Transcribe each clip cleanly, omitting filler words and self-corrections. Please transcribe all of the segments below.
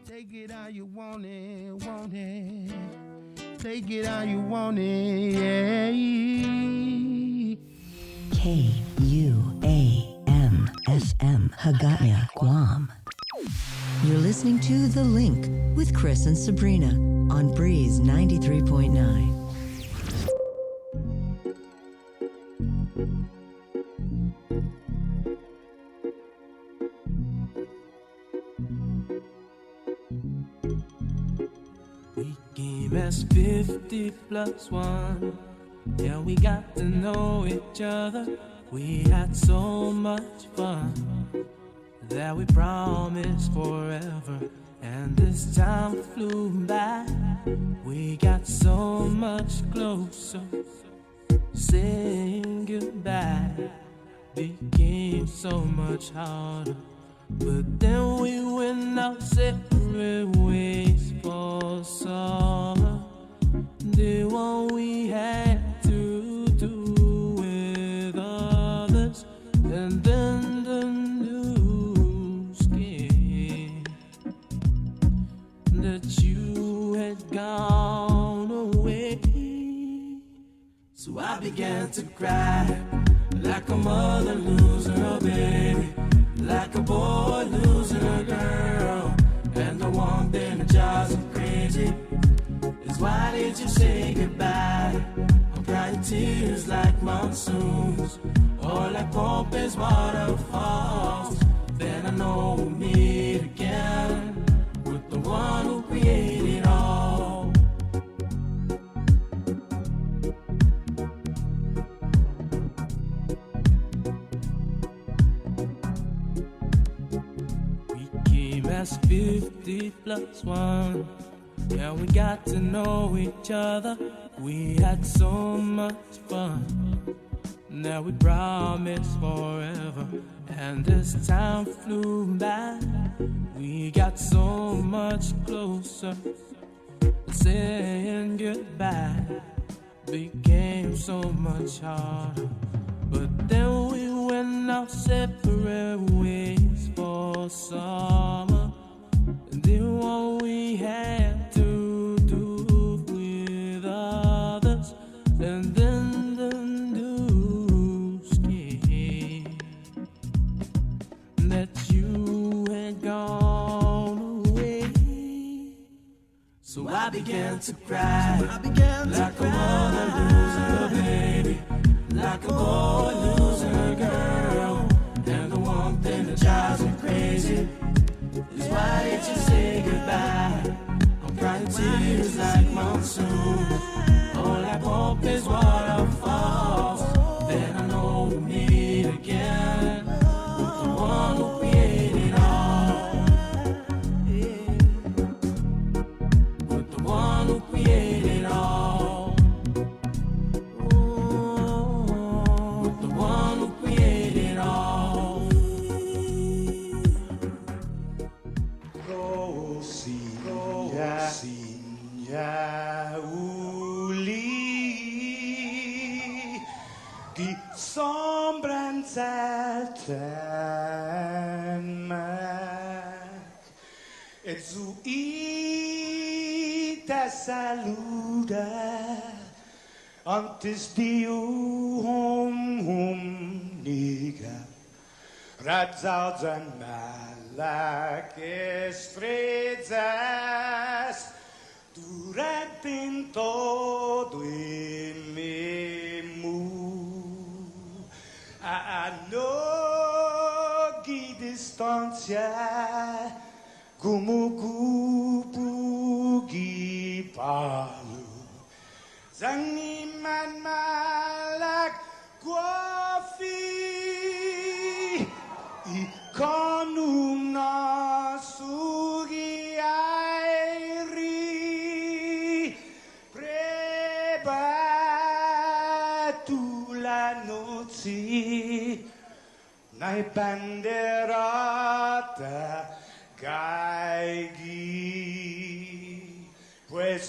Take it how you want it, want it. Take it how you want it, yeah. KUAM-FM, Hagaya, Guam. You're listening to The Link with Chris and Sabrina on Breeze 93.9. We came as 50 plus 1. Yeah, we got to know each other. We had so much fun that we promised forever. And this time flew by. We got so much closer. Saying goodbye became so much harder. But then we went our separate ways for summer. Did what we had to do with others. And then the news came that you had gone away. So I began to cry like a mother losing her baby, like a boy losing a girl. And the one thing that drives me crazy is why did you say goodbye? I'm crying tears like monsoons, or like Pompey's waterfalls. Then I know we'll meet again with the one who created all. That's 50 plus 1. Yeah, we got to know each other. We had so much fun that we promised forever. And this time flew by. We got so much closer. Saying goodbye became so much harder. But then we went our separate ways for summer. And did what we had to do with others. And then the news came that you had gone away. So I began to cry like a mother losing her baby, like a boy losing a girl. And the one thing that drives me crazy is why did you say goodbye? I'm crying tears like monsoon, or like Pompey's waterfalls. Then I know we'll meet again with the one who created all. With the one who created all. With the one who created all. Ja, uli die sombranzelten meg et zu ite saluda antes diu hum niga Radzauzen malak estrezas durante in todo il memu a nogi distanza come kupugi palu zangiman malak guafi con una sugi airi preba tu la noci nai banderata gaigi pues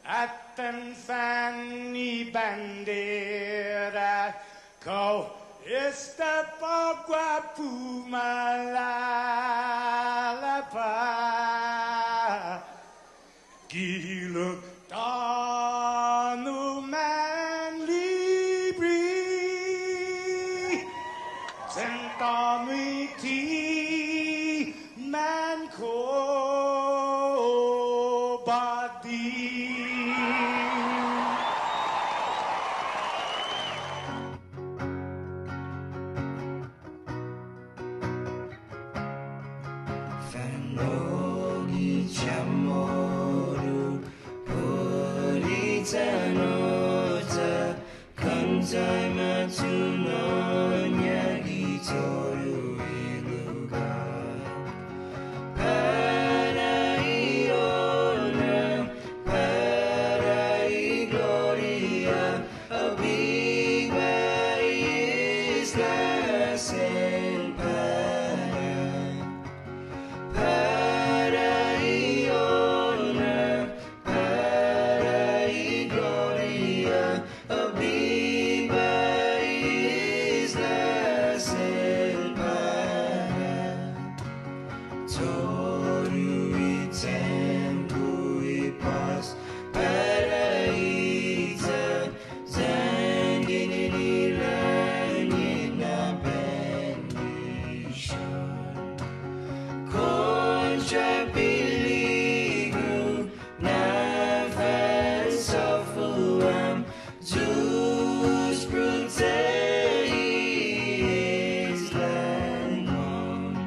atan fanni bandera co esta pagua pumalala pa tunanya di toru iluga Parai honor, parai gloria A big is la sin parai honor, parai gloria A big is la sin Toru I tempo I pas paraita Zangini langina bendition Contra biligu nafan sofuam Jus brutais langmon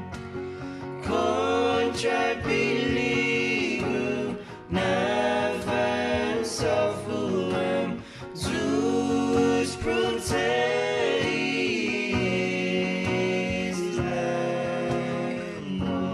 Contra biligu nafan sofuam Jus brutais langmon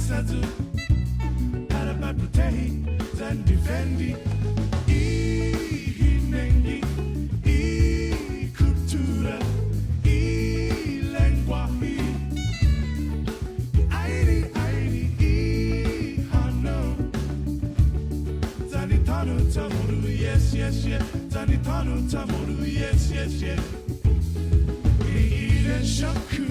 Satu, para Protei, Zan Defendi. yes, yes. Tani tanu tamoru, yes, yes, yes. Ire shaku,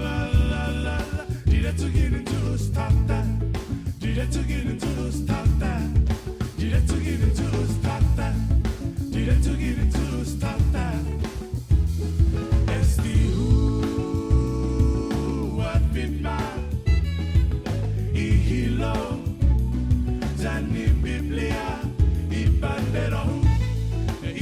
la la la la. Did it to get into stop that? Did it to get into stop that? Did it to get into stop that? Did it to get into stop that? It's the who what been my ihilo Zani Biblia Ibandera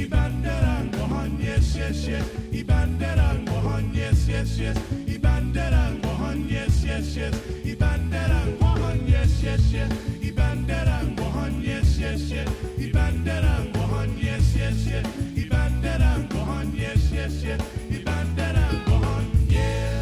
Ibandera Mohan yes yes yes Ibandera Mohan yes yes yes Ibandera Mohan yes yes yes Ibandera Mohan yes yes yes Ibandera Mohan yes yes yes Ibandera Mohan yes yes yes Ibandera Mohan yes yes yes Ibandera Mohan yeah.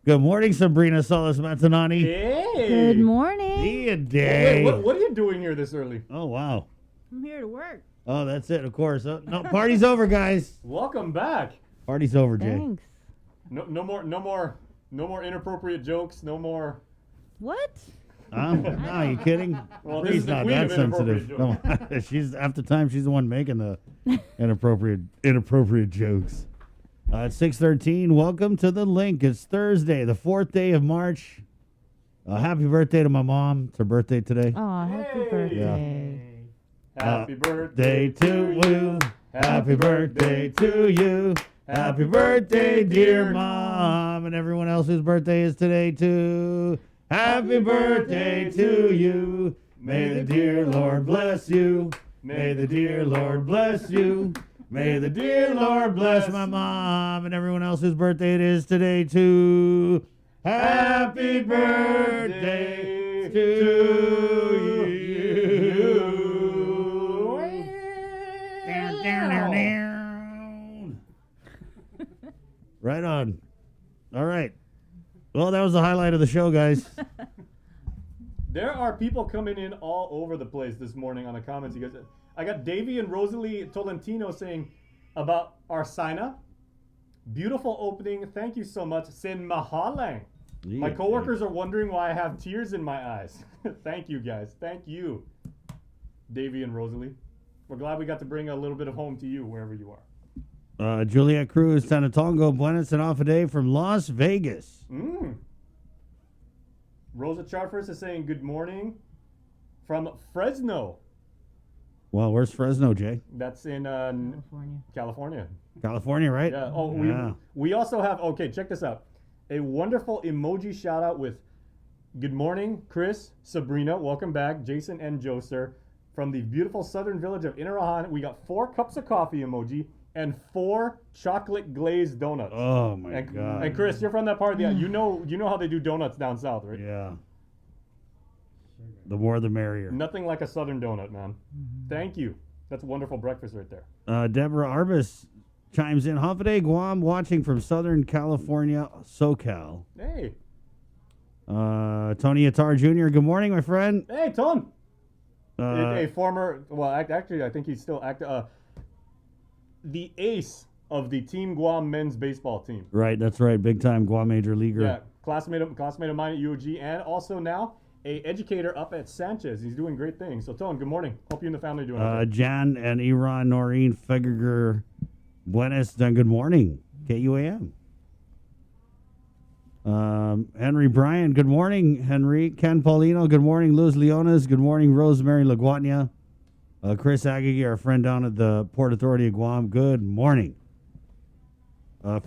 Good morning, Sabrina Solis Matanani. Hey. Good morning. See you, day. Wait, what are you doing here this early? Oh, wow. I'm here to work. Oh, that's it, of course. No, party's over, guys. Welcome back. Party's over, Jay. Thanks. No more inappropriate jokes. No more. What? No, you kidding? Well, Bree's this is the not queen that of inappropriate sensitive. No, she's half the time she's the one making the inappropriate jokes. It's 6:13. Welcome to the link. It's Thursday, the 4th day of March. Happy birthday to my mom. It's her birthday today. Oh, happy Hey. birthday. Happy birthday to you. Happy birthday to you. Happy birthday, dear mom. And everyone else whose birthday is today, too. Happy birthday to you. May the dear Lord bless you. May the dear Lord bless you. May the dear Lord bless my mom and everyone else whose birthday it is today, too. Happy birthday to you. Right on. All right. Well, that was the highlight of the show, guys. There are people coming in all over the place this morning on the comments. You guys, I got Davey and Rosalie Tolentino saying about Arsina. Beautiful opening. Thank you so much. Sin mahalang. My coworkers are wondering why I have tears in my eyes. Thank you, guys. Thank you, Davey and Rosalie. We're glad we got to bring a little bit of home to you wherever you are. Juliet Cruz, Tanatongo, Buenas and off a day from Las Vegas. Rosa Charfers is saying good morning from Fresno. Well, where's Fresno, Jay? That's in California. California, right? Yeah. Oh, Yeah. we also have, okay, check this out. A wonderful emoji shout out with good morning, Chris, Sabrina, welcome back, Jason and Joser from the beautiful southern village of Inarahan. We got 4 cups of coffee emoji and 4 chocolate glazed donuts. Oh my God. And Chris, you're from that part of the you know how they do donuts down south, right? Yeah. The more the merrier. Nothing like a southern donut, man. Thank you. That's a wonderful breakfast right there. Deborah Arbus chimes in. Holiday Guam watching from Southern California, SoCal. Hey. Tony Attar Jr., good morning, my friend. Hey, Ton. Uh, a former, well, actually, I think he's still the ace of the Team Guam men's baseball team. Right, that's right. Big time Guam major leaguer. Yeah, classmate of mine at UOG, and also now a educator up at Sanchez. He's doing great things. So, Ton, good morning. Hope you and the family are doing okay. Jan and Iran Noreen Fegger, Buenas, good morning. KUAM. Henry Bryan, good morning, Henry. Ken Paulino, good morning. Luz Leonas, good morning. Rosemary Laguatnia. Chris Agagi, our friend down at the Port Authority of Guam, good morning.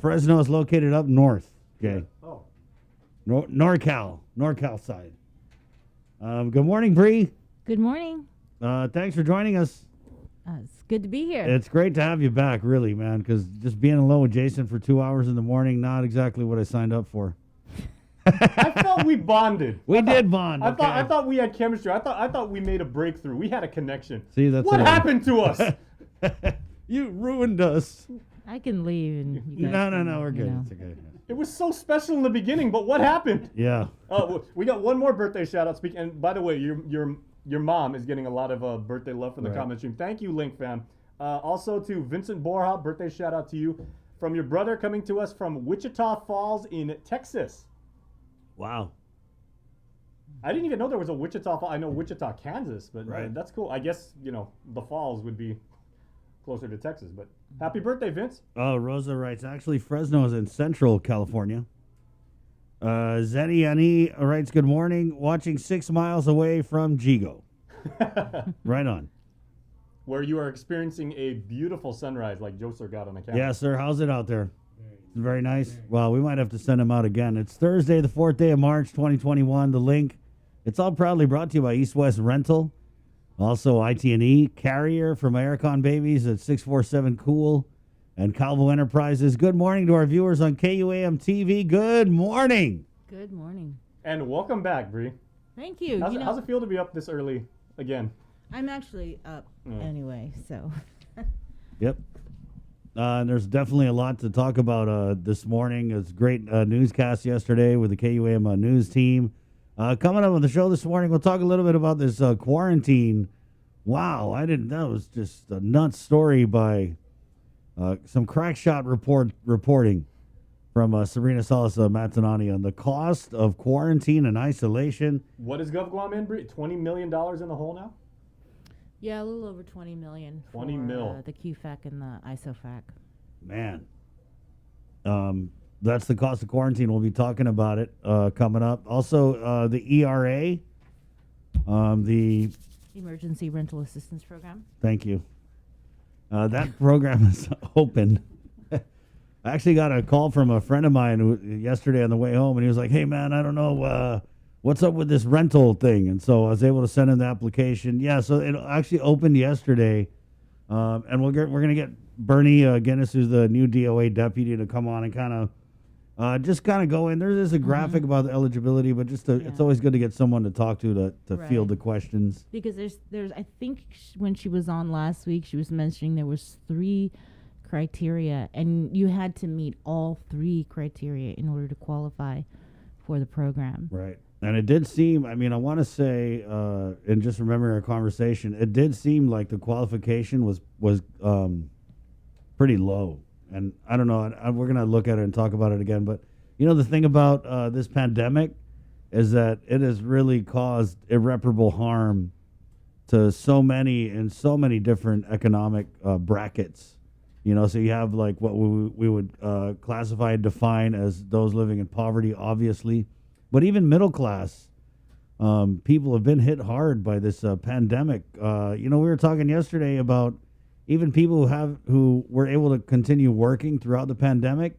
Fresno is located up north. Okay. Oh. NorCal side. Good morning, Bree. Good morning. Thanks for joining us. It's good to be here. It's great to have you back, really, man, because just being alone with Jason for 2 hours in the morning, not exactly what I signed up for. I thought we bonded. We did bond. I thought we had chemistry. I thought we made a breakthrough. We had a connection. See, that's what happened to us? You ruined us. I can leave and you guys No, we're good. know. It's okay. It was so special in the beginning, but what happened? Yeah. We got one more birthday shout out. And by the way, your mom is getting a lot of birthday love from the comment stream. Thank you, Link fam. Also to Vincent Borja, birthday shout out to you from your brother coming to us from Wichita Falls in Texas. Wow. I didn't even know there was a Wichita Falls. I know Wichita, Kansas, but Right. That's cool. I guess, the falls would be closer to Texas, but happy birthday, Vince. Oh, Rosa writes, actually, Fresno is in Central California. Zeni Yani writes, good morning, watching 6 miles away from Jigo. Right on. Where you are experiencing a beautiful sunrise like Joser got on the camera. Yeah, sir. How's it out there? Very nice. Well, we might have to send him out again. It's Thursday, the 4th day of March, 2021. The link. It's all proudly brought to you by East West Rental. Also, IT&E, Carrier from Aircon Babies at 647 Cool, and Calvo Enterprises. Good morning to our viewers on KUAM TV. Good morning. Good morning. And welcome back, Bree. Thank you. How's it feel to be up this early again? I'm actually up anyway, so. Yep. And there's definitely a lot to talk about this morning. It's a great newscast yesterday with the KUAM news team. Coming up on the show this morning, we'll talk a little bit about this quarantine. Wow, that was just a nuts story by some crack shot reporting from Sabrina Salas Matanani on the cost of quarantine and isolation. What is Gov Guam in, Bree? $20 million in the hole now? Yeah, a little over 20 million. 20 for, mil. The QFAC and the ISOFAC. Man. That's the cost of quarantine. We'll be talking about it coming up. Also, the ERA, the Emergency Rental Assistance Program. Thank you. That program is open. I actually got a call from a friend of mine yesterday on the way home, and he was like, hey, man, I don't know what's up with this rental thing. And so I was able to send him the application. Yeah, so it actually opened yesterday, and we're going to get Bernie Guinness, who's the new DOA deputy, to come on and kind of go in. There's a graphic about the eligibility, but it's always good to get someone to talk to field the questions. Because there's I think when she was on last week, she was mentioning there was 3 criteria, and you had to meet all 3 criteria in order to qualify for the program. Right. And it did seem, I mean, I want to say, and just remembering our conversation, it did seem like the qualification was pretty low. And I don't know, we're going to look at it and talk about it again. But, the thing about this pandemic is that it has really caused irreparable harm to so many different economic brackets. So you have like what we would classify and define as those living in poverty, obviously. But even middle class people have been hit hard by this pandemic. We were talking yesterday about even people who were able to continue working throughout the pandemic.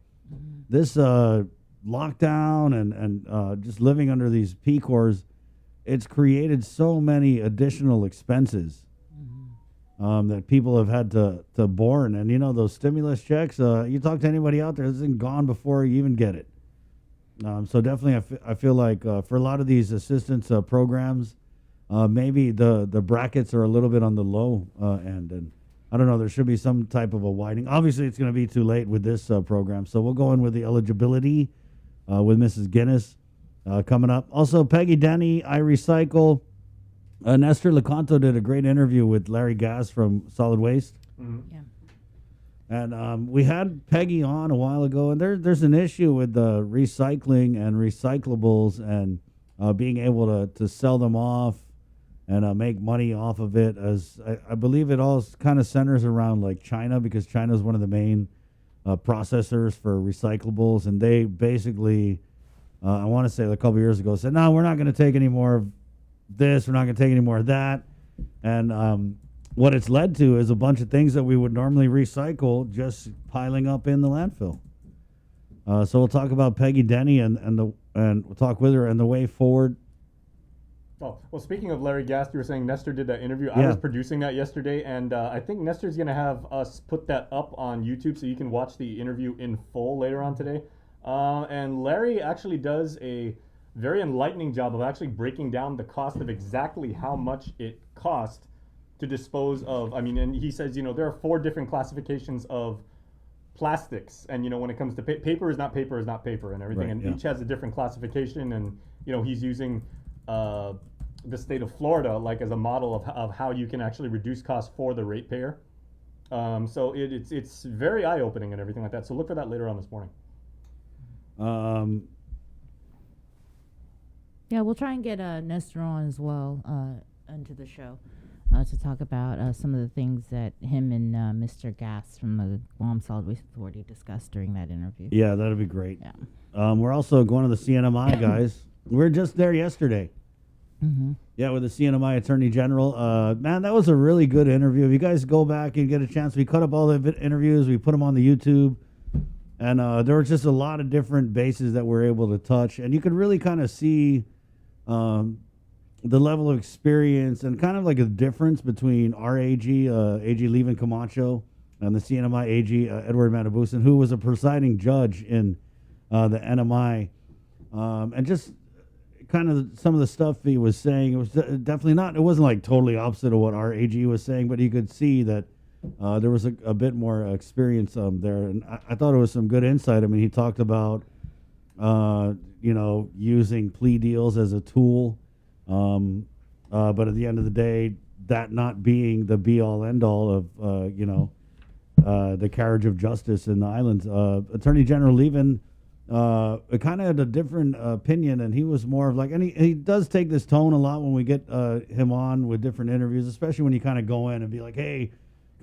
This lockdown and just living under these P-Corps, it's created so many additional expenses that people have had to borne. And, those stimulus checks, you talk to anybody out there, this isn't gone before you even get it. So definitely I feel like for a lot of these assistance programs, maybe the brackets are a little bit on the low end. And I don't know, there should be some type of a widening. Obviously, it's going to be too late with this program. So we'll go in with the eligibility with Mrs. Guinness coming up. Also, Peggy Denny, I Recycle. Nestor Lecanto did a great interview with Larry Gass from Solid Waste. Mm-hmm. Yeah. And we had Peggy on a while ago, and there's an issue with the recycling and recyclables and being able to sell them off and make money off of it. As I believe it all kind of centers around like China, because China is one of the main processors for recyclables, and they basically, I want to say a couple years ago, said, no, we're not going to take any more of this, we're not going to take any more of that. And what it's led to is a bunch of things that we would normally recycle just piling up in the landfill. So we'll talk about Peggy Denny and we'll talk with her and the way forward. Oh, well, speaking of Larry Gass, you were saying Nestor did that interview. Yeah. I was producing that yesterday, and I think Nestor's going to have us put that up on YouTube so you can watch the interview in full later on today. And Larry actually does a very enlightening job of actually breaking down the cost of exactly how much it cost to dispose of, and he says, there are 4 different classifications of plastics. And, when it comes to paper is not paper and everything. Right, and yeah. each has a different classification. And, he's using the state of Florida like as a model of how you can actually reduce costs for the ratepayer. So it's very eye-opening and everything like that. So look for that later on this morning. Yeah, we'll try and get Nestor on as well into the show to talk about some of the things that him and Mr. Gass from the Guam Solid Waste Authority discussed during that interview. Yeah, that'd be great. Yeah. We're also going to the CNMI, guys. We were just there yesterday. Mm-hmm. Yeah, with the CNMI Attorney General. Man, that was a really good interview. If you guys go back and get a chance, we cut up all the interviews. We put them on the YouTube. And there were just a lot of different bases that we're able to touch. And you could really kind of see the level of experience and kind of like a difference between our AG, AG Levin Camacho, and the CNMI AG, Edward Matabusin, who was a presiding judge in the NMI. And just kind of some of the stuff he was saying, it was definitely not, it wasn't like totally opposite of what our AG was saying, but you could see that there was a bit more experience there. And I thought it was some good insight. I mean, he talked about, using plea deals as a tool. But at the end of the day, that not being the be-all, end-all of, the carriage of justice in the islands. Attorney General Levin kind of had a different opinion, and he was more of like, and he does take this tone a lot when we get him on with different interviews, especially when you kind of go in and be like, hey,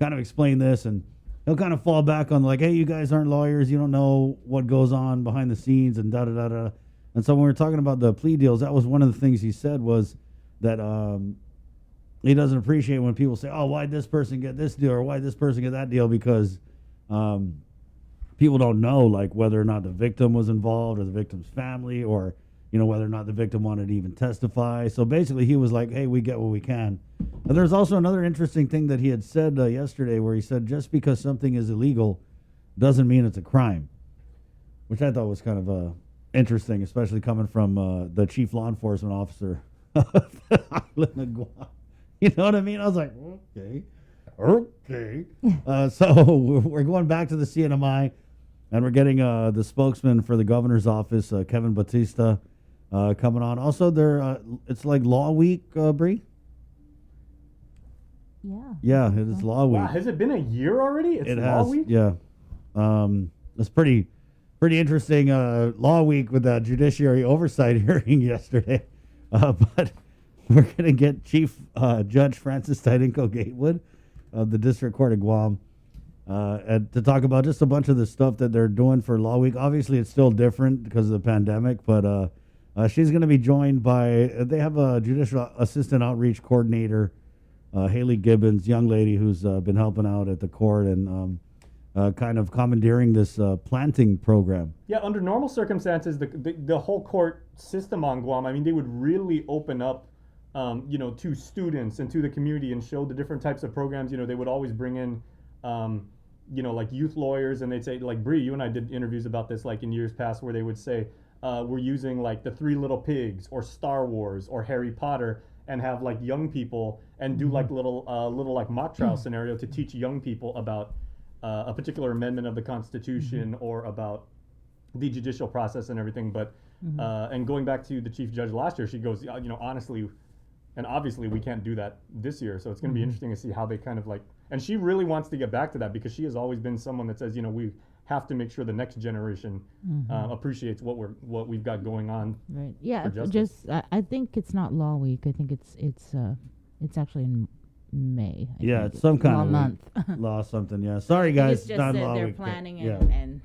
kind of explain this, and he'll kind of fall back on like, hey, you guys aren't lawyers, you don't know what goes on behind the scenes, and da-da-da-da. And so when we were talking about the plea deals, that was one of the things he said was that he doesn't appreciate when people say, oh, why'd this person get this deal or why'd this person get that deal, because people don't know like whether or not the victim was involved or the victim's family, or whether or not the victim wanted to even testify. So basically he was like, hey, we get what we can. And there's also another interesting thing that he had said yesterday, where he said just because something is illegal doesn't mean it's a crime, which I thought was kind of interesting, especially coming from the chief law enforcement officer of the island of Guam. You know what I mean? I was like, okay. So we're going back to the CNMI, and we're getting the spokesman for the governor's office, Kevin Batista, coming on. Also, it's like Law Week, Bree. Yeah. Yeah, it is Law Week. Wow, has it been a year already? It's It Law has, Week? yeah. It's pretty interesting Law Week with that judiciary oversight hearing yesterday. But we're going to get Chief Judge Francis Tydinko Gatewood of the District Court of Guam and to talk about just a bunch of the stuff that they're doing for Law Week. Obviously, it's still different because of the pandemic, but she's going to be joined by, they have a Judicial Assistant Outreach Coordinator, Haley Gibbons, young lady who's been helping out at the court and kind of commandeering this planting program. Yeah, under normal circumstances, the whole court system on Guam, I mean, they would really open up, to students and to the community and show the different types of programs. They would always bring in, like youth lawyers, and they'd say, like, Bree, you and I did interviews about this, like, in years past, where they would say, we're using, like, the Three Little Pigs or Star Wars or Harry Potter, and have, like, young people and do, like, little like, mock trial scenario to teach young people about a particular amendment of the Constitution or about the judicial process and everything. But and going back to the chief judge last year, she goes, honestly, and obviously we can't do that this year. So it's going to be interesting to see how they kind of like. And she really wants to get back to that because she has always been someone that says, we have to make sure the next generation appreciates what we've got going on. Right. Yeah. For justice. I think it's not Law Week. I think it's actually in May. I Yeah, think it's some kind law of month. law something. Yeah, sorry guys, It's just not that Law they're Week. planning Yeah. and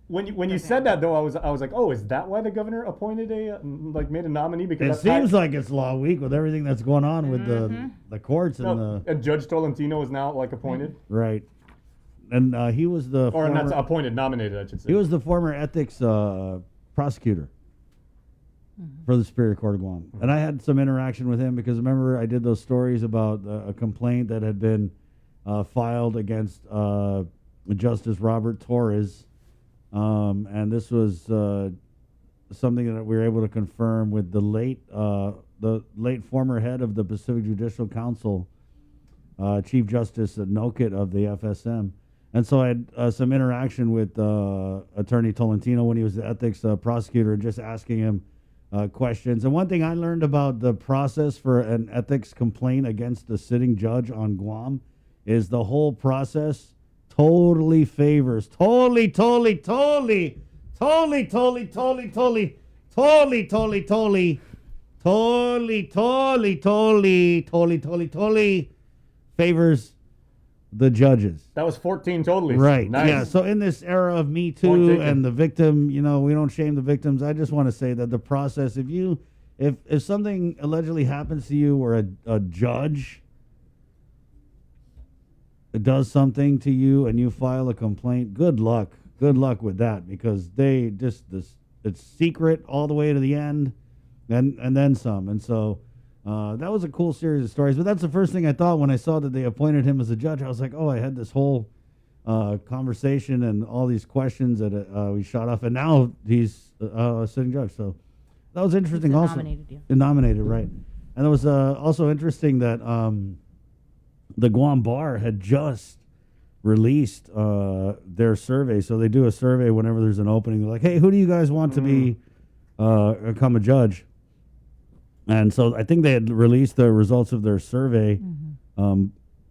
When you said that though, I was like, oh, is that why the governor appointed made a nominee? Because It that's seems like it's Law Week with everything that's going on with the courts and and Judge Tolentino is now like appointed, right. And he was the or not former, appointed, nominated, I should say. he was the former ethics prosecutor for the Superior Court of Guam. And I had some interaction with him because remember I did those stories about a complaint that had been filed against Justice Robert Torres. And this was something that we were able to confirm with the late former head of the Pacific Judicial Council, Chief Justice Nokit of the FSM. And so I had some interaction with Attorney Tolentino when he was the ethics prosecutor, and just asking him questions. And one thing I learned about the process for an ethics complaint against a sitting judge on Guam is the whole process totally favors, totally favors the judges. That was 14 totally. Right. Nice. Yeah. So in this era of Me Point Too taken. and the victim, we don't shame the victims. I just want to say that the process, if something allegedly happens to you or a judge does something to you and you file a complaint, good luck with that, because it's secret all the way to the end and then some. And so that was a cool series of stories, but that's the first thing I thought when I saw that they appointed him as a judge. I was like, oh, I had this whole conversation and all these questions that we shot off, and now he's a sitting judge. So that was interesting. He's Also nominated, yeah. nominated, right? And it was also interesting that the Guam Bar had just released their survey. So they do a survey whenever there's an opening. They're like, hey, who do you guys want to become a judge? And so I think they had released the results of their survey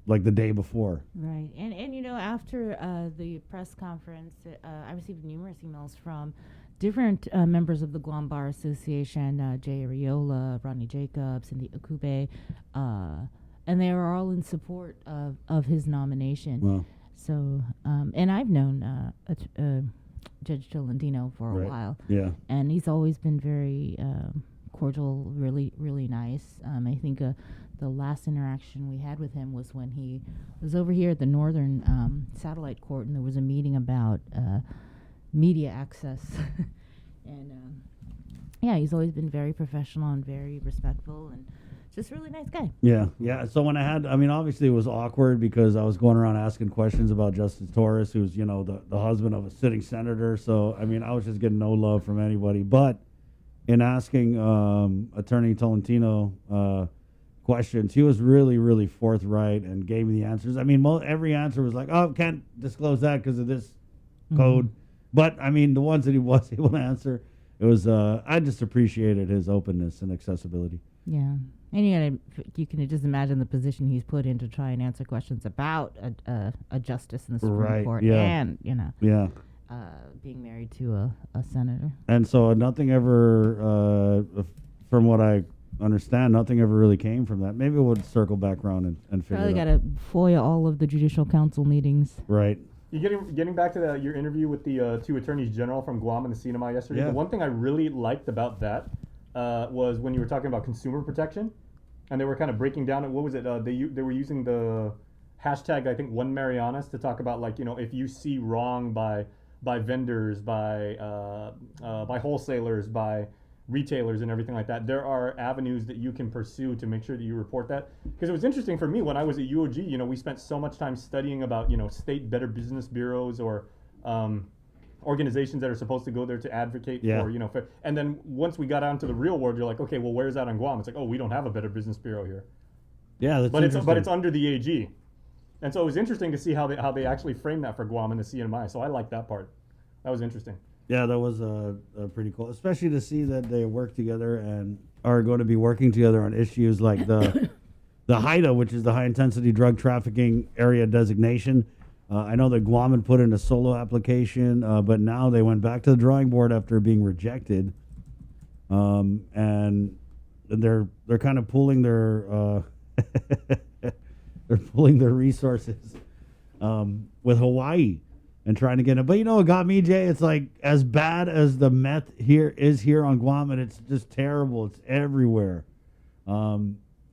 like the day before. Right. And after the press conference, I received numerous emails from different members of the Guam Bar Association, Jay Ariola, Rodney Jacobs, Cindy Akube, and they were all in support of his nomination. Wow. So, and I've known Judge Tolentino for a while. Yeah. And he's always been very cordial, really, really nice. I think the last interaction we had with him was when he was over here at the Northern Satellite Court, and there was a meeting about media access. And yeah, he's always been very professional and very respectful, and just a really nice guy. Yeah, yeah. So when obviously it was awkward because I was going around asking questions about Justice Torres, who's, the husband of a sitting senator. So, I was just getting no love from anybody. But in asking Attorney Tolentino questions, he was really, really forthright and gave me the answers. Every answer was like, oh, can't disclose that because of this code. But, the ones that he was able to answer. it was. I just appreciated his openness and accessibility. Yeah. And you can just imagine the position he's put in to try and answer questions about a justice in the Supreme Court, yeah. and Yeah. being married to a senator. And so nothing ever, from what I understand, nothing ever really came from that. Maybe we'll circle back around and figure Probably it got out. to FOIA all of the Judicial Council meetings. Right. You getting back to your interview with the two attorneys general from Guam and the CNMI yesterday. Yeah. The one thing I really liked about that was when you were talking about consumer protection, and they were kind of breaking down it. What was it? They were using the hashtag, I think, One Marianas to talk about, like, if you see wrong by vendors, by wholesalers, by retailers and everything like that, there are avenues that you can pursue to make sure that you report that. Because it was interesting for me when I was at UOG, we spent so much time studying about, state better business bureaus or organizations that are supposed to go there to advocate for, and then once we got out into the real world, you're like, okay, well, where's that on Guam? It's like, oh, we don't have a better business bureau here. Yeah, that's but it's under the AG. And so it was interesting to see how they actually framed that for Guam and the CNMI. So I like that part. That was interesting. Yeah, that was pretty cool, especially to see that they work together and are going to be working together on issues like the HIDA, which is the high intensity drug trafficking area designation. I know that Guam had put in a solo application, but now they went back to the drawing board after being rejected, and they're kind of pooling their they're pooling their resources with Hawaii and trying to get it. But what got me, Jay? It's like as bad as the meth here on Guam, and it's just terrible. It's everywhere.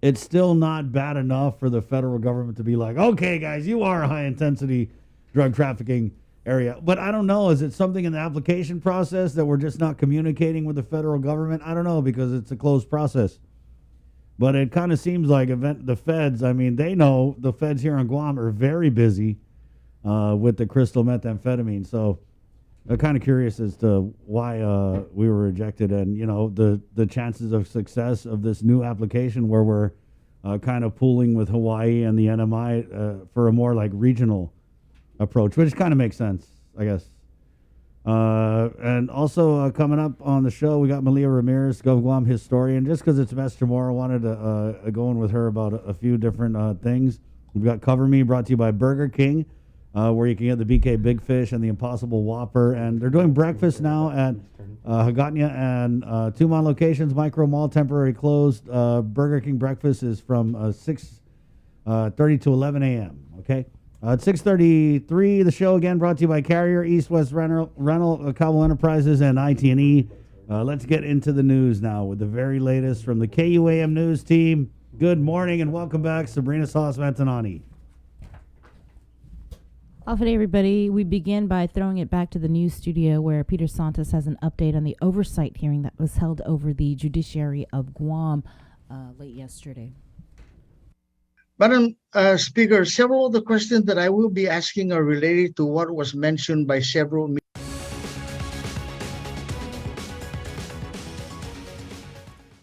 It's still not bad enough for the federal government to be like, okay, guys, you are a high-intensity drug trafficking area. But I don't know. Is it something in the application process that we're just not communicating with the federal government? I don't know, because it's a closed process. But it kind of seems like the feds, they know the feds here on Guam are very busy with the crystal methamphetamine. So I'm kind of curious as to why we were rejected, and the chances of success of this new application where we're kind of pooling with Hawaii and the NMI for a more like regional approach, which kind of makes sense, I guess. And also coming up on the show, we got Malia Ramirez, Gov Guam historian. Just because it's Best Tomorrow, I wanted to go in with her about a few different things. We've got Cover Me, brought to you by Burger King, where you can get the BK Big Fish and the Impossible Whopper. And they're doing breakfast now at Hagatna and 2 locations. Micro Mall temporary closed. Burger King breakfast is from 6:30 to 11 a.m. Okay. At 6:33, the show again brought to you by Carrier, East West Rental, Cabo Enterprises, and IT&E. Let's get into the news now with the very latest from the KUAM News team. Good morning and welcome back, Sabrina Salas-Mantanani. Off day, everybody. We begin by throwing it back to the news studio where Peter Santos has an update on the oversight hearing that was held over the judiciary of Guam late yesterday. Madam Speaker, several of the questions that I will be asking are related to what was mentioned by several.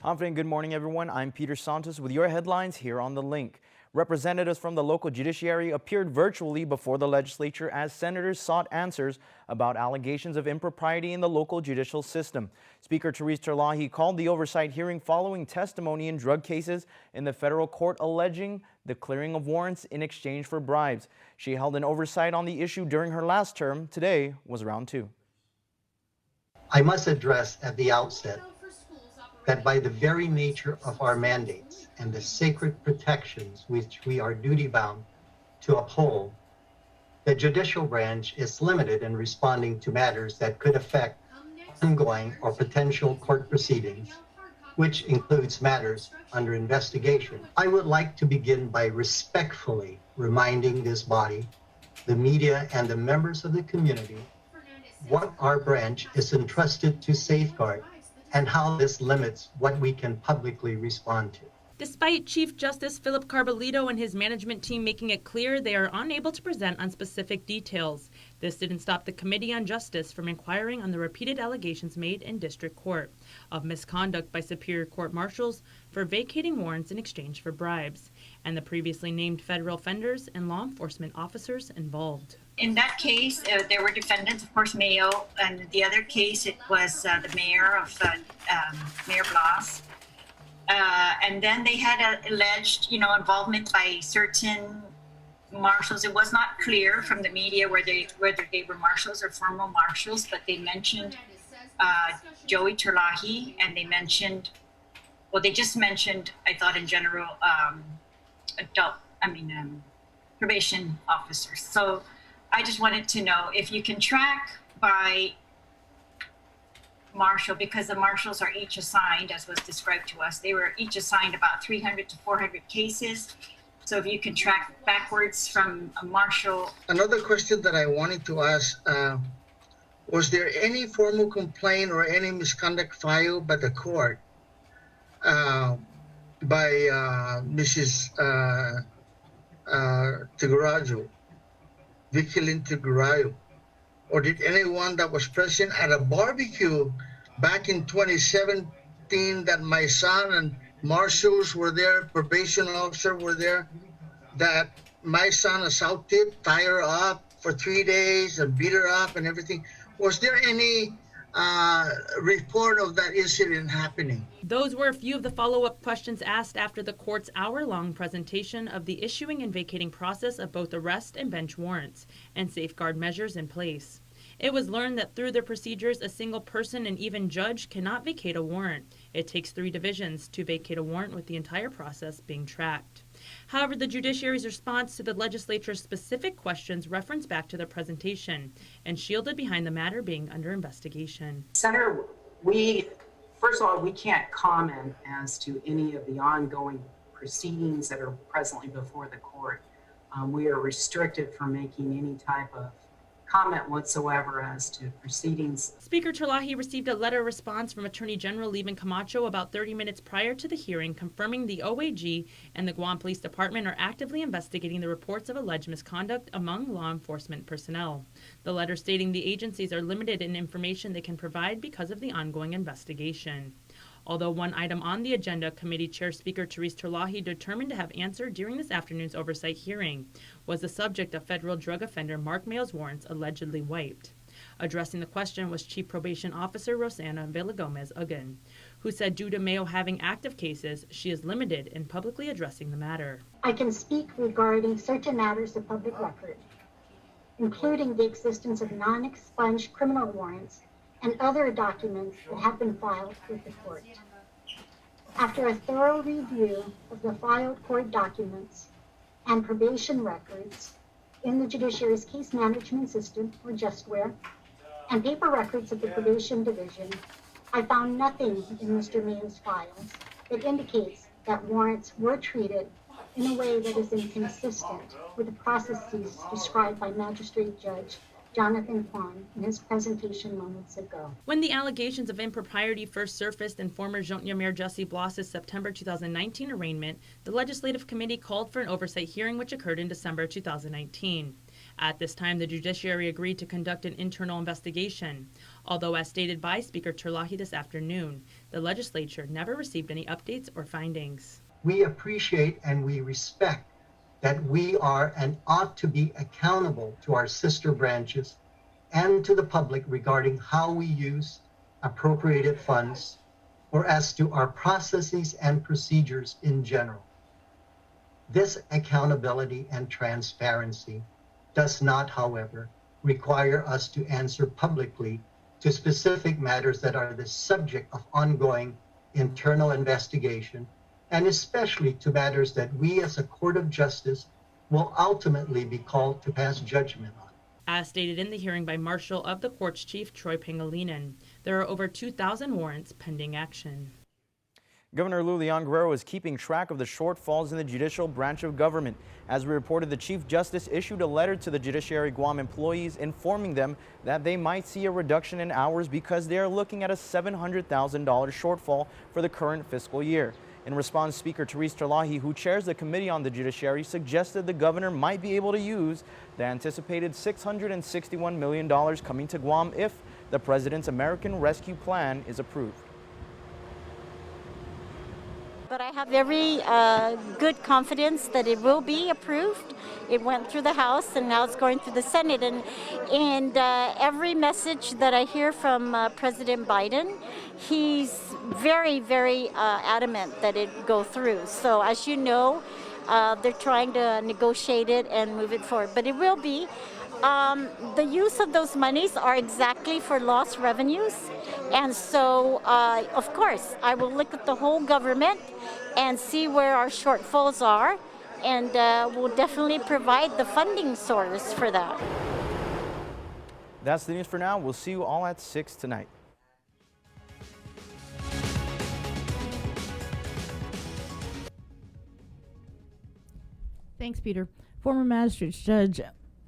Confident good morning, everyone. I'm Peter Santos with your headlines here on The Link. Representatives from the local judiciary appeared virtually before the legislature as senators sought answers about allegations of impropriety in the local judicial system. Speaker Therese Terlahi called the oversight hearing following testimony in drug cases in the federal court alleging the clearing of warrants in exchange for bribes. She held an oversight on the issue during her last term. Today was round 2. I must address at the outset that by the very nature of our mandates and the sacred protections which we are duty-bound to uphold, the judicial branch is limited in responding to matters that could affect ongoing or potential court proceedings, which includes matters under investigation. I would like to begin by respectfully reminding this body, the media, and the members of the community what our branch is entrusted to safeguard and how this limits what we can publicly respond to. Despite Chief Justice Philip Carbolito and his management team making it clear they are unable to present on specific details, this didn't stop the Committee on Justice from inquiring on the repeated allegations made in district court of misconduct by Superior Court marshals for vacating warrants in exchange for bribes, and the previously named federal offenders and law enforcement officers involved. In that case, there were defendants, of course, Mayo, and the other case, it was the mayor of Mayor Blas. And then they had alleged, involvement by certain marshals. It was not clear from the media whether they were marshals or former marshals, but they mentioned Joey Terlahi, and they just mentioned, I thought in general, probation officers. So I just wanted to know if you can track by marshal, because the marshals are each assigned, as was described to us, they were each assigned about 300 to 400 cases. So if you can track backwards from a marshal. Another question that I wanted to ask, was there any formal complaint or any misconduct filed by the court by Mrs. Tigarajo, Vicky Lynn Tigarajo? Or did anyone that was present at a barbecue back in 2017 that my son and marshals were there, probation officer were there, that my son assaulted, tied her up for 3 days and beat her up and everything? Was there any report of that incident happening? Those were a few of the follow-up questions asked after the court's hour-long presentation of the issuing and vacating process of both arrest and bench warrants and safeguard measures in place. It was learned that through their procedures, a single person and even judge cannot vacate a warrant. It takes 3 divisions to vacate a warrant, with the entire process being tracked. However, the judiciary's response to the legislature's specific questions referenced back to their presentation and shielded behind the matter being under investigation. Senator, first of all, we can't comment as to any of the ongoing proceedings that are presently before the court. We are restricted from making any type of comment whatsoever as to proceedings. Speaker Terlahi received a letter response from Attorney General Levin Camacho about 30 minutes prior to the hearing, confirming the OAG and the Guam Police Department are actively investigating the reports of alleged misconduct among law enforcement personnel. The letter stating the agencies are limited in information they can provide because of the ongoing investigation. Although one item on the agenda, Committee Chair Speaker Therese Terlahi determined to have answered during this afternoon's oversight hearing, was the subject of federal drug offender Mark Mayo's warrants allegedly wiped. Addressing the question was Chief Probation Officer Rosana Villagomez-Ugan, who said due to Mayo having active cases, she is limited in publicly addressing the matter. I can speak regarding certain matters of public record, including the existence of non-expunged criminal warrants and other documents that have been filed with the court. After a thorough review of the filed court documents and probation records in the judiciary's case management system, or JustWare, and paper records of the probation division, I found nothing in Mr. Mayo's files that indicates that warrants were treated in a way that is inconsistent with the processes described by Magistrate Judge Jonathan Kwan in his presentation moments ago. When the allegations of impropriety first surfaced in former Jonia Mayor Jesse Blas's September 2019 arraignment, the Legislative Committee called for an oversight hearing which occurred in December 2019. At this time, the judiciary agreed to conduct an internal investigation, although as stated by Speaker Terlahi this afternoon, the legislature never received any updates or findings. We appreciate and we respect that we are and ought to be accountable to our sister branches and to the public regarding how we use appropriated funds, or as to our processes and procedures in general. This accountability and transparency does not, however, require us to answer publicly to specific matters that are the subject of ongoing internal investigation, and especially to matters that we as a court of justice will ultimately be called to pass judgment on. As stated in the hearing by Marshal of the Court's Chief Troy Pangilinan, there are over 2,000 warrants pending action. Governor Lou Leon Guerrero is keeping track of the shortfalls in the judicial branch of government. As we reported, the Chief Justice issued a letter to the Judiciary Guam employees informing them that they might see a reduction in hours because they are looking at a $700,000 shortfall for the current fiscal year. In response, Speaker Therese Terlahi, who chairs the Committee on the Judiciary, suggested the governor might be able to use the anticipated $661 million coming to Guam if the President's American Rescue Plan is approved. But I have every good confidence that it will be approved. It went through the House and now it's going through the Senate. And every message that I hear from President Biden, he's very, very adamant that it go through. So as you know, they're trying to negotiate it and move it forward. But it will be. The use of those monies are exactly for lost revenues. And so, of course, I will look at the whole government and see where our shortfalls are. And we'll definitely provide the funding source for that. That's the news for now. We'll see you all at 6 tonight. Thanks, Peter. Former Magistrate Judge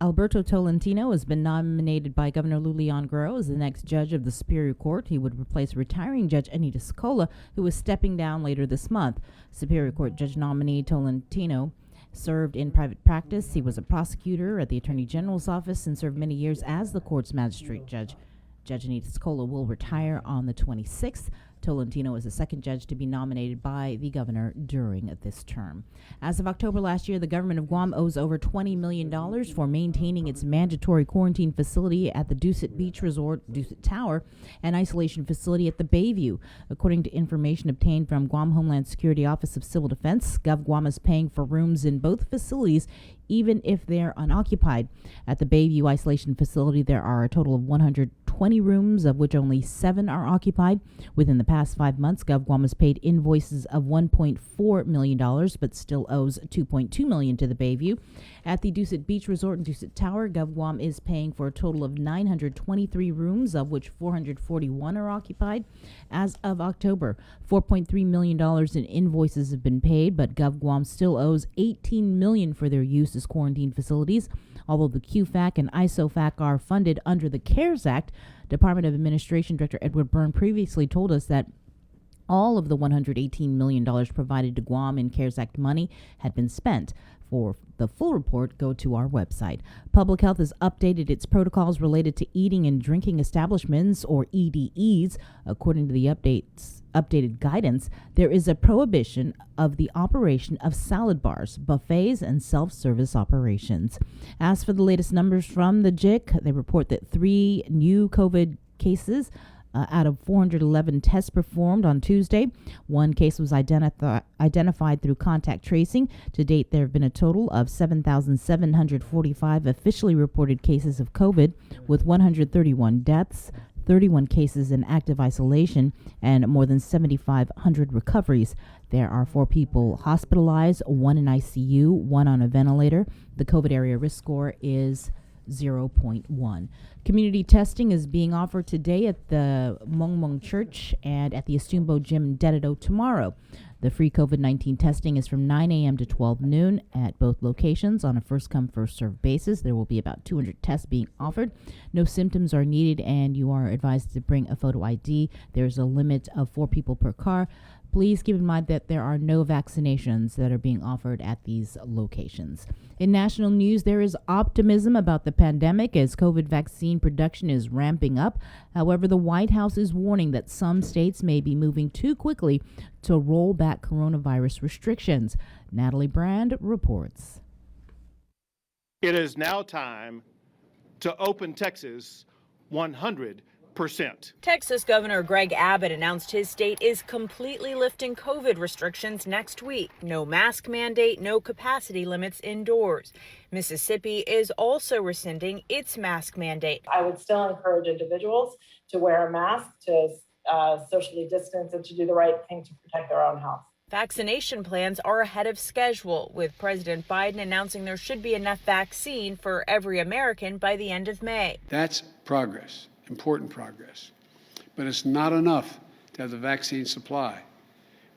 Alberto Tolentino has been nominated by Governor Lulian Guerrero as the next judge of the Superior Court. He would replace retiring Judge Anita Scola, who is stepping down later this month. Superior Court Judge nominee Tolentino served in private practice. He was a prosecutor at the Attorney General's office and served many years as the court's magistrate judge. Judge Anita Scola will retire on the 26th. Tolentino is the second judge to be nominated by the governor during this term. As of October last year, the government of Guam owes over $20 million for maintaining its mandatory quarantine facility at the Dusit Beach Resort, Dusit Tower, and isolation facility at the Bayview. According to information obtained from Guam Homeland Security Office of Civil Defense, Gov Guam is paying for rooms in both facilities even if they're unoccupied. At the Bayview Isolation Facility, there are a total of 120 rooms, of which only 7 are occupied. Within the past 5 months, Gov Guam has paid invoices of $1.4 million, but still owes $2.2 million to the Bayview. At the Dusit Beach Resort and Dusit Tower, Gov Guam is paying for a total of 923 rooms, of which 441 are occupied. As of October, $4.3 million in invoices have been paid, but Gov Guam still owes $18 million for their use as quarantine facilities. Although the QFAC and ISOFAC are funded under the CARES Act, Department of Administration Director Edward Byrne previously told us that all of the $118 million provided to Guam in CARES Act money had been spent. For the full report, go to our website. Public Health has updated its protocols related to eating and drinking establishments, or EDEs. According to the updated guidance, there is a prohibition of the operation of salad bars, buffets, and self-service operations. As for the latest numbers from the JIC, they report that 3 new COVID cases out of 411 tests performed on Tuesday. 1 case was identified through contact tracing. To date, there have been a total of 7,745 officially reported cases of COVID, with 131 deaths, 31 cases in active isolation, and more than 7,500 recoveries. There are 4 people hospitalized, 1 in ICU, 1 on a ventilator. The COVID area risk score is 0.1. Community testing is being offered today at the Mongmong Church and at the Estumbo Gym in Dededo tomorrow. The free COVID-19 testing is from 9 a.m. to 12 noon at both locations on a first-come, first-served basis. There will be about 200 tests being offered. No symptoms are needed, and you are advised to bring a photo ID. There's a limit of 4 people per car. Please keep in mind that there are no vaccinations that are being offered at these locations. In national news, there is optimism about the pandemic as COVID vaccine production is ramping up. However, the White House is warning that some states may be moving too quickly to roll back coronavirus restrictions. Natalie Brand reports. It is now time to open Texas 100%. Texas Governor Greg Abbott announced his state is completely lifting COVID restrictions next week. No mask mandate, no capacity limits indoors. Mississippi is also rescinding its mask mandate. I would still encourage individuals to wear a mask, to socially distance, and to do the right thing to protect their own health. Vaccination plans are ahead of schedule, with President Biden announcing there should be enough vaccine for every American by the end of May. That's progress. Important progress. But it's not enough to have the vaccine supply.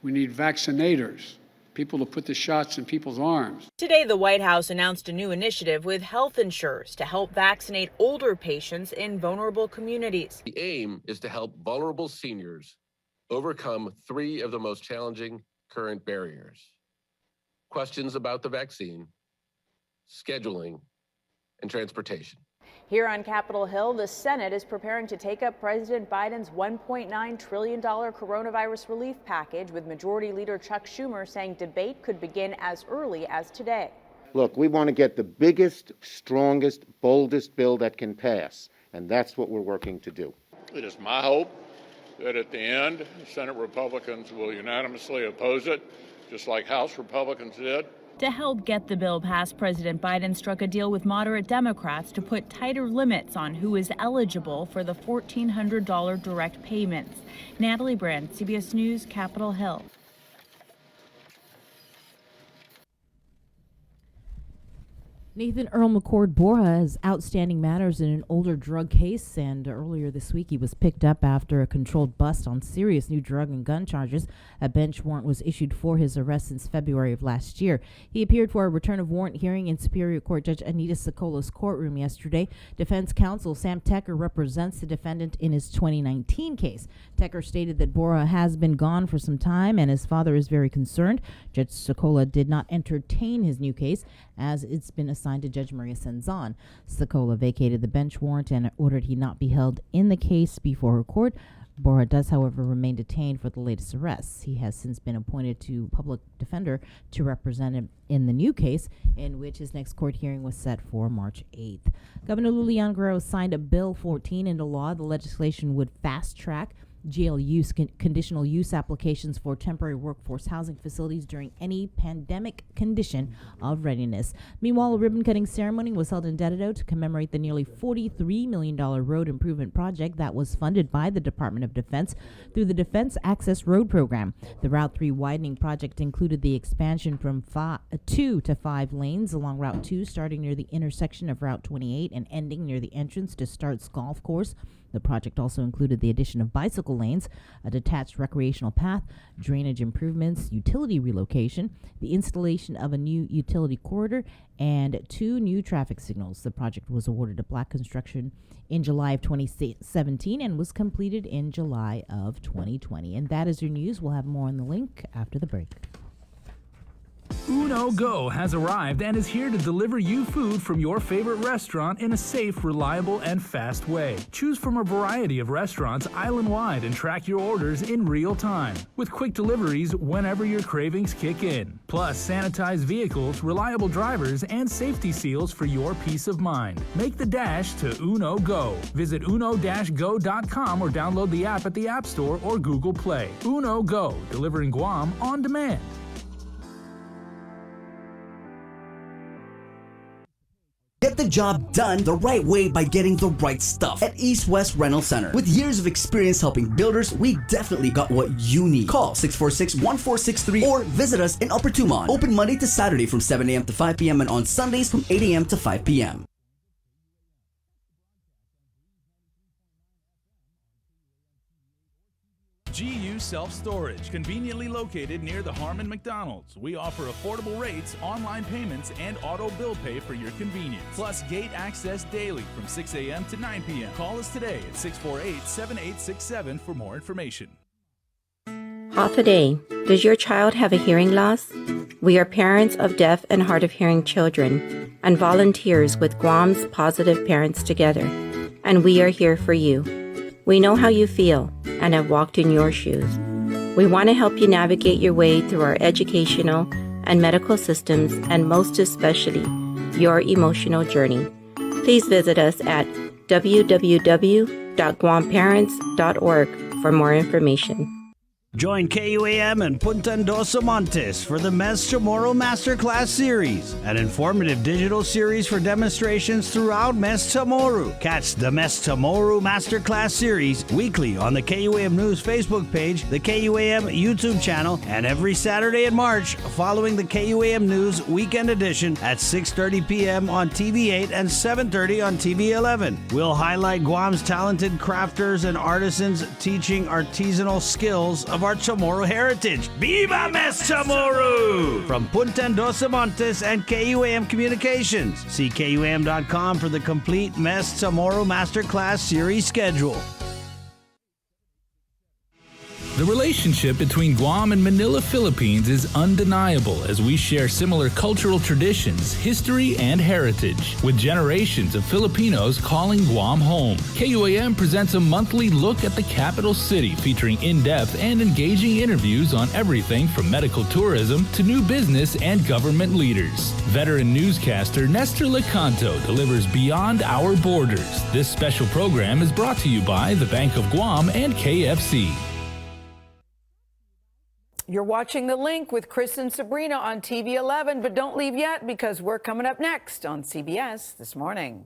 We need vaccinators, people to put the shots in people's arms. Today, the White House announced a new initiative with health insurers to help vaccinate older patients in vulnerable communities. The aim is to help vulnerable seniors overcome 3 of the most challenging current barriers: questions about the vaccine, scheduling, and transportation. Here on Capitol Hill, the Senate is preparing to take up President Biden's $1.9 trillion coronavirus relief package, with Majority Leader Chuck Schumer saying debate could begin as early as today. Look, we want to get the biggest, strongest, boldest bill that can pass, and that's what we're working to do. It is my hope that at the end, Senate Republicans will unanimously oppose it, just like House Republicans did. To help get the bill passed, President Biden struck a deal with moderate Democrats to put tighter limits on who is eligible for the $1,400 direct payments. Natalie Brand, CBS News, Capitol Hill. Nathan Earl McCord Borja has outstanding matters in an older drug case, and earlier this week he was picked up after a controlled bust on serious new drug and gun charges. A bench warrant was issued for his arrest since February of last year. He appeared for a return of warrant hearing in Superior Court Judge Anita Sokola's courtroom yesterday. Defense counsel Sam Tecker represents the defendant in his 2019 case. Tecker stated that Borja has been gone for some time and his father is very concerned. Judge Sokola did not entertain his new case, as it's been assigned to Judge Maria Senzon. Sokola vacated the bench warrant and ordered he not be held in the case before her court. Borja does, however, remain detained for the latest arrests. He has since been appointed to public defender to represent him in the new case, in which his next court hearing was set for March 8th. Governor Lulian Guerrero signed a Bill 14 into law. The legislation would fast-track jail use conditional use applications for temporary workforce housing facilities during any pandemic condition of readiness. Meanwhile, a ribbon-cutting ceremony was held in Dededo to commemorate the nearly $43 million road improvement project that was funded by the Department of Defense through the Defense Access Road Program. The Route 3 widening project included the expansion from 2 to 5 lanes along Route 2, starting near the intersection of Route 28 and ending near the entrance to Start's Golf Course. The project also included the addition of bicycle lanes, a detached recreational path, drainage improvements, utility relocation, the installation of a new utility corridor, and 2 new traffic signals. The project was awarded to Black Construction in July of 2017 and was completed in July of 2020. And that is your news. We'll have more on the link after the break. Uno Go has arrived and is here to deliver you food from your favorite restaurant in a safe, reliable, and fast way. Choose from a variety of restaurants island-wide and track your orders in real time, with quick deliveries whenever your cravings kick in. Plus, sanitized vehicles, reliable drivers, and safety seals for your peace of mind. Make the dash to Uno Go. Visit uno-go.com or download the app at the App Store or Google Play. Uno Go, delivering Guam on demand. Get the job done the right way by getting the right stuff at East West Rental Center. With years of experience helping builders, we definitely got what you need. Call 646-1463 or visit us in Upper Tumon. Open Monday to Saturday from 7 a.m. to 5 p.m. and on Sundays from 8 a.m. to 5 p.m. GU Self-Storage, conveniently located near the Harmon McDonald's. We offer affordable rates, online payments, and auto bill pay for your convenience. Plus gate access daily from 6 a.m. to 9 p.m. Call us today at 648-7867 for more information. Half a day. Does your child have a hearing loss? We are parents of deaf and hard of hearing children and volunteers with Guam's Positive Parents Together, and we are here for you. We know how you feel and have walked in your shoes. We want to help you navigate your way through our educational and medical systems, and most especially, your emotional journey. Please visit us at www.guamparents.org for more information. Join KUAM and Punta Dos Montes for the Mes Chamorro Masterclass Series, an informative digital series for demonstrations throughout Mes Chamorro. Catch the Mes Chamorro Masterclass Series weekly on the KUAM News Facebook page, the KUAM YouTube channel, and every Saturday in March following the KUAM News Weekend Edition at 6:30 p.m. on TV8 and 7:30 on TV11. We'll highlight Guam's talented crafters and artisans teaching artisanal skills of our Chamorro heritage. Viva Mes Chamorro! From Punta Dos Montes and KUAM Communications. See KUAM.com for the complete Mes Chamorro Masterclass Series schedule. The relationship between Guam and Manila, Philippines is undeniable as we share similar cultural traditions, history, and heritage, with generations of Filipinos calling Guam home. KUAM presents a monthly look at the capital city featuring in-depth and engaging interviews on everything from medical tourism to new business and government leaders. Veteran newscaster Nestor Lecanto delivers Beyond Our Borders. This special program is brought to you by the Bank of Guam and KFC. You're watching The Link with Chris and Sabrina on TV 11, but don't leave yet because we're coming up next on CBS This Morning.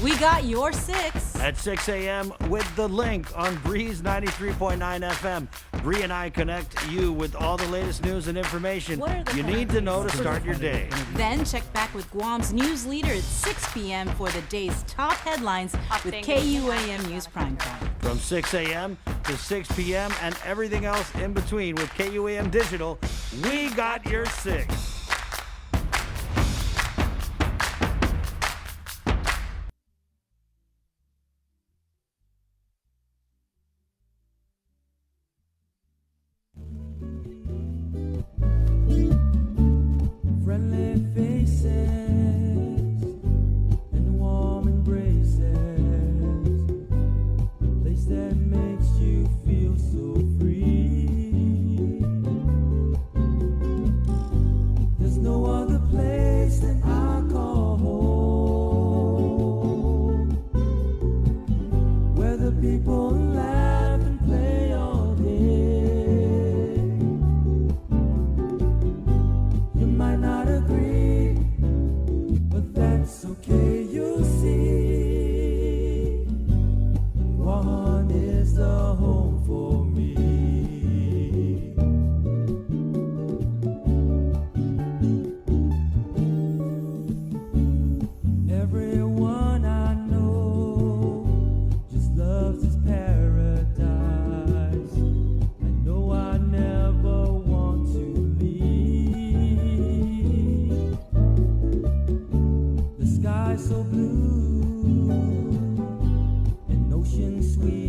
We got your 6. At 6 a.m. with The Link on Breeze 93.9 FM. Bree and I connect you with all the latest news and information you need to know to start your day. Then check back with Guam's news leader at 6 p.m. for the day's top headlines with KUAM News Primetime. From 6 a.m. to 6 p.m. and everything else in between with KUAM Digital, we got your 6. Friendly faces and warm embraces, place that makes you feel so free. There's no other place that I call home, where the people laugh and play all day. You might not agree, but that's okay, you'll see. One is the home for me. Everyone I know just loves this paradise. I know I never want to leave. The sky's so blue and ocean sweet.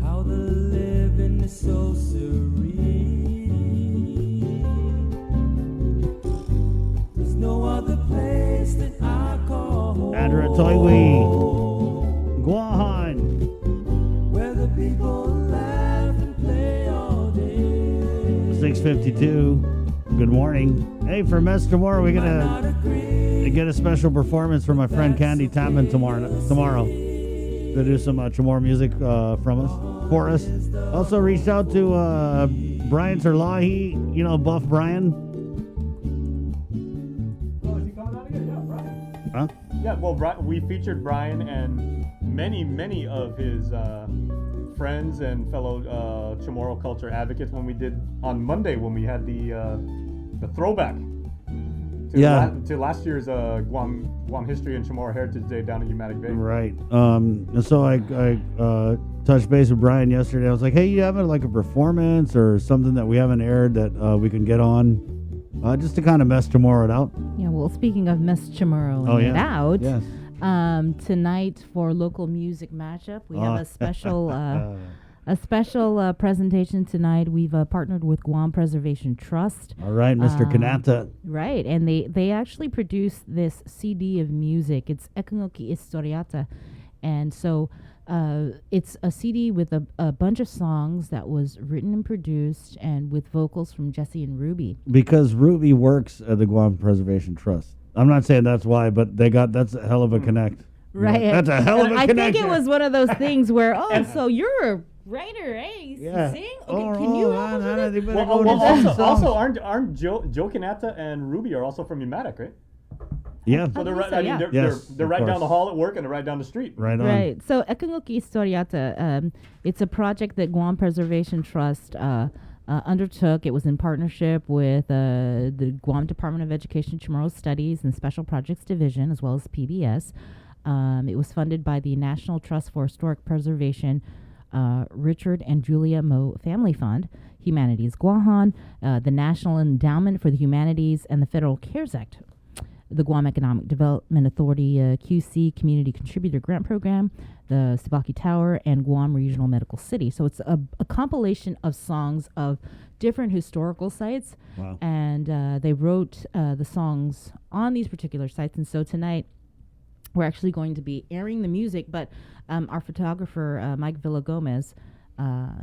How the living is so serene. There's no other place that I call home, Adratoiwi, Guahan. where the people laugh and play all day. 6:52. Good morning. Hey, for Mess Tomorrow, we're gonna get a special performance from my friend Candy Tapman tomorrow to do some Chamorro music for us. Also reached out to Brian Terlahi, you know, Buff Brian. Oh, is he coming out again? Yeah, Brian. Huh? Yeah, well, we featured Brian and many of his friends and fellow Chamorro culture advocates when we did on Monday when we had the throwback to last year's Guam History and Chamorro Heritage Day down in Umatic Bay. Right. And so I touched base with Brian yesterday. I was like, hey, you have like a performance or something that we haven't aired that we can get on just to kind of mess tomorrow out? Yeah, well, speaking of Mess Chamorro it out, yes. Tonight for local music matchup, we have a special presentation tonight. We've partnered with Guam Preservation Trust. All right, Mr. Kanata. Right, and they actually produced this CD of music. It's Ekangoki Historiata, and so it's a CD with a bunch of songs that was written and produced, and with vocals from Jesse and Ruby. Because Ruby works at the Guam Preservation Trust. I'm not saying that's why, but that's a hell of a connect. Right. That's a hell of a connect. I think it was one of those things where, so you're a writer, eh? You sing? Okay, can you help us with it? Also, aren't Joe Kanata and Ruby are also from Umatic, right? Yeah. So they're right down the hall at work and they're right down the street. Right on. Right. So Ekangoki Historiata, it's a project that Guam Preservation Trust undertook. It was in partnership with the Guam Department of Education Chamorro Studies and Special Projects Division, as well as PBS. It was funded by the National Trust for Historic Preservation, Richard and Julia Moe Family Fund, Humanities Guahan, the National Endowment for the Humanities, and the Federal CARES Act. the Guam Economic Development Authority QC Community Contributor Grant Program, the Sabaki Tower, and Guam Regional Medical City. So it's a compilation of songs of different historical sites. Wow. And they wrote the songs on these particular sites. And so tonight, we're actually going to be airing the music, but our photographer, Mike Villagomez,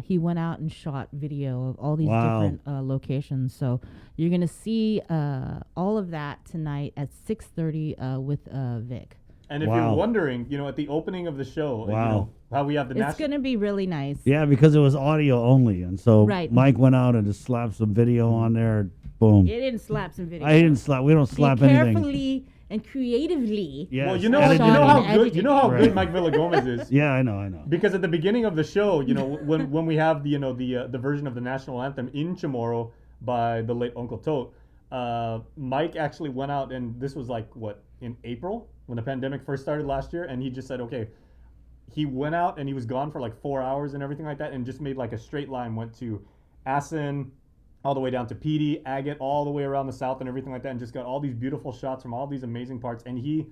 he went out and shot video of all these different locations. So you're going to see all of that tonight at 6:30 with Vic. And if you're wondering, at the opening of the show, how we have the It's going to be really nice. Yeah, because it was audio only, and so Right. Mike went out and just slapped some video on there. Boom. It didn't slap some video. I didn't slap. We don't slap anything. Carefully and creatively. Yes. Well, you know how good Right. Mike Villagomez is. Yeah, I know. Because at the beginning of the show, when we have the version of the national anthem in Chamorro by the late Uncle Tote, Mike actually went out, and this was in April when the pandemic first started last year, and he just said, okay, he went out and he was gone for 4 hours and everything like that, and just made a straight line, went to Assen, all the way down to Petey, Agate, all the way around the south and everything like that, and just got all these beautiful shots from all these amazing parts, and he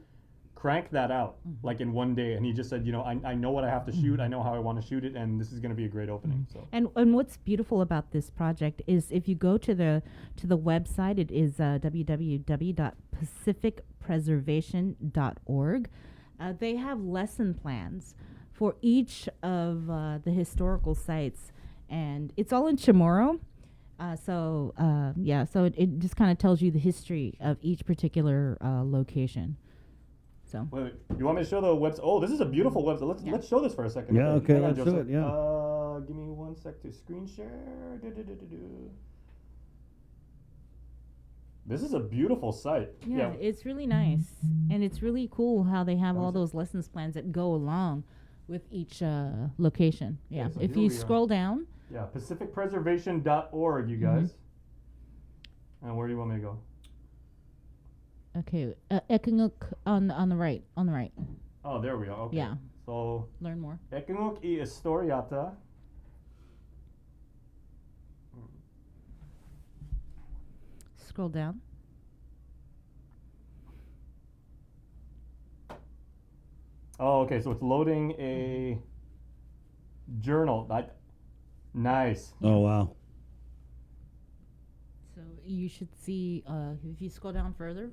cranked that out in one day, and he just said, I know what I have to shoot, I know how I want to shoot it, and this is going to be a great opening. So. And what's beautiful about this project is if you go to the website, it is www.pacificpreservation.org. They have lesson plans for each of the historical sites, and it's all in Chamorro. So it just kind of tells you the history of each particular location. So. Wait, you want me to show the website? Oh, this is a beautiful website. Let's show this for a second. Yeah, okay, Hang on, let's do Joseph. it, yeah. Give me 1 sec to screen share. This is a beautiful site. Yeah, it's really nice, and it's really cool how they have all those lessons plans that go along with each location. Yeah, Okay, so if here you we are. scroll down. Yeah, pacificpreservation.org, you guys. And where do you want me to go? Okay, Ekinguk on the right. Oh, there we go. Okay. Yeah. So learn more. Ekinguk y Historiata. Scroll down. Oh, okay. So it's loading a journal. Nice. Oh, wow. So you should see if you scroll down further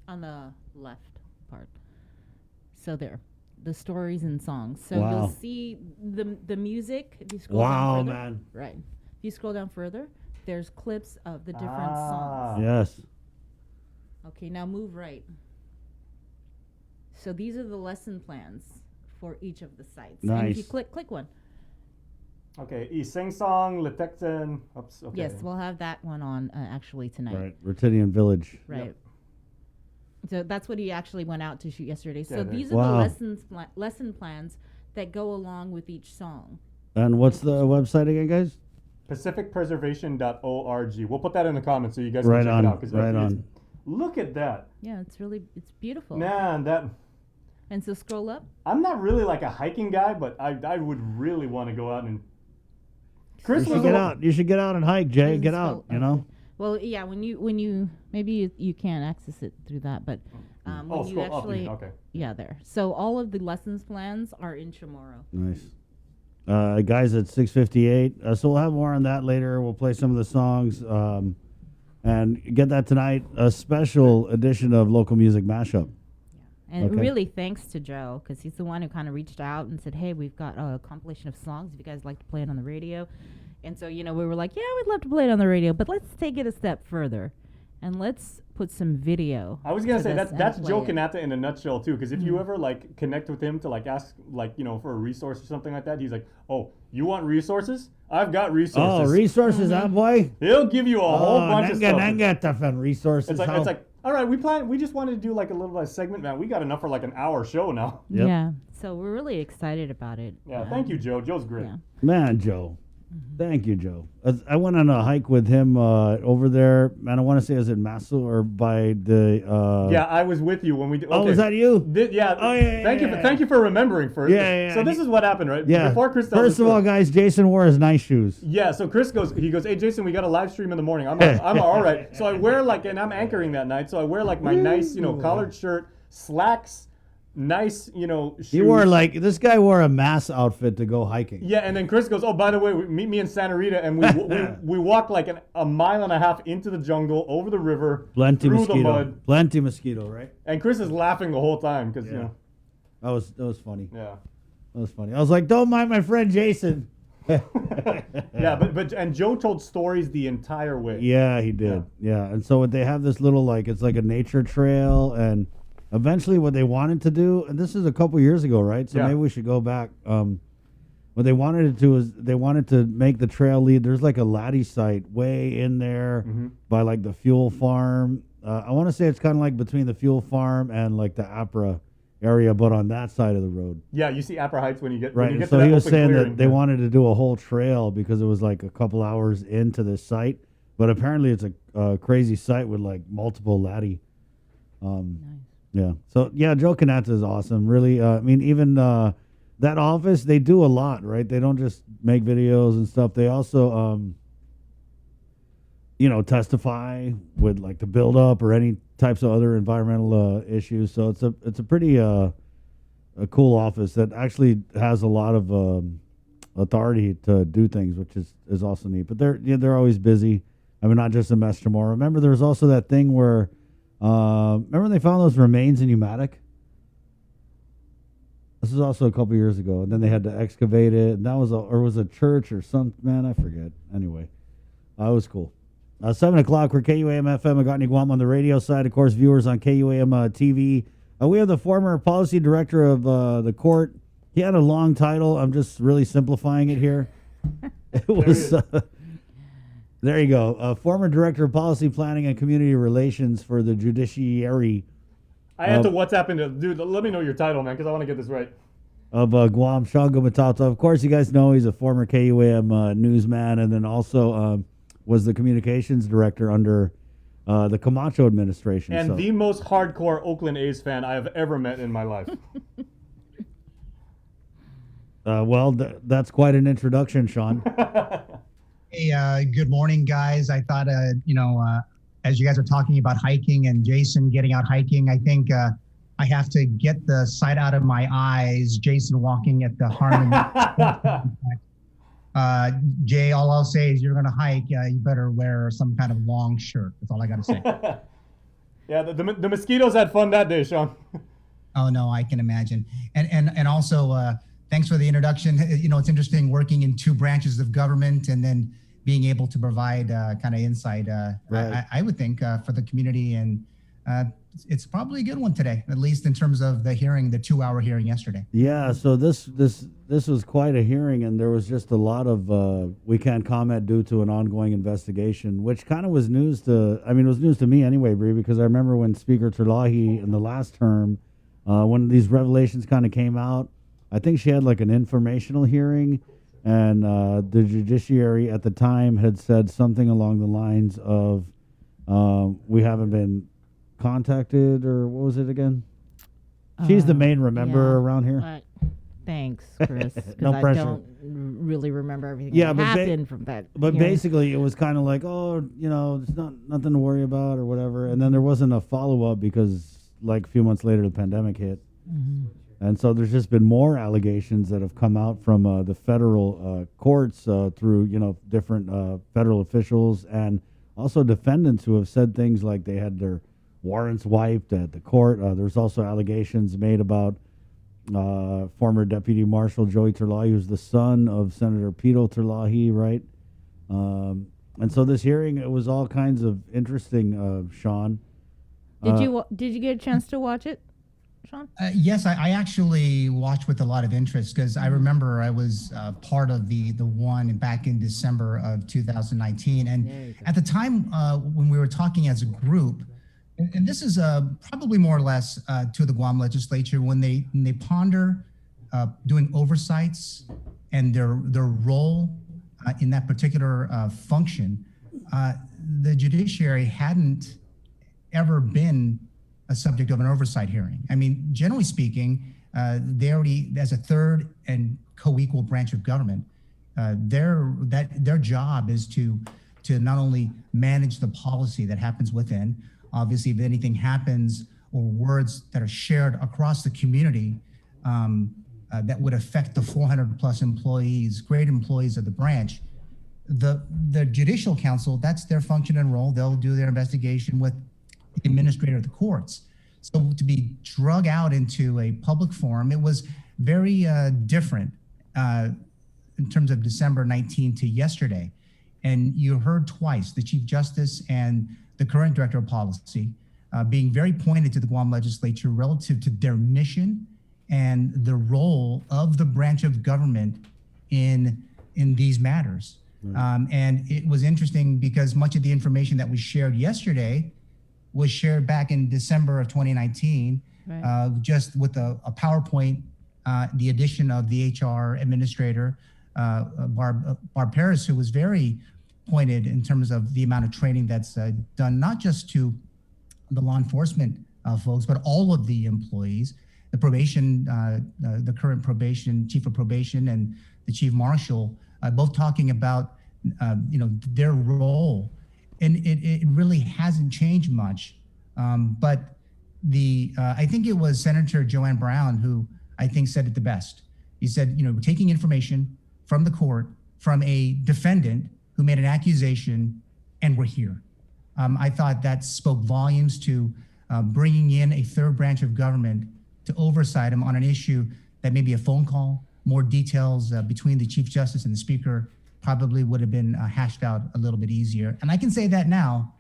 on the left part. So there, the stories and songs. So Wow. you'll see the music. If you scroll Wow, down further, man. Right. If you scroll down further, there's clips of the different songs. Yes. Okay, now move right. So these are the lesson plans for each of the sites. And if you Nice. click one. Okay. I Sing Song, Litekten. Oops. Okay. Yes, we'll have that one on actually tonight. Right, Rotinian Village. Right. Yep. So that's what he actually went out to shoot yesterday. So Yeah, these are Wow. the lesson plans that go along with each song. And what's the website again, guys? pacificpreservation.org. We'll put that in the comments so you guys Right can check on, it out. 'Cause right it's- on. Look at that. Yeah, it's beautiful. Man, that. And so scroll up. I'm not really like a hiking guy, but I would really want to go out and. Chris You was should get the out. You should get out and hike, Jay. Doesn't Get out. scroll- You know. Well, yeah, when you maybe you can't access it through that, but when you scroll up, you actually mean, okay. yeah, there. So all of the lessons plans are in Chamorro. Nice. Guys, at 6:58. So we'll have more on that later. We'll play some of the songs and get that tonight. A special edition of Local Music Mashup. And Okay. really thanks to Joe, because he's the one who kind of reached out and said, hey, we've got a compilation of songs if you guys like to play it on the radio. And so, we were like, yeah, we'd love to play it on the radio, but let's take it a step further and let's put some video. I was gonna say that's Joe play it. Kanata in a nutshell too, because if you ever connect with him to ask for a resource or something like that, he's like, oh, you want resources? I've got resources. Oh, resources, that boy. He'll give you a whole bunch of stuff. Resources. It's like, all right, we just wanted to do a little segment, man. We got enough for an hour show now. Yep. Yeah, so we're really excited about it. Yeah, thank you, Joe. Joe's great. Yeah. Man, Joe. Thank you, Joe. I went on a hike with him over there, and I want to say it was in Massel or by the. Yeah, I was with you when we did. Oh, was that you? Yeah. Oh, yeah. Thank you for remembering first. Yeah. So this is what happened, right? Yeah. Before Chris tells First the of all, story. guys, Jason wore his nice shoes. Yeah. So Chris goes. He goes, "Hey, Jason, we got a live stream in the morning." I'm all right. So I wear and I'm anchoring that night. So I wear my nice, collared shirt, slacks. Nice, shoes. He wore this guy wore a mass outfit to go hiking. Yeah, and then Chris goes, "Oh, by the way, meet me in Santa Rita," and we walk a mile and a half into the jungle, over the river, Plenty through mosquito. the mud. Plenty mosquito, right? And Chris is laughing the whole time because that was funny. Yeah, that was funny. I was like, "Don't mind my friend Jason." Yeah, but Joe told stories the entire way. Yeah, he did. Yeah, and so they have this little it's like a nature trail, and eventually what they wanted to do, and this is a couple years ago, right? So maybe we should go back. What they wanted to do is they wanted to make the trail lead. There's a laddie site way in there by the fuel farm. I want to say it's kind of between the fuel farm and the APRA area, but on that side of the road. Yeah, you see Apra Heights when you get Right. When you get So to that he was open saying clearing. that they wanted to do a whole trail because it was a couple hours into this site, but apparently it's a crazy site with multiple laddie. Yeah. So Joe Canata is awesome. Really. I mean, even that office, they do a lot, right? They don't just make videos and stuff. They also, testify with the build up or any types of other environmental issues. So it's a pretty a cool office that actually has a lot of authority to do things, which is also neat. But they're always busy. I mean, not just in Mess Tomorrow. Remember, there was also that thing where. Remember when they found those remains in Umatic? This is also a couple years ago, and then they had to excavate it, and that was was a church or some man, I forget. Anyway, it was cool. 7 o'clock for KUAM FM. Agotni Guam on the radio side, of course. Viewers on KUAM TV. We have the former policy director of the court. He had a long title. I'm just really simplifying it here. It was. There you go. Former Director of Policy Planning and Community Relations for the Judiciary. I had to WhatsApp into dude. Let me know your title, man, because I want to get this right. Of Guam, Sean Gumatata. Of course, you guys know he's a former KUAM newsman, and then also was the communications director under the Camacho administration. And the most hardcore Oakland A's fan I have ever met in my life. That's quite an introduction, Sean. Hey, good morning, guys. I thought, as you guys are talking about hiking and Jason getting out hiking, I think I have to get the sight out of my eyes. Jason walking at the Harmon. Jay, all I'll say is you're going to hike. You better wear some kind of long shirt. That's all I got to say. Yeah, the mosquitoes had fun that day, Sean. Oh, no, I can imagine. And also, thanks for the introduction. It's interesting working in two branches of government and then being able to provide kind of insight, Right. I would think, for the community. And it's probably a good one today, at least in terms of the hearing, the 2-hour hearing yesterday. Yeah, so this was quite a hearing, and there was just a lot of we can't comment due to an ongoing investigation, which kind of was news to. I mean, it was news to me anyway, Bree, because I remember when Speaker Terlahi in the last term, when these revelations kind of came out, I think she had an informational hearing, and the judiciary at the time had said something along the lines of, "We haven't been contacted," or what was it again? She's the main remember around here. Thanks, Chris. No I pressure. don't really remember everything Yeah, that happened from that. But hearing. basically, it was kind of like, it's nothing to worry about or whatever. And then there wasn't a follow up because, a few months later, the pandemic hit. Mm-hmm. And so there's just been more allegations that have come out from the federal courts through, different federal officials and also defendants who have said things like they had their warrants wiped at the court. There's also allegations made about former Deputy Marshal Joey Terlahi, who's the son of Senator Pito Terlahi, right? And so this hearing, it was all kinds of interesting, Sean. Did you get a chance to watch it, Sean? Yes, I actually watched with a lot of interest because I remember I was part of the one back in December of 2019. And at the time when we were talking as a group, and this is probably more or less to the Guam legislature, when they ponder doing oversights and their role in that particular function, the judiciary hadn't ever been a subject of an oversight hearing. I mean, generally speaking, they already, as a third and co-equal branch of government, their job is to not only manage the policy that happens within. Obviously, if anything happens or words that are shared across the community that would affect the 400 plus employees, great employees of the branch, the Judicial Council, that's their function and role. They'll do their investigation with the administrator of the courts. So to be drug out into a public forum, it was very different in terms of December 19 to yesterday. And you heard twice the Chief Justice and the current Director of Policy being very pointed to the Guam legislature relative to their mission and the role of the branch of government in these matters. And it was interesting because much of the information that was shared yesterday was shared back in December of 2019, just with a PowerPoint, the addition of the HR administrator, Barb Paris, who was very pointed in terms of the amount of training that's done, not just to the law enforcement folks, but all of the employees, the probation, the current probation, chief of probation and the chief marshal, both talking about, their role. And it really hasn't changed much. But I think it was Senator Joanne Brown who I think said it the best. He said, we're taking information from the court, from a defendant who made an accusation, and we're here. I thought that spoke volumes to bringing in a third branch of government to oversight him on an issue that maybe a phone call, more details between the Chief Justice and the Speaker probably would have been hashed out a little bit easier. And I can say that now,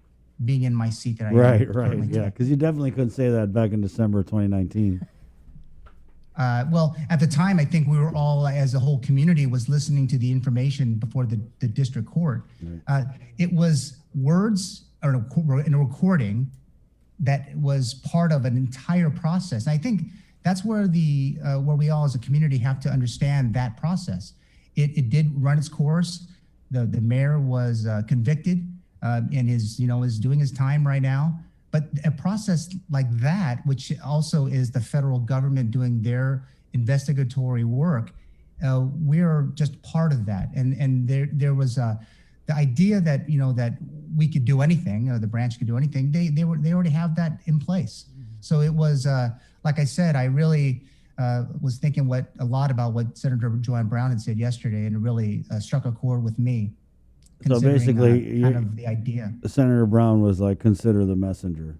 being in my seat that I am. Right, yeah, because you definitely couldn't say that back in December of 2019. Well, at the time, I think we were all, as a whole community, was listening to the information before the district court. Right. It was words or in a recording that was part of an entire process. And I think that's where where we all as a community have to understand that process. It did run its course. The mayor was convicted and is doing his time right now. But a process like that, which also is the federal government doing their investigatory work, we're just part of that. And there was the idea that that we could do anything, the branch could do anything. They already have that in place. So it was like I said, I really was thinking a lot about what Senator Joanne Brown had said yesterday, and it really struck a chord with me. So basically, kind of the idea. Senator Brown was like, consider the messenger.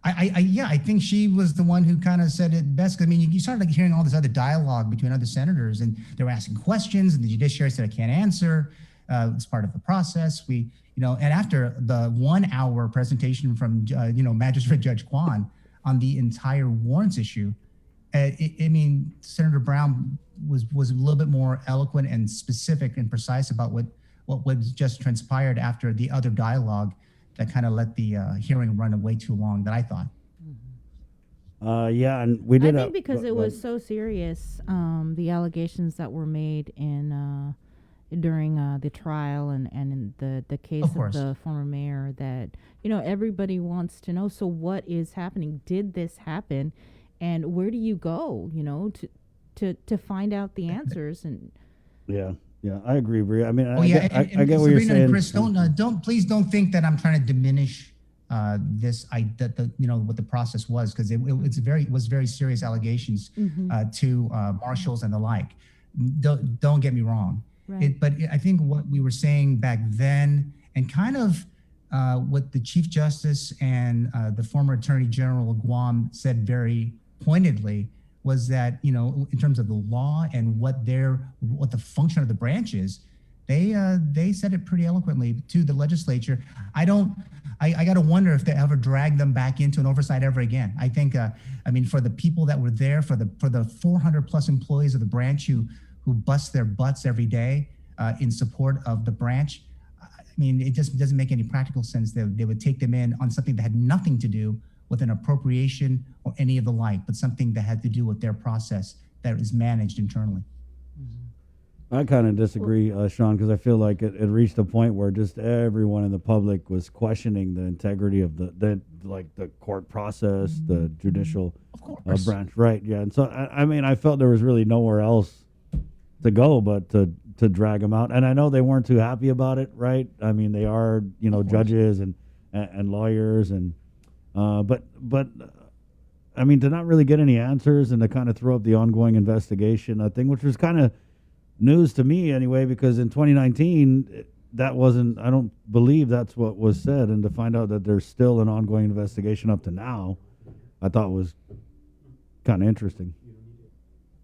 I think she was the one who kind of said it best. I mean, you started hearing all this other dialogue between other senators, and they were asking questions, and the judiciary said, "I can't answer." It's part of the process. And after the 1 hour presentation from Magistrate Judge Kwan on the entire warrants issue, Senator Brown was a little bit more eloquent and specific and precise about what was just transpired after the other dialogue that kind of let the hearing run way too long, that I thought. Yeah, and we did. I think because it was so serious, the allegations that were made during the trial and in the case of the former mayor, that everybody wants to know. So what is happening? Did this happen? And where do you go? To find out the answers. And yeah, I agree, Bria. I mean, I get what Sabrina you're saying. And Chris, please don't think that I'm trying to diminish what the process was, because it was very serious allegations to marshals and the like. Don't get me wrong. Right. But I think what we were saying back then, and kind of what the Chief Justice and the former Attorney General of Guam said very pointedly, was that in terms of the law and what the function of the branch is, they said it pretty eloquently to the legislature. I got to wonder if they ever drag them back into an oversight ever again. I think for the people that were there, for the 400 plus employees of the branch who bust their butts every day in support of the branch, it just doesn't make any practical sense that they would take them in on something that had nothing to do with an appropriation or any of the like, but something that had to do with their process that is managed internally. I kind of disagree, Sean, because I feel like it reached a point where just everyone in the public was questioning the integrity of the court process, the judicial branch. Right, yeah. And so, I mean, I felt there was really nowhere else to go but to drag them out. And I know they weren't too happy about it, right? I mean, they are, judges and lawyers but I mean, to not really get any answers and to kind of throw up the ongoing investigation thing, which was kind of news to me anyway, because in 2019, that wasn't, I don't believe that's what was said. And to find out that there's still an ongoing investigation up to now, I thought was kind of interesting.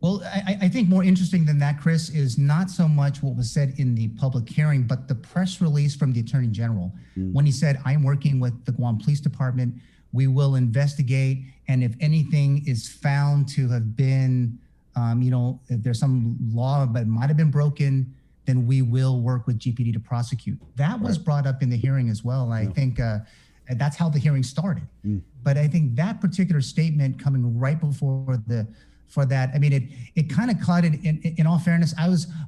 Well, I think more interesting than that, Chris, is not so much what was said in the public hearing, but the press release from the Attorney General when he said, I'm working with the Guam Police Department. We will investigate. And if anything is found to have been, if there's some law that might have been broken, then we will work with GPD to prosecute. That was brought up in the hearing as well. I think that's how the hearing started. But I think that particular statement coming right before for that, I mean, it kind of clouded. In all fairness,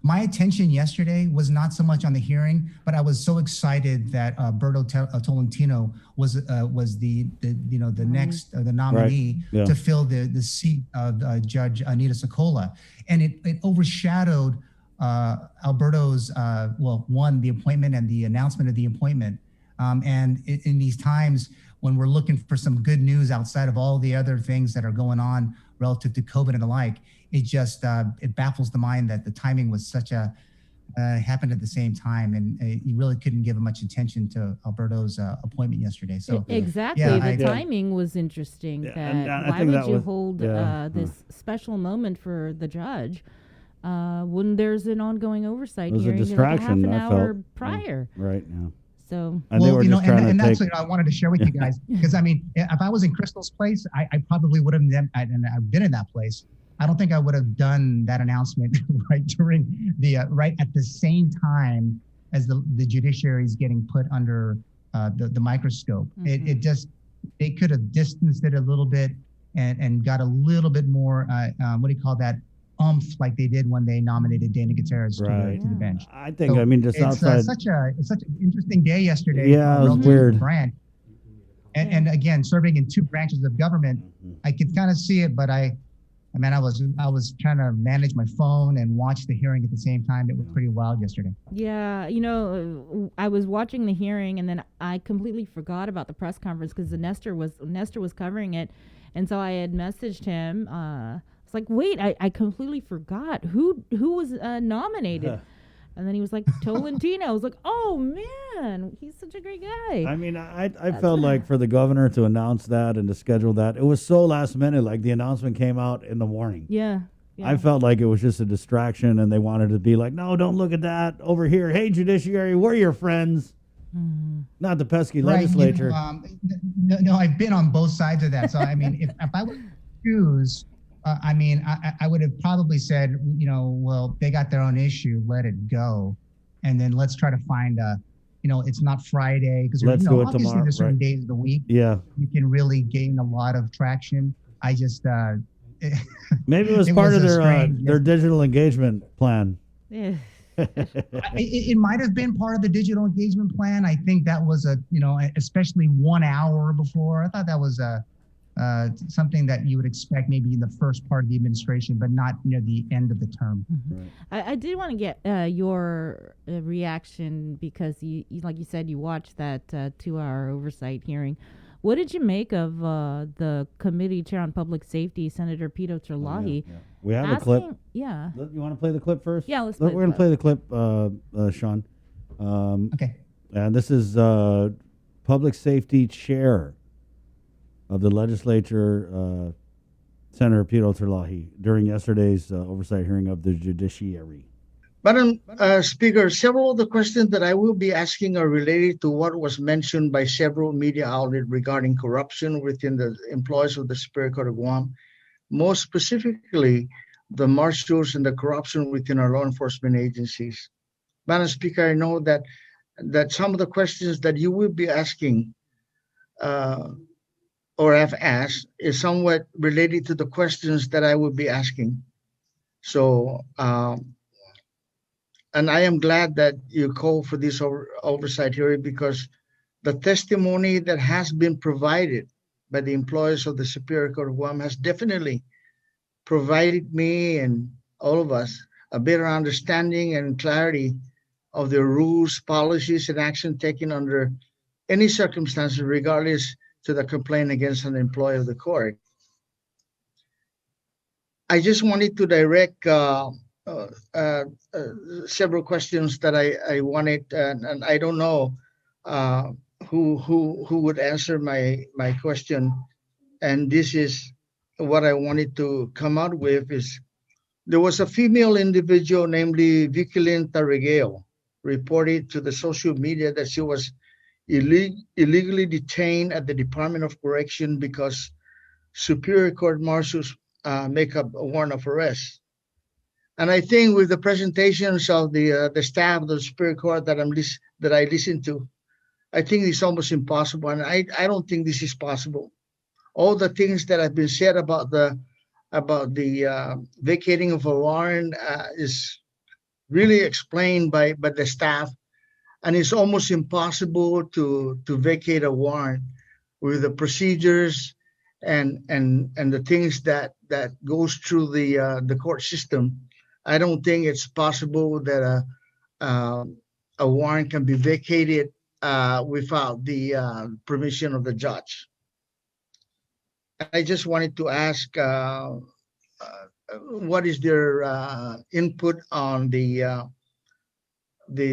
my attention yesterday was not so much on the hearing, but I was so excited that Alberto Tolentino was the next the nominee to fill the seat of Judge Anita Sokola, and it overshadowed Alberto's the appointment and the announcement of the appointment, and in these times when we're looking for some good news outside of all the other things that are going on relative to COVID and the like, it just it baffles the mind that the timing was such a happened at the same time, and you really couldn't give much attention to Alberto's appointment yesterday. So exactly, the timing was interesting. Why would you hold this special moment for the judge when there's an ongoing oversight hearing like half an hour prior? Right now. So, and that's what I wanted to share with you guys, because I mean, if I was in Crystal's place, I probably would have been, and I've been in that place. I don't think I would have done that announcement right during right at the same time as the judiciary is getting put under the microscope. They could have distanced it a little bit and got a little bit more, what do you call that? Like they did when they nominated Dana Gutierrez to the bench. I think, just outside. It's such an interesting day yesterday. Yeah, it was weird. And again, serving in two branches of government, I could kind of see it, but I was trying to manage my phone and watch the hearing at the same time. It was pretty wild yesterday. Yeah, I was watching the hearing and then I completely forgot about the press conference because Nestor was covering it, and so I had messaged him. It's like, wait, I completely forgot who was nominated. And then he was like, Tolentino. I was like, oh, man, he's such a great guy. I mean, I felt like for the governor to announce that and to schedule that, it was so last minute. Like the announcement came out in the morning. Yeah. I felt like it was just a distraction, and they wanted to be like, no, don't look at that over here. Hey, judiciary, we're your friends. Not the pesky legislature. No, I've been on both sides of that. So, I mean, if I would choose... I would have probably said, well, they got their own issue, let it go. And then let's try to find it's not Friday, because let's do it obviously tomorrow, there's certain days of the week. Yeah. You can really gain a lot of traction. I just maybe it was part of their digital engagement plan. Yeah. It might have been part of the digital engagement plan. I think that was especially 1 hour before. I thought that was something that you would expect maybe in the first part of the administration, but not near the end of the term. I did want to get your reaction, because you, like you said, you watched that 2-hour oversight hearing. What did you make of the committee chair on public safety, Senator Alberto Tolentino? We have a clip. Yeah. You want to play the clip first? Yeah, let's We're going to play the clip, Sean. Okay. And this is public safety chair of the legislature, Senator Alberto Tolentino, during yesterday's oversight hearing of the judiciary. Madam Speaker, several of the questions that I will be asking are related to what was mentioned by several media outlets regarding corruption within the employees of the Superior Court of Guam, most specifically the marshals and the corruption within our law enforcement agencies. Madam Speaker, I know that some of the questions that you will be asking or have asked is somewhat related to the questions that I will be asking. So and I am glad that you called for this oversight hearing, because the testimony that has been provided by the employees of the Superior Court of Guam has definitely provided me and all of us a better understanding and clarity of the rules, policies, and action taken under any circumstances, regardless to the complaint against an employee of the court. I just wanted to direct several questions that I wanted, and I don't know who would answer my question. And this is what I wanted to come out with: is there was a female individual, namely Vicilin Tarigueo, reported to the social media that she was illegally detained at the Department of Correction because Superior Court marshals make up a warrant of arrest. And I think with the presentations of the staff of the Superior Court that I listened to, I think it's almost impossible, and I don't think this is possible. All the things that have been said about the vacating of a warrant is really explained by the staff, and it's almost impossible to vacate a warrant with the procedures and the things that goes through the court system. I don't think it's possible that a warrant can be vacated without the permission of the judge. I just wanted to ask, what is their input on the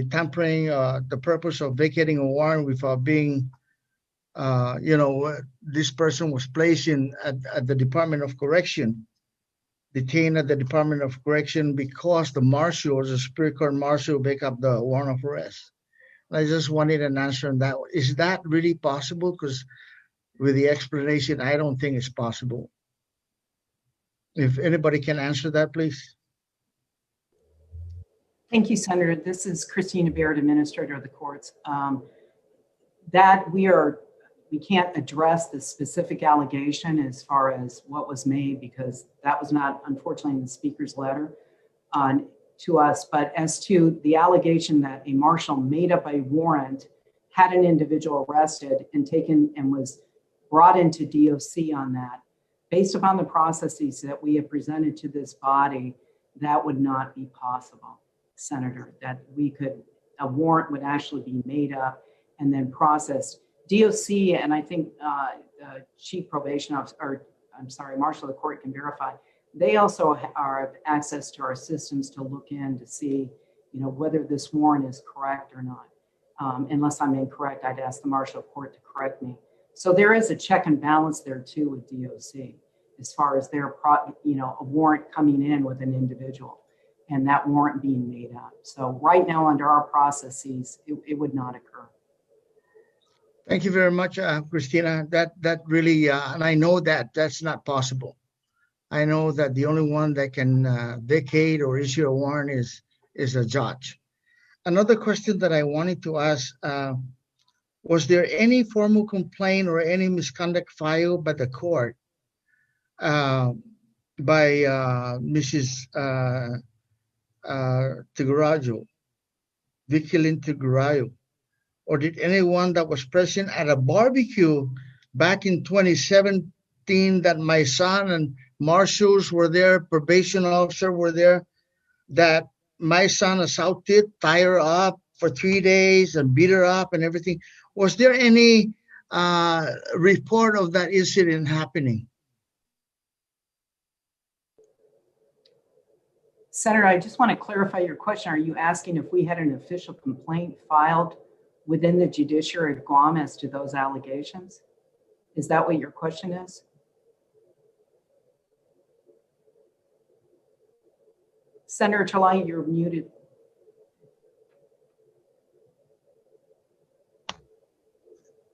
tampering, the purpose of vacating a warrant without being, this person was placed at the Department of Correction, detained at the Department of Correction because the marshals, the Superior Court marshal, make up the warrant of arrest. I just wanted an answer on that. Is that really possible? Because with the explanation, I don't think it's possible. If anybody can answer that, please. Thank you, Senator. This is Christina Baird, Administrator of the Courts. We can't address the specific allegation as far as what was made, because that was not, unfortunately, in the speaker's letter to us. But as to the allegation that a marshal made up a warrant, had an individual arrested and taken and was brought into DOC on that, based upon the processes that we have presented to this body, that would not be possible, Senator, that a warrant would actually be made up and then processed. DOC, and I think Chief Probation Officer, or I'm sorry, Marshal of the Court can verify, they also have access to our systems to look in to see, whether this warrant is correct or not. Unless I'm incorrect, I'd ask the Marshal of Court to correct me. So there is a check and balance there too with DOC, as far as their, a warrant coming in with an individual and that warrant being made up. So right now, under our processes, it would not occur. Thank you very much, Christina. That really, and I know that that's not possible. I know that the only one that can vacate or issue a warrant is a judge. Another question that I wanted to ask, was there any formal complaint or any misconduct filed by the court by Mrs. Tigarajo, Vicilin Tigarajo? Or did anyone that was present at a barbecue back in 2017 that my son and marshals were there, probation officer were there, that my son assaulted, tied her up for 3 days and beat her up and everything? Was there any report of that incident happening? Senator, I just want to clarify your question. Are you asking if we had an official complaint filed within the judiciary of Guam as to those allegations? Is that what your question is? Senator Talai, you're muted.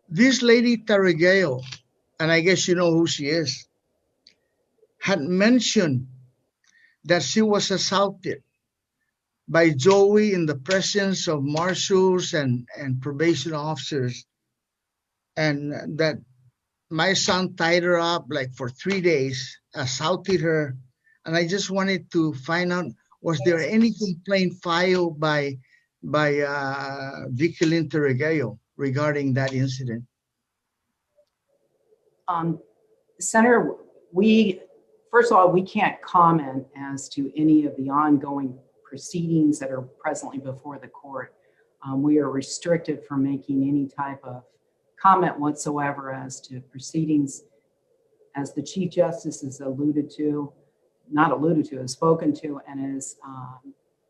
This lady Tarigueo, and I guess you know who she is, had mentioned that she was assaulted by Joey in the presence of marshals and probation officers, and that my son tied her up like for 3 days, assaulted her. And I just wanted to find out, was there any complaint filed by Vicilin Terregallo regarding that incident? Senator, first of all, we can't comment as to any of the ongoing proceedings that are presently before the court. We are restricted from making any type of comment whatsoever as to proceedings. As the Chief Justice has has spoken to, and as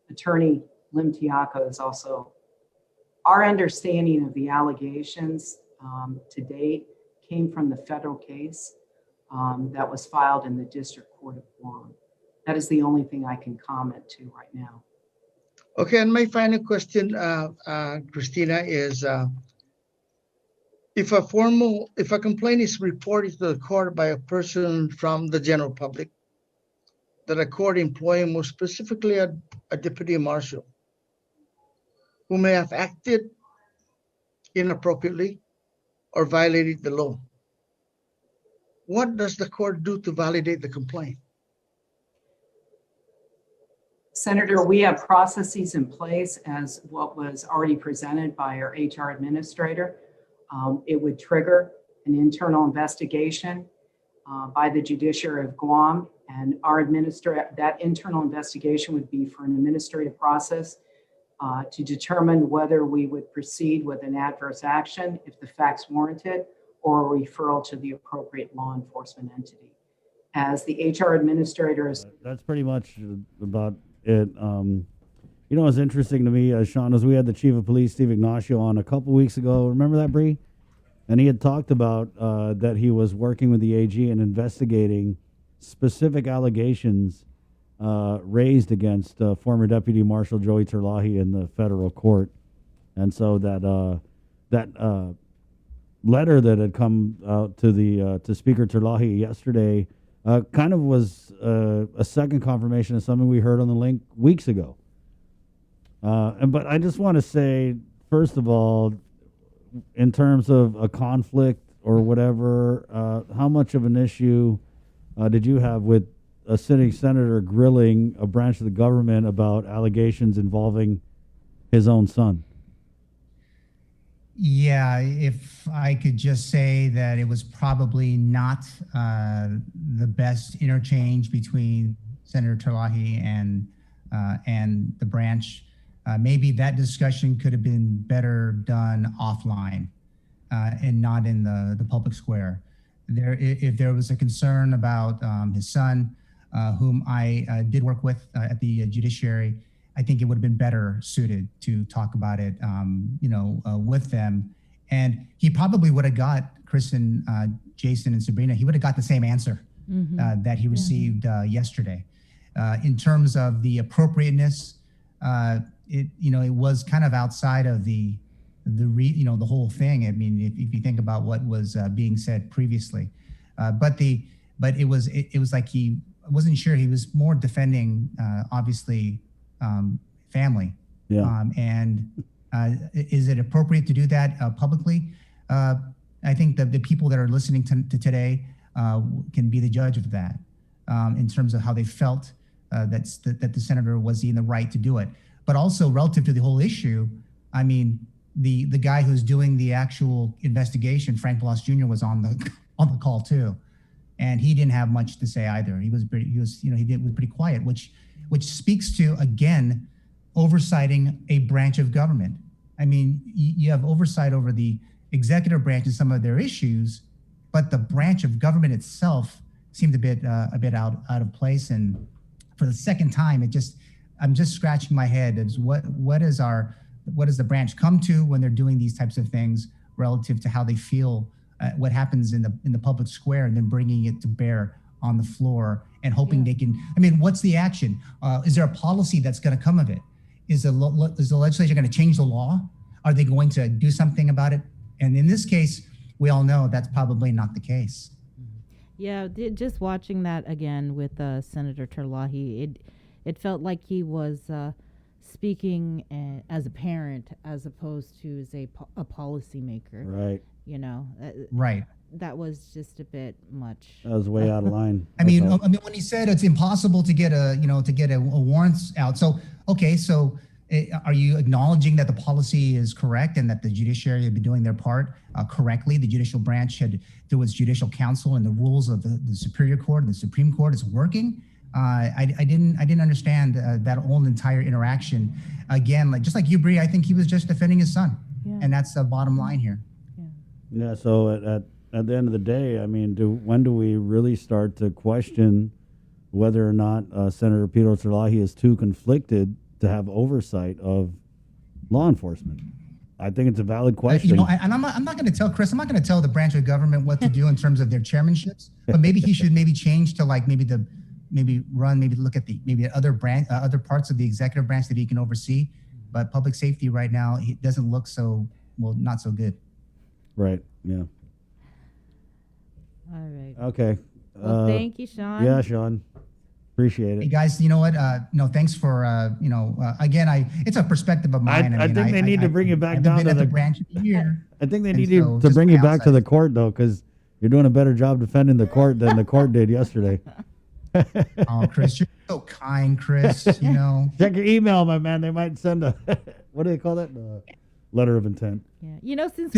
Attorney Lim Tiaco is also, our understanding of the allegations to date came from the federal case that was filed in the District Court of Guam. That is the only thing I can comment to right now. Okay, and my final question, Christina, is if a complaint is reported to the court by a person from the general public, that a court employee, more specifically a deputy marshal, who may have acted inappropriately or violated the law, what does the court do to validate the complaint? Senator, we have processes in place as what was already presented by our HR administrator. It would trigger an internal investigation by the judiciary of Guam, and that internal investigation would be for an administrative process to determine whether we would proceed with an adverse action if the facts warranted, or a referral to the appropriate law enforcement entity. As the HR administrator is... That's pretty much about it. You know what's interesting to me, Sean, is we had the Chief of Police, Steve Ignacio, on a couple weeks ago. Remember that, Bree? And he had talked about that he was working with the AG and investigating specific allegations raised against former Deputy Marshal Joey Terlahi in the federal court. And so that letter that had come out to Speaker Terlahi yesterday kind of was a second confirmation of something we heard on the link weeks ago. But I just want to say, first of all, in terms of a conflict or whatever, how much of an issue did you have with a sitting senator grilling a branch of the government about allegations involving his own son? Yeah, if I could just say that it was probably not the best interchange between Senator Terlahi and the branch. Maybe that discussion could have been better done offline and not in the public square. If there was a concern about his son, whom I did work with at the judiciary, I think it would have been better suited to talk about it, with them. And he probably would have got, Kristen, Jason, and Sabrina, he would have got the same answer that he received yesterday. In terms of the appropriateness, it was kind of outside of the whole thing. I mean, if you think about what was being said previously, but it was like he wasn't sure. He was more defending, obviously, family. Yeah. Is it appropriate to do that publicly? I think that the people that are listening to today can be the judge of that in terms of how they felt that the senator was in the right to do it. But also relative to the whole issue, I mean, the guy who's doing the actual investigation, Frank Blas Jr., was on the call too, and he didn't have much to say either. He was pretty quiet, which speaks to, again, oversighting a branch of government. I mean, you have oversight over the executive branch and some of their issues, but the branch of government itself seemed a bit out of place. And for the second time, I'm just scratching my head as what does the branch come to when they're doing these types of things relative to how they feel, what happens in the public square, and then bringing it to bear on the floor and hoping they can. I mean, what's the action? Is there a policy that's going to come of it? Is the legislature going to change the law? Are they going to do something about it? And in this case, we all know that's probably not the case. Yeah, just watching that again with Senator Terlahi, it felt like he was speaking as a parent as opposed to as a policymaker. Right. You know. Right. that was just a bit much. That was way out of line. I mean, when he said it's impossible to get a warrants out. So, okay, so are you acknowledging that the policy is correct and that the judiciary have been doing their part correctly? The judicial branch had, through its judicial council and the rules of the Superior Court and the Supreme Court, is working. I didn't understand that whole entire interaction. Again, just like you, Bree, I think he was just defending his son, and that's the bottom line here. Yeah. So at the end of the day, I mean, when do we really start to question whether or not Senator Peter Otzerlahi is too conflicted to have oversight of law enforcement? I think it's a valid question. And I'm not going to tell Chris. I'm not going to tell the branch of government what to do in terms of their chairmanships. But maybe he should change to maybe look at other parts of the executive branch that he can oversee. But public safety right now, it doesn't look not so good. Right. Yeah. All right. Okay. Well, thank you, Sean. Yeah, Sean. Appreciate it. Hey guys, you know what? Thanks for again, it's a perspective of mine. I think they need to bring you back down to the branch here. I think they need to bring you back to the court though, because you're doing a better job defending the court than the court did yesterday. Oh, Chris, you're so kind, Chris. Check your email, my man. They might send a what do they call that? Letter of intent. Yeah, since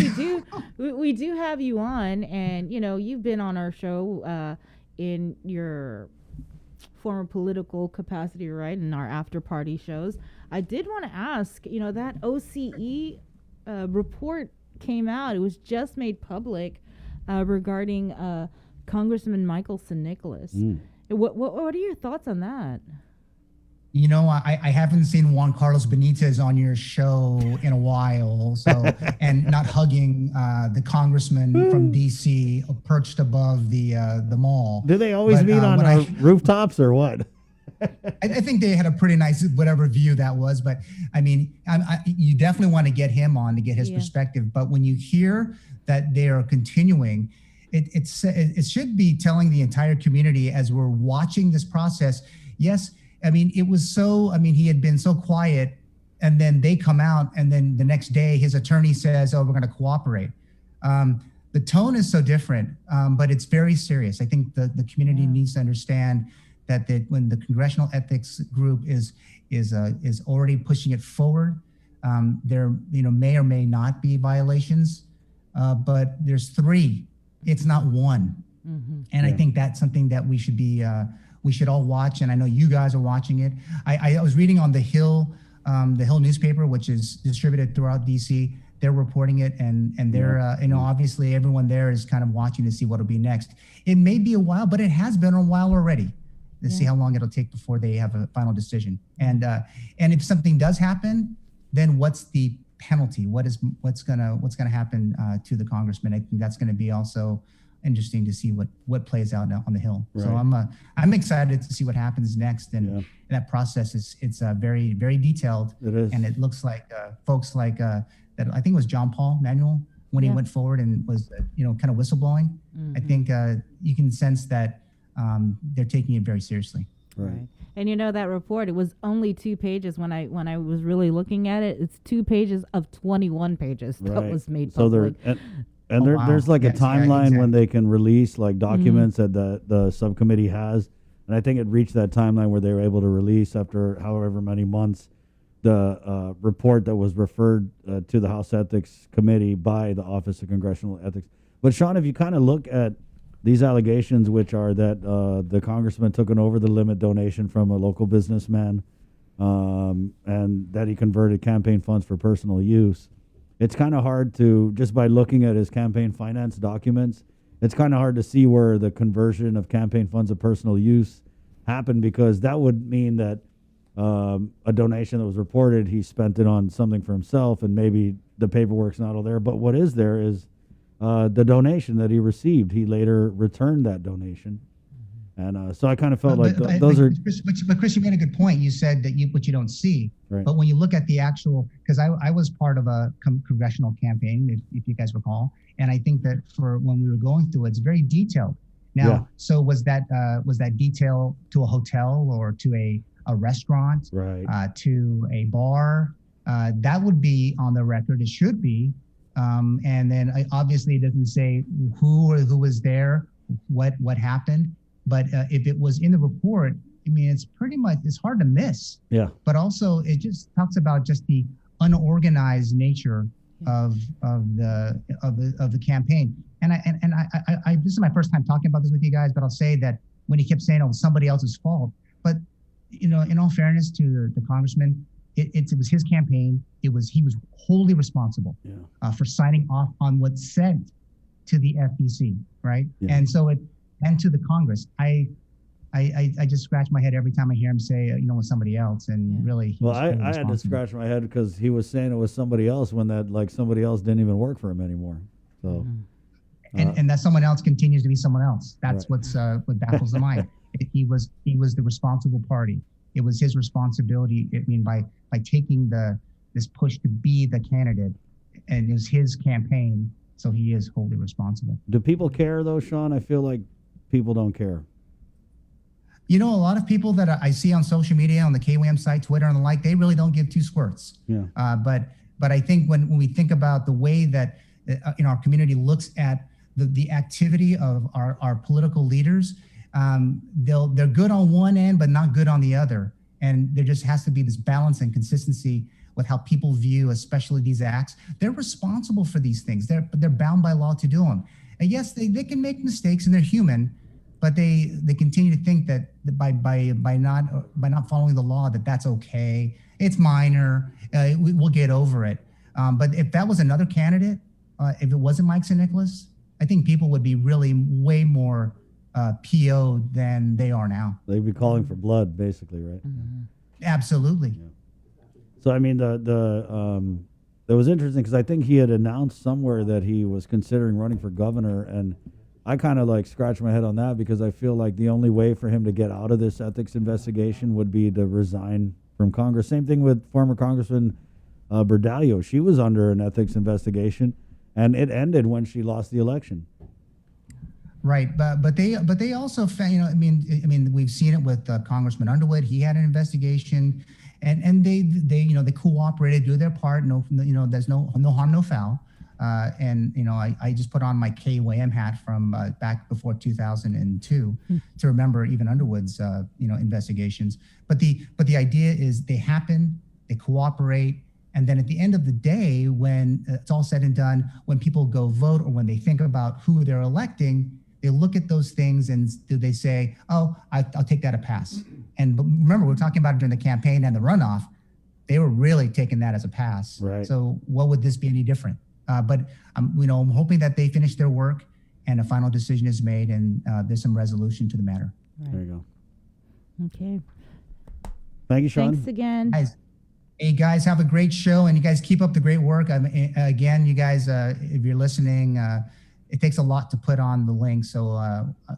we do have you on, and you've been on our show in your former political capacity, right, in our after party shows. I did want to ask, that OCE report came out. It was just made public regarding Congressman Michael San Nicolas. What are your thoughts on that? I haven't seen Juan Carlos Benitez on your show in a while, so and not hugging the congressman from DC perched above the mall. Do they always meet on rooftops or what? I think they had a pretty nice whatever view that was, but I mean, you definitely want to get him on to get his perspective. But when you hear that they are continuing, it should be telling the entire community as we're watching this process. Yes. I mean, it was he had been so quiet, and then they come out, and then the next day his attorney says, oh, we're going to cooperate. The tone is so different, but it's very serious. I think the community needs to understand that when the Congressional Ethics Group is already pushing it forward, there may or may not be violations, but there's 3. It's not 1. Mm-hmm. And I think that's something that we should all watch, and I know you guys are watching it. I was reading on the Hill newspaper, which is distributed throughout DC. They're reporting it, and they're obviously everyone there is kind of watching to see what'll be next. It may be a while, but it has been a while already. Let's see how long it'll take before they have a final decision. And if something does happen, then what's the penalty? What's gonna happen to the congressman? I think that's going to be also interesting to see what plays out now on the Hill. Right. So I'm excited to see what happens next, and that process it's very, very detailed. It is, and it looks like folks like that. I think it was John Paul Manuel when he went forward and was kind of whistleblowing. Mm-hmm. I think you can sense that they're taking it very seriously. Right. And that report, it was only 2 pages when I was really looking at it. It's 2 pages of 21 pages that was made public. And there's like a timeline when they can release like documents that the subcommittee has. And I think it reached that timeline where they were able to release after however many months the report that was referred to the House Ethics Committee by the Office of Congressional Ethics. But Sean, if you kind of look at these allegations, which are that the congressman took an over-the-limit donation from a local businessman and that he converted campaign funds for personal use, it's kind of hard to, just by looking at his campaign finance documents, it's kind of hard to see where the conversion of campaign funds of personal use happened, because that would mean that a donation that was reported, he spent it on something for himself, and maybe the paperwork's not all there. But what is there is the donation that he received. He later returned that donation. And so I kind of felt those are. But Chris, you made a good point. You said that what you don't see, right. But when you look at the actual, because I was part of a congressional campaign, if you guys recall, and I think that for when we were going through, it's very detailed. Now, so was that detail to a hotel or to a restaurant, right? To a bar? That would be on the record. It should be. And then obviously it doesn't say who was there, what happened. But if it was in the report, I mean, it's hard to miss. Yeah. But also it just talks about just the unorganized nature of the campaign. And I this is my first time talking about this with you guys, but I'll say that when he kept saying, "Oh, somebody else's fault," but in all fairness to the congressman, it was his campaign. He was wholly responsible for signing off on what's sent to the FEC, right? Yeah. And so and to the Congress. I just scratch my head every time I hear him say, it was somebody else, and really. Well, I had to scratch my head because he was saying it was somebody else when somebody else didn't even work for him anymore. So. And that someone else continues to be someone else. That's what baffles the mind. He was the responsible party. It was his responsibility. I mean, by taking this push to be the candidate, and it was his campaign, so he is wholly responsible. Do people care though, Sean? I feel like people don't care. A lot of people that I see on social media, on the KWM site, Twitter, and the like, they really don't give two squirts. Yeah. But I think when we think about the way that our community looks at the activity of our political leaders, they're good on one end, but not good on the other. And there just has to be this balance and consistency with how people view, especially these acts. They're responsible for these things. They're bound by law to do them. And yes, they can make mistakes and they're human, but they continue to think that by not following the law, that's okay. It's minor. We'll get over it. But if that was another candidate, if it wasn't Mike St. Nicholas, I think people would be really way more PO'd than they are now. They'd be calling for blood, basically, right? Mm-hmm. Absolutely. Yeah. So I mean, that was interesting because I think he had announced somewhere that he was considering running for governor, and I kind of scratched my head on that because I feel like the only way for him to get out of this ethics investigation would be to resign from Congress. Same thing with former Congressman Berdalio. She was under an ethics investigation, and it ended when she lost the election. Right, but they also found, I mean we've seen it with Congressman Underwood. He had an investigation, and they cooperated, do their part. No, there's no harm, no foul. And I just put on my KWM hat from back before 2002 to remember even Underwood's investigations. But the idea is they happen, they cooperate. And then at the end of the day, when it's all said and done, when people go vote or when they think about who they're electing, they look at those things and do they say, "Oh, I'll take that a pass." And but remember, we're talking about it during the campaign and the runoff. They were really taking that as a pass. Right. So what would this be any different? But I'm hoping that they finish their work and a final decision is made and there's some resolution to the matter. Right. There you go. Okay. Thank you, Sean. Thanks again. Hey guys, have a great show, and you guys keep up the great work. Again, you guys, if you're listening, it takes a lot to put on the link. So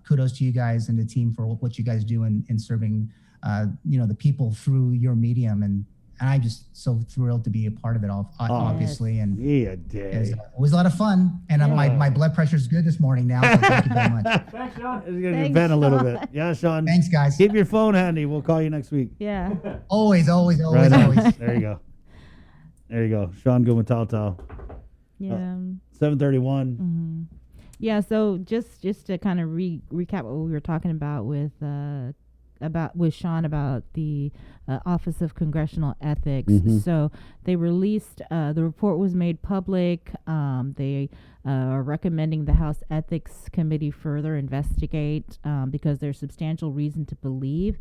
kudos to you guys and the team for what you guys do in serving, the people through your medium. And I'm just so thrilled to be a part of it all, obviously. And it's always a lot of fun. And my blood pressure is good this morning now. So thank you very much. Thanks, Sean. It's going to bend a little bit. Yeah, Sean. Thanks, guys. Keep your phone handy. We'll call you next week. Yeah. Always. Right on. There you go. There you go. Sean Gumatao. Yeah. 7:31. Mm-hmm. Yeah. So just to kind of recap what we were talking about with Sean about the Office of Congressional Ethics. Mm-hmm. So they released, the report was made public. They are recommending the House Ethics Committee further investigate because there's substantial reason to believe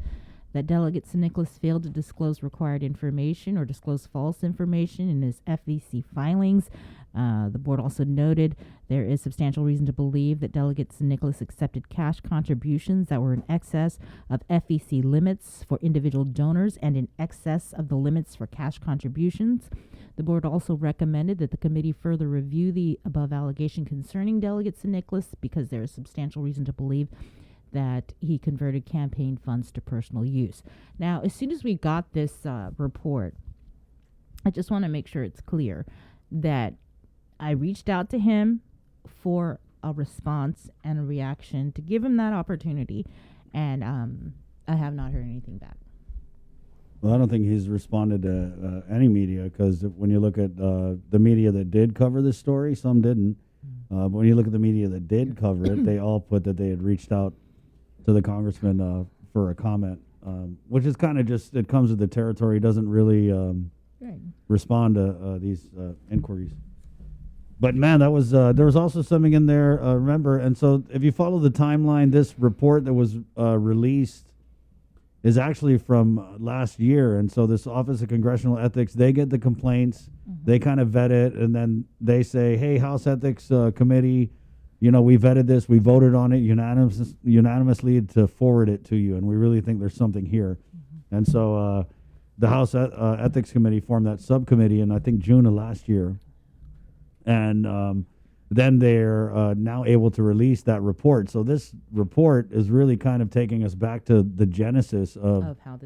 that Delegate St. Nicholas failed to disclose required information or disclose false information in his FEC filings. The board also noted there is substantial reason to believe that Delegate St. Nicholas accepted cash contributions that were in excess of FEC limits for individual donors and in excess of the limits for cash contributions. The board also recommended that the committee further review the above allegation concerning Delegate St. Nicholas because there is substantial reason to believe that he converted campaign funds to personal use. Now, as soon as we got this report, I just want to make sure it's clear that I reached out to him for a response and a reaction to give him that opportunity, and I have not heard anything back. Well, I don't think he's responded to any media, because when you look at the media that did cover this story, some didn't. But when you look at the media that did cover it, they all put that they had reached out to the congressman for a comment, which is kind of just, it comes with the territory. He doesn't really respond to these inquiries. But man, that was there was also something in there, remember, and so if you follow the timeline, this report that was released is actually from last year. And so this Office of Congressional Ethics, they get the complaints, they kind of vet it, and then they say, hey, House Ethics Committee, we vetted this, we voted on it unanimously to forward it to you, and we really think there's something here. And so the House Ethics Committee formed that subcommittee in, I think, June of last year. And then they're now able to release that report. So this report is really kind of taking us back to the genesis of how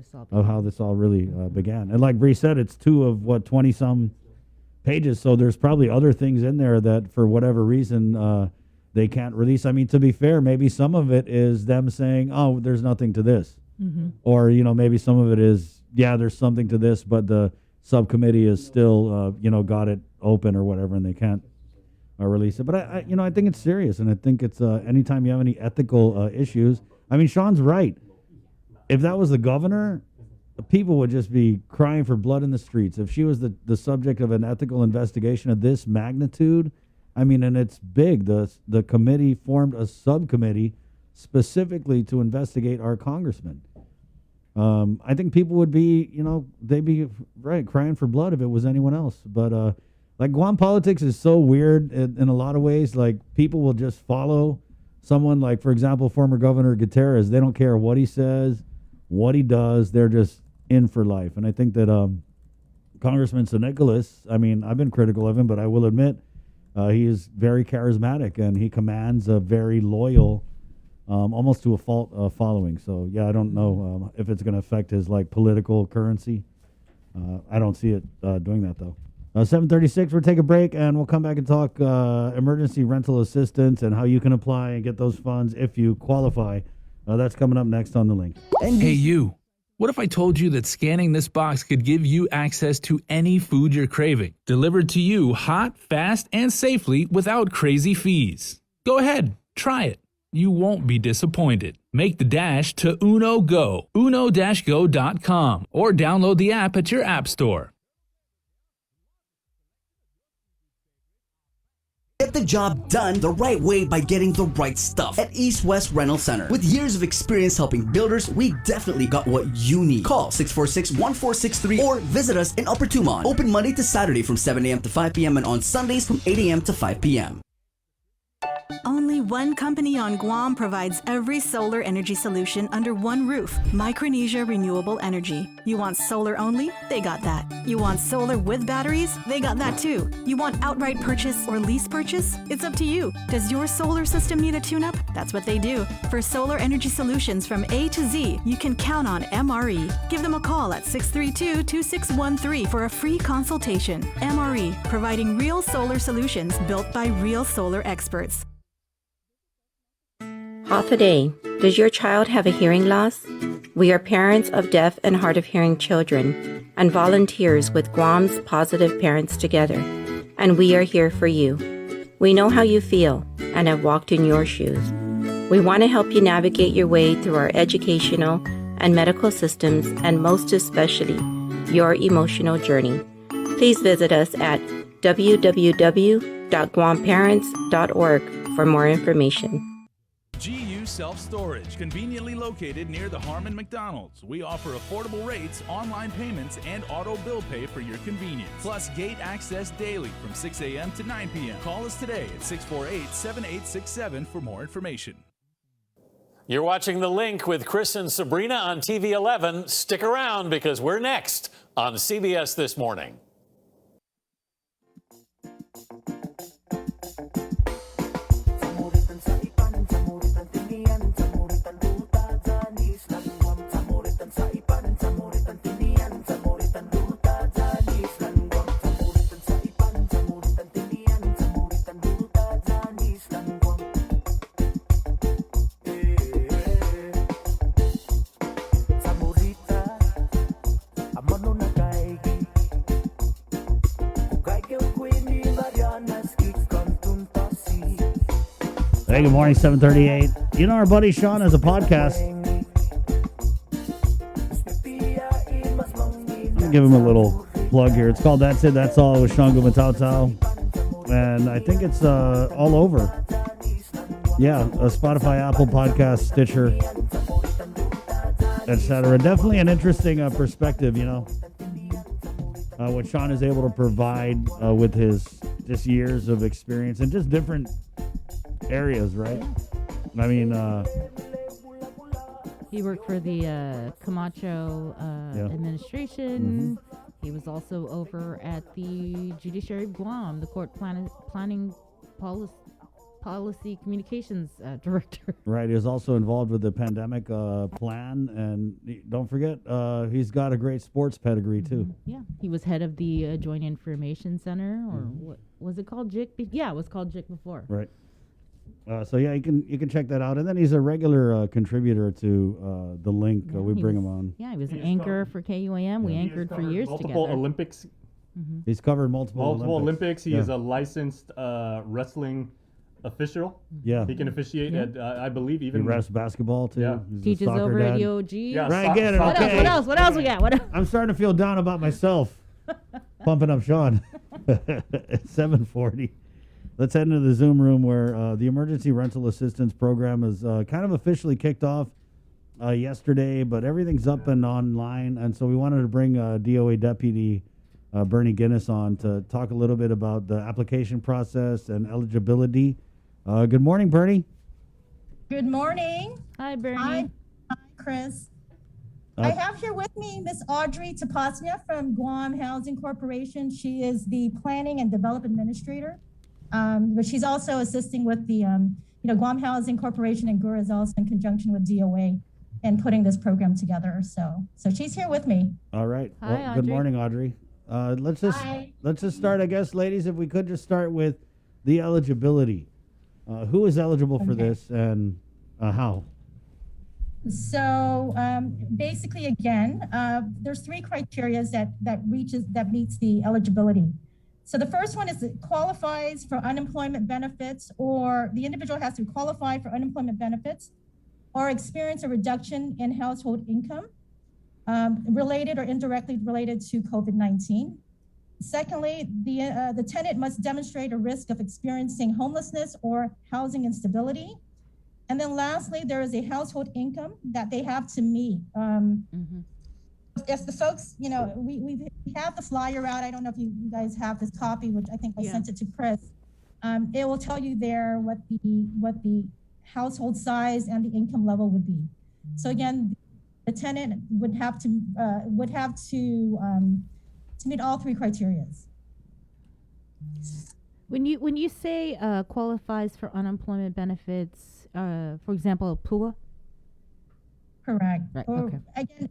this all really began. And like Bree said, it's 20-some pages. So there's probably other things in there that for whatever reason they can't release. I mean, to be fair, maybe some of it is them saying, oh, there's nothing to this. Or, maybe some of it is, yeah, there's something to this, but the subcommittee is still, got it open or whatever, and they can't release it. But I think it's serious, and I think it's anytime you have any ethical issues. I mean, Sean's right. If that was the governor, people would just be crying for blood in the streets. If she was the subject of an ethical investigation of this magnitude, I mean, and it's big. The committee formed a subcommittee specifically to investigate our congressman. I think people would be, they'd be crying for blood if it was anyone else. But like Guam politics is so weird in a lot of ways. Like people will just follow someone, like, for example, former Governor Gutierrez. They don't care what he says, what he does. They're just in for life. And I think that Congressman San Nicolas, I mean, I've been critical of him, but I will admit he is very charismatic, and he commands a very loyal, almost to a fault following. So, yeah, I don't know if it's going to affect his, political currency. I don't see it doing that, though. 7:36, we'll take a break, and we'll come back and talk emergency rental assistance and how you can apply and get those funds if you qualify. That's coming up next on The Link. Hey, you. What if I told you that scanning this box could give you access to any food you're craving, delivered to you hot, fast, and safely without crazy fees? Go ahead, try it. You won't be disappointed. Make the dash to Uno Go, uno-go.com, or download the app at your app store. Get the job done the right way by getting the right stuff at East West Rental Center. With years of experience helping builders, we definitely got what you need. Call 646-1463 or visit us in Upper Tumon. Open Monday to Saturday from 7 a.m. to 5 p.m. and on Sundays from 8 a.m. to 5 p.m. Only one company on Guam provides every solar energy solution under one roof, Micronesia Renewable Energy. You want solar only? They got that. You want solar with batteries? They got that too. You want outright purchase or lease purchase? It's up to you. Does your solar system need a tune-up? That's what they do. For solar energy solutions from A to Z, you can count on MRE. Give them a call at 632-2613 for a free consultation. MRE, providing real solar solutions built by real solar experts. Half a day. Does your child have a hearing loss? We are parents of deaf and hard of hearing children and volunteers with Guam's Positive Parents Together, and we are here for you. We know how you feel and have walked in your shoes. We want to help you navigate your way through our educational and medical systems, and most especially, your emotional journey. Please visit us at www.guamparents.org for more information. GU Self-Storage, conveniently located near the Harmon McDonald's. We offer affordable rates, online payments, and auto bill pay for your convenience. Plus gate access daily from 6 a.m. to 9 p.m. Call us today at 648-7867 for more information. You're watching The Link with Chris and Sabrina on TV 11. Stick around because we're next on CBS This Morning. Hey, good morning, 7:38. You know, our buddy Sean has a podcast. I'll give him a little plug here. It's called That's It, That's All with Sean Gumatao. And I think it's all over. Yeah, Spotify, Apple Podcast, Stitcher, etc. Definitely an interesting perspective, you know. What Sean is able to provide with his just years of experience in just different areas, right? I mean, he worked for the Camacho administration. He was also over at the Judiciary of Guam, the court planning policy communications director. Right. He was also involved with the pandemic plan. And don't forget, he's got a great sports pedigree, too. Yeah. He was head of the Joint Information Center, or what was it called, JIC? Yeah, it was called JIC before. Right. So yeah, you can check that out, and then he's a regular contributor to the link. We bring him on. Yeah, he was an anchor for KUAM. We anchored for years multiple together. Olympics. He's covered multiple Olympics. He is a licensed wrestling official. Yeah, he can officiate at I believe even he refs basketball too. Yeah, he's teaches over at EOG. Yeah, right. Get it. Okay. What else we got? What else? I'm starting to feel down about myself. Pumping up Sean. It's 7:40. Let's head into the Zoom room where the Emergency Rental Assistance Program is kind of officially kicked off yesterday, but everything's up and online. And so we wanted to bring DOA Deputy Bernie Guinness on to talk a little bit about the application process and eligibility. Good morning, Bernie. Good morning. Hi, Bernie. Hi, Chris. I have here with me Miss Audrey Tapasnia from Guam Housing Corporation. She is the Planning and Development Administrator. But she's also assisting with the, Guam Housing Corporation, and GURA is also in conjunction with DOA and putting this program together. So she's here with me. All right. Hi, well, good Audrey. morning, Audrey. Let's just start, I guess, ladies. If we could just start with the eligibility. Who is eligible for this, and how? So basically, again, there's three criteria that meets the eligibility. So the first one is it qualifies for unemployment benefits, or the individual has to qualify for unemployment benefits or experience a reduction in household income related or indirectly related to COVID-19. Secondly, the tenant must demonstrate a risk of experiencing homelessness or housing instability. And then lastly, there is a household income that they have to meet. If the folks, we have the flyer out. I don't know if you guys have this copy, which I think I sent it to Chris. It will tell you there what the household size and the income level would be. So again, the tenant would have to meet all three criteria. When you say qualifies for unemployment benefits, for example, PUA. Correct. Right. Or, Okay. Again,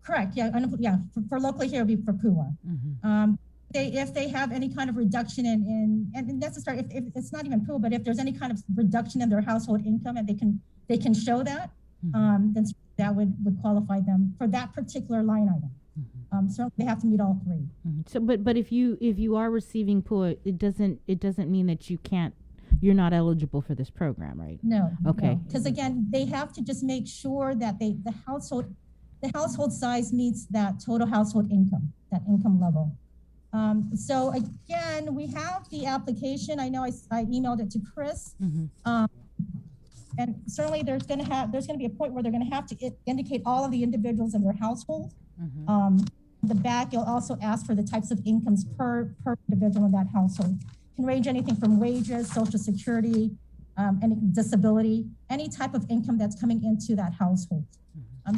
correct. Yeah. For locally here, it would be for PUA. If they have any kind of reduction and that's the start. If it's not even PUA, but if there's any kind of reduction in their household income and they can show that, then that would qualify them for that particular line item. So they have to meet all three. So, but if you are receiving PUA, it doesn't mean that you're not eligible for this program, right? No. Okay. Because again, they have to just make sure that the household size meets that total household income, that income level. So again, we have the application. I know I emailed it to Chris. And certainly there's going to be a point where they're going to have to indicate all of the individuals in their household. The back, you'll also ask for the types of incomes per individual in that household. Can range anything from wages, Social Security, any disability, any type of income that's coming into that household.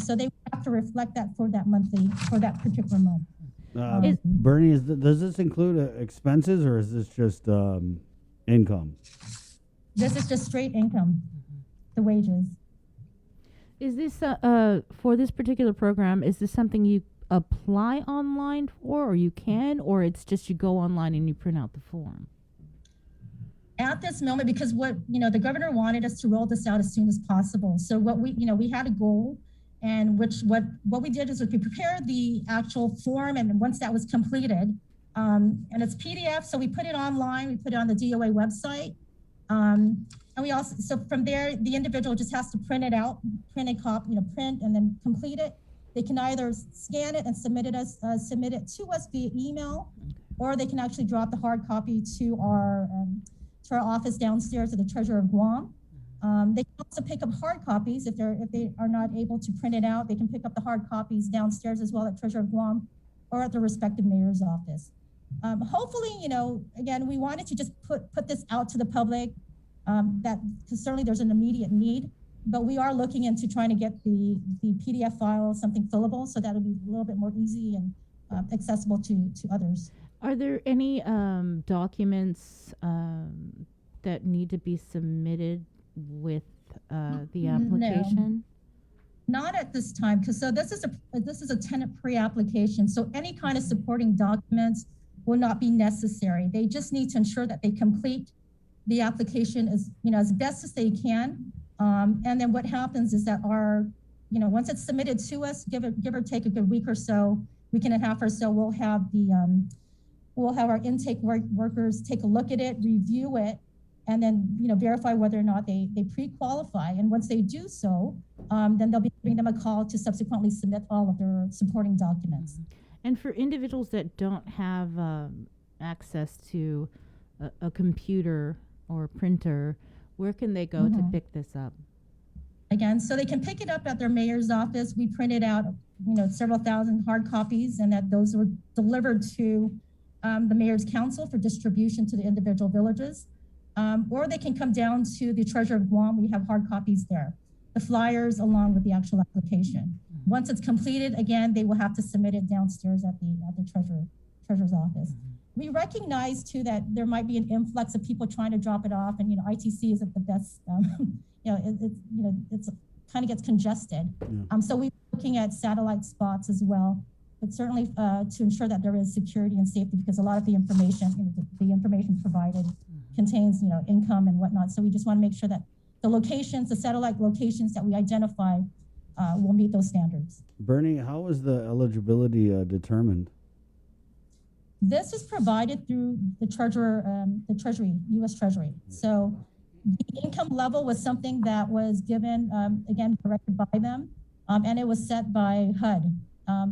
So they have to reflect that for that particular month. Bernie, does this include expenses, or is this just income? This is just straight income, the wages. Is this for this particular program? Is this something you apply online for, or you can, or it's just you go online and you print out the form? At this moment, because the governor wanted us to roll this out as soon as possible. So we had a goal, and what we did is we prepared the actual form, and once that was completed, and it's PDF, so we put it online, we put it on the DOA website. And we also, so from there, the individual just has to print it out, print a copy, print and then complete it. They can either scan it and submit it to us via email, or they can actually drop the hard copy to our office downstairs at the Treasurer of Guam. They can also pick up hard copies if they are not able to print it out. They can pick up the hard copies downstairs as well at Treasurer of Guam or at the respective mayor's office. Hopefully, again, we wanted to just put this out to the public. Because certainly there's an immediate need, but we are looking into trying to get the PDF file, something fillable, so that'll be a little bit more easy and accessible to others. Are there any documents that need to be submitted with the application? No, not at this time, because this is a tenant pre-application, so any kind of supporting documents will not be necessary. They just need to ensure that they complete the application as best as they can. And then what happens is that once it's submitted to us, give or take a good week or so, week and a half or so, we'll have our intake workers take a look at it, review it, and then verify whether or not they pre-qualify. And once they do so, then they'll be giving them a call to subsequently submit all of their supporting documents. And for individuals that don't have access to a computer or printer, where can they go to pick this up? Again, so they can pick it up at their mayor's office. We printed out, several thousand hard copies, and that those were delivered to the mayor's council for distribution to the individual villages. Or they can come down to the Treasurer of Guam. We have hard copies there, the flyers along with the actual application. Once it's completed, again, they will have to submit it downstairs at the treasurer's office. We recognize too that there might be an influx of people trying to drop it off, and ITC isn't the best. It's kind of gets congested. So we're looking at satellite spots as well, but certainly to ensure that there is security and safety, because a lot of the information, the information provided contains, income and whatnot. So we just want to make sure that the locations, the satellite locations that we identify, will meet those standards. Bernie, how was the eligibility determined? This is provided through the Treasury, U.S. Treasury. So the income level was something that was given, again, directed by them, and it was set by HUD.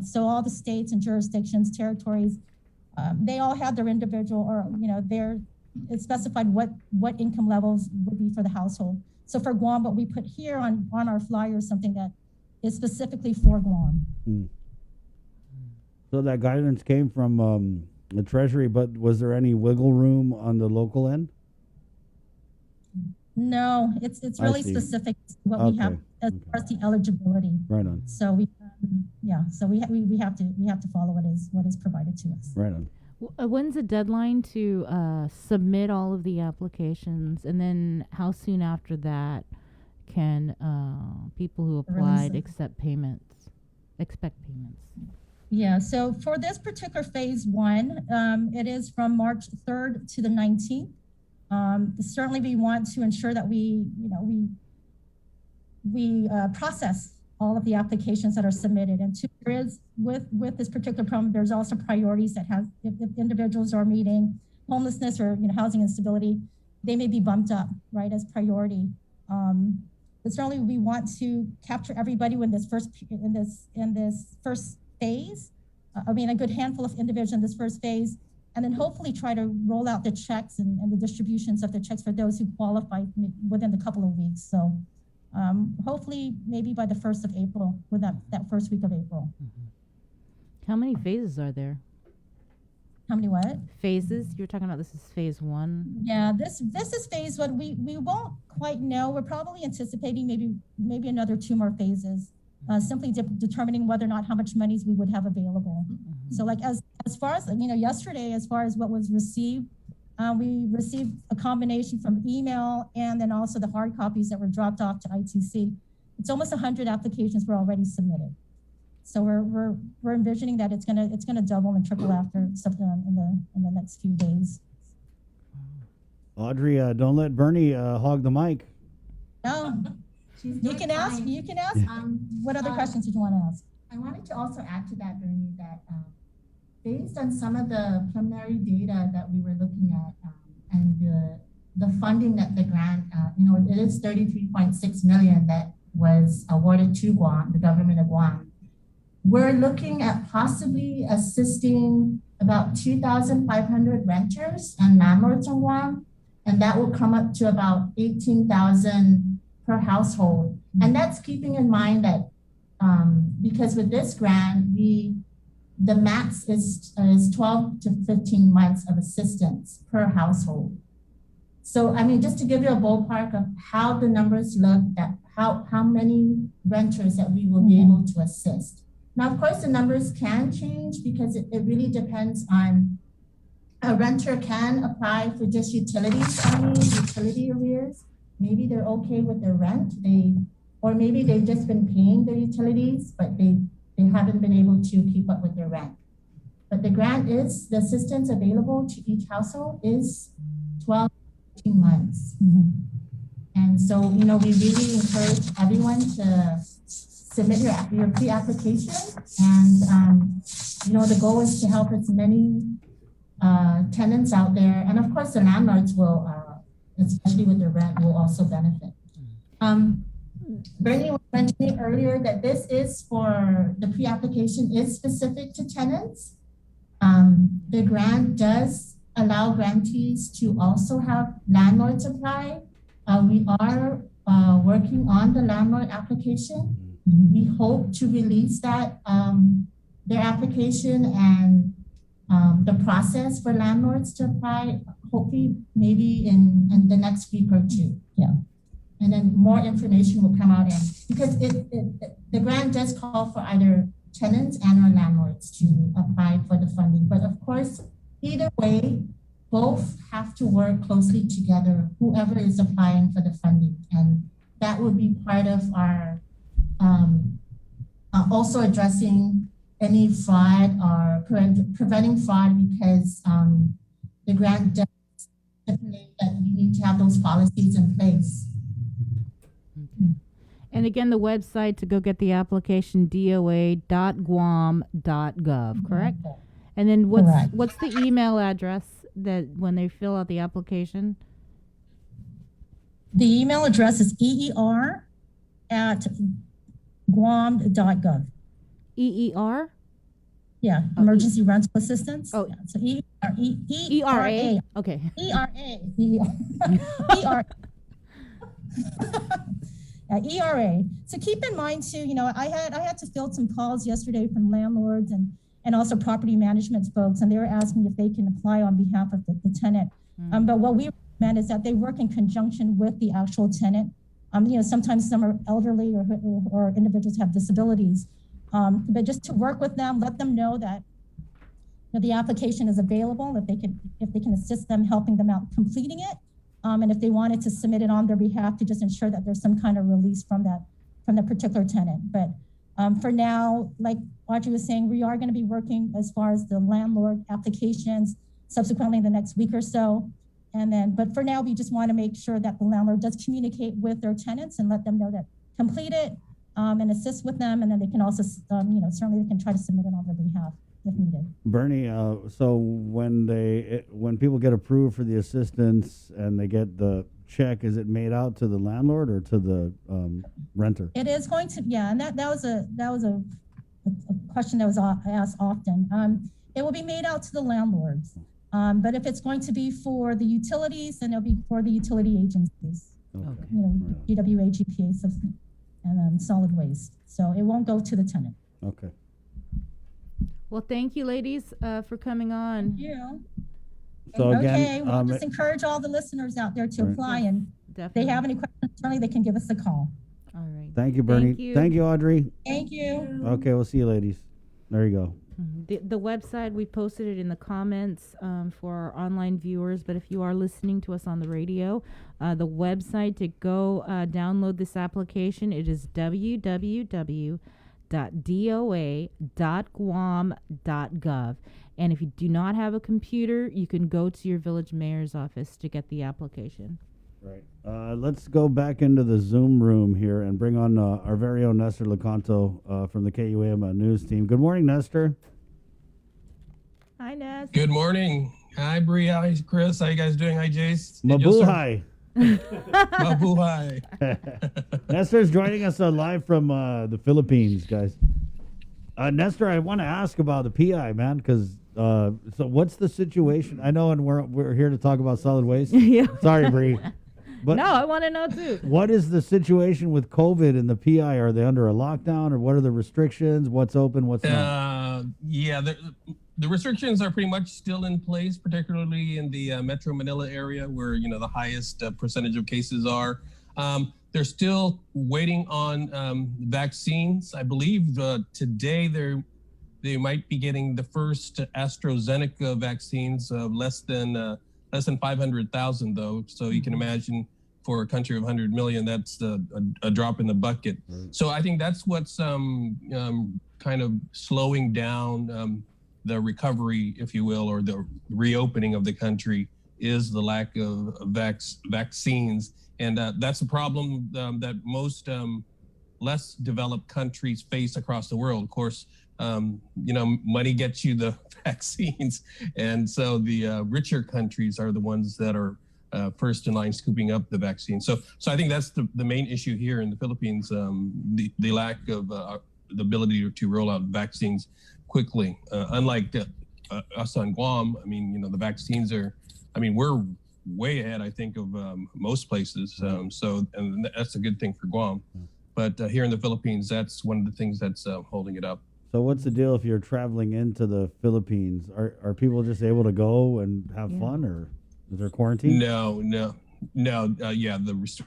So all the states and jurisdictions, territories, they all have their individual, or it's specified what income levels would be for the household. So for Guam, what we put here on our flyer is something that is specifically for Guam. So that guidance came from the Treasury, but was there any wiggle room on the local end? No, it's really specific to what we have as far as the eligibility. Right on. So we have to follow what is provided to us. Right on. When's the deadline to submit all of the applications, and then how soon after that can people who applied expect payments? Yeah, so for this particular phase one, it is from March 3rd to the 19th. Certainly we want to ensure that we process all of the applications that are submitted. And two, there is, with this particular program, there's also priorities that have, if individuals are meeting homelessness or housing instability, they may be bumped up, right, as priority. But certainly we want to capture everybody in this first phase. A good handful of individuals in this first phase, and then hopefully try to roll out the checks and the distributions of the checks for those who qualify within a couple of weeks. So hopefully maybe by the 1st of April, with that first week of April. How many phases are there? How many what? Phases? You're talking about this is phase one? Yeah, this is phase one. We won't quite know. We're probably anticipating maybe another 2 more phases. Simply determining whether or not how much monies we would have available. So like as far as, yesterday, as far as what was received, we received a combination from email and then also the hard copies that were dropped off to ITC. It's almost 100 applications were already submitted. So we're envisioning that it's gonna double and triple after something in the next few days. Audrey, don't let Bernie hog the mic. No. You can ask. What other questions did you want to ask? I wanted to also add to that, Bernie, that based on some of the preliminary data that we were looking at and the the funding that the grant, it is 33.6 million that was awarded to Guam, the government of Guam. We're looking at possibly assisting about 2,500 renters and landlords on Guam, and that will come up to about 18,000 per household. And that's keeping in mind that because with this grant, the max is 12 to 15 months of assistance per household. So, I mean, just to give you a ballpark of how the numbers look, at how many renters that we will be able to assist. Now, of course, the numbers can change because it really depends on a renter can apply for just utilities, utility arrears. Maybe they're okay with their rent, or maybe they've just been paying their utilities, but they haven't been able to keep up with their rent. But the assistance available to each household is 12 to 18 months. And so, we really encourage everyone to submit your pre-application. And, the goal is to help as many tenants out there. And of course, the landlords will, especially with the rent, will also benefit. Bernie was mentioning earlier that the pre-application is specific to tenants. The grant does allow grantees to also have landlords apply. We are working on the landlord application. We hope to release that, their application and the process for landlords to apply, hopefully maybe in the next week or two. Yeah. And then more information will come out because the grant does call for either tenants and or landlords to apply for the funding. But of course, either way, both have to work closely together, whoever is applying for the funding. And that would be part of our also addressing any fraud or preventing fraud, because the grant does stipulate that we need to have those policies in place. And again, the website to go get the application, doa.guam.gov, correct? And then what's the email address that when they fill out the application? The email address is eer@guam.gov. EER? Yeah, emergency rental assistance. Oh, yeah. So ERA. Okay. ERA. ERA. So keep in mind too, I had to field some calls yesterday from landlords and also property management folks, and they were asking if they can apply on behalf of the tenant. But what we recommend is that they work in conjunction with the actual tenant. Sometimes some are elderly or individuals have disabilities. But just to work with them, let them know that the application is available, if they can assist them, helping them out completing it. And if they wanted to submit it on their behalf, to just ensure that there's some kind of release from the particular tenant. But for now, like Audrey was saying, we are going to be working as far as the landlord applications subsequently in the next week or so. But for now, we just want to make sure that the landlord does communicate with their tenants and let them know that complete it and assist with them. And then they can also, certainly they can try to submit it on their behalf if needed. Bernie, so when people get approved for the assistance and they get the check, is it made out to the landlord or to the renter? It is going to, yeah, and that was a question that was asked often. It will be made out to the landlords, but if it's going to be for the utilities, then it'll be for the utility agencies. Okay. GWA, GPA, and solid waste. So it won't go to the tenant. Okay. Well, thank you, ladies, for coming on. Thank you. So Okay, we'll just encourage all the listeners out there to apply, and if they have any questions, certainly they can give us a call. All right. Thank you, Bernie. Thank you, Audrey. Thank you. Okay, we'll see you, ladies. There you go. The website, we posted it in the comments for our online viewers, but if you are listening to us on the radio, the website to go download this application, it is www.doa.guam.gov. And if you do not have a computer, you can go to your village mayor's office to get the application. Right. Let's go back into the Zoom room here and bring on our very own Nestor Lecanto from the KUAM news team. Good morning, Nestor. Hi, Nestor. Good morning. Hi, Bree. Hi, Chris. How you guys doing? Hi, Jace. Mabuhay. Mabuhay. Nestor's joining us live from the Philippines, guys. Nestor, I want to ask about the PI, man, because so what's the situation? I know, and we're here to talk about solid waste. Yeah. Sorry, Bree. But no, I want to know too. What is the situation with COVID and the PI? Are they under a lockdown, or what are the restrictions? What's open? What's not? Yeah, the restrictions are pretty much still in place, particularly in the Metro Manila area, where the highest percentage of cases are. They're still waiting on vaccines. I believe today they might be getting the first AstraZeneca vaccines, less than 500,000 though. So you can imagine for a country of 100 million, that's a drop in the bucket. So I think that's what's kind of slowing down the recovery, if you will, or the reopening of the country, is the lack of vaccines. And that's a problem that most less developed countries face across the world. Of course, money gets you the vaccines. And so the richer countries are the ones that are first in line scooping up the vaccine. So I think that's the main issue here in the Philippines, the lack of the ability to roll out vaccines quickly. Unlike us on Guam, I mean, the vaccines we're way ahead, I think, of most places. And that's a good thing for Guam. But here in the Philippines, that's one of the things that's holding it up. So what's the deal if you're traveling into the Philippines? Are people just able to go and have fun, or is there quarantine? No.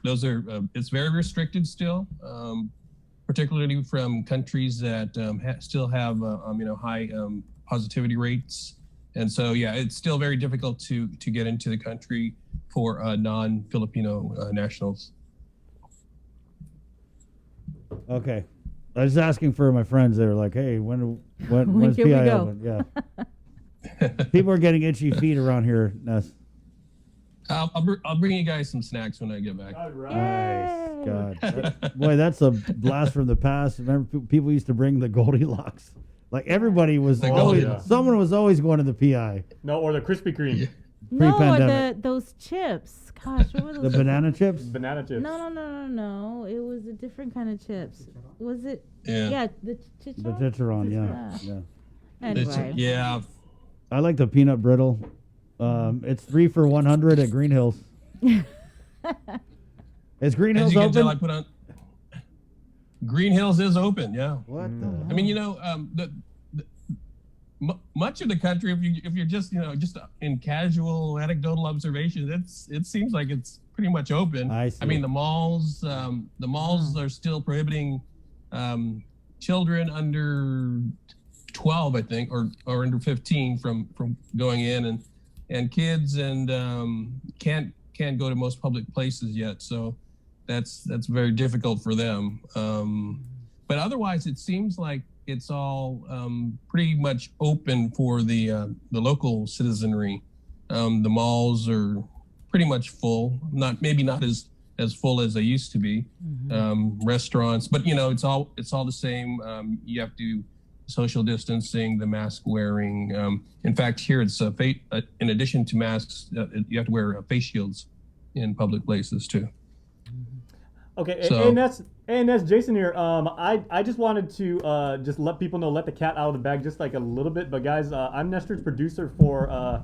Those are it's very restricted still, particularly from countries that still have high positivity rates. And so, it's still very difficult to get into the country for non-Filipino nationals. Okay. I was asking for my friends. They were like, hey, when's can we PI go? open? Yeah. People are getting itchy feet around here, Ness. I'll bring you guys some snacks when I get back. All right. Nice. God. Boy, that's a blast from the past. Remember, people used to bring the Goldilocks. Like everybody was someone was always going to the PI. No, or the Krispy Kreme. No, or those chips. Gosh, what were those? The banana chips? Banana chips. No. It was a different kind of chips. Was it? Yeah. The chicharron. The chicharron, yeah. Anyway. Yeah. I like the peanut brittle. It's 3 for $100 at Green Hills. Is Green Hills open? Tell, I put on. Green Hills is open, yeah. What the? I mean, much of the country, if you're just just in casual anecdotal observation, it seems like it's pretty much open. I mean, the malls are still prohibiting children under 12, I think, or under 15 from going in, and kids can't go to most public places yet. So that's very difficult for them. But otherwise, it seems like it's all pretty much open for the local citizenry. The malls are pretty much full, maybe not as full as they used to be. Restaurants, but it's all the same. You have to social distancing, the mask wearing. In fact, here it's in addition to masks, you have to wear face shields in public places too. Okay, So- and that's Jason here. I just wanted to just let people know, let the cat out of the bag just like a little bit. But guys, I'm Nestor's producer for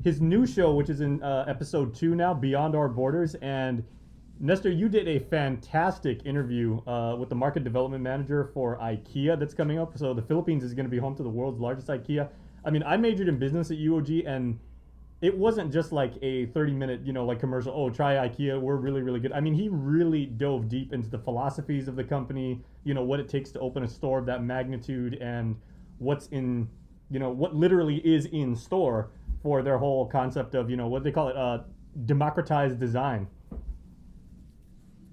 his new show, which is in episode 2 now, Beyond Our Borders. And Nestor, you did a fantastic interview with the market development manager for IKEA that's coming up. So the Philippines is going to be home to the world's largest IKEA. I mean, I majored in business at UOG, and it wasn't just like a 30-minute, like commercial, oh, try IKEA, we're really, really good. I mean, he really dove deep into the philosophies of the company, what it takes to open a store of that magnitude, and what's in, what literally is in store for their whole concept of, what they call it, democratized design.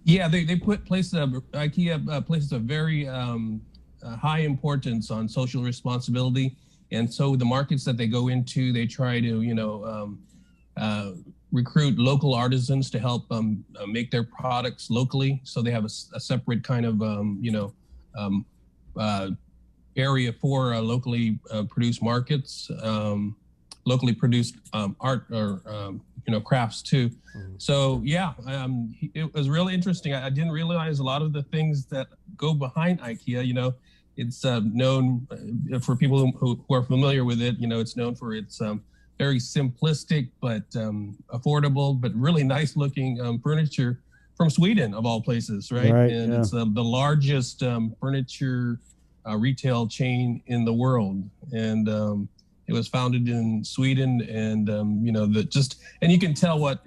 Yeah, they IKEA places a very high importance on social responsibility. And so the markets that they go into, they try to, recruit local artisans to help make their products locally. So they have a separate kind of, area for locally produced markets. locally produced art or crafts too. So yeah, it was really interesting. I didn't realize a lot of the things that go behind IKEA. It's known for people who are familiar with it. It's known for its very simplistic but affordable but really nice looking furniture from Sweden, of all places, right? And it's the largest furniture retail chain in the world, and it was founded in Sweden, and and you can tell what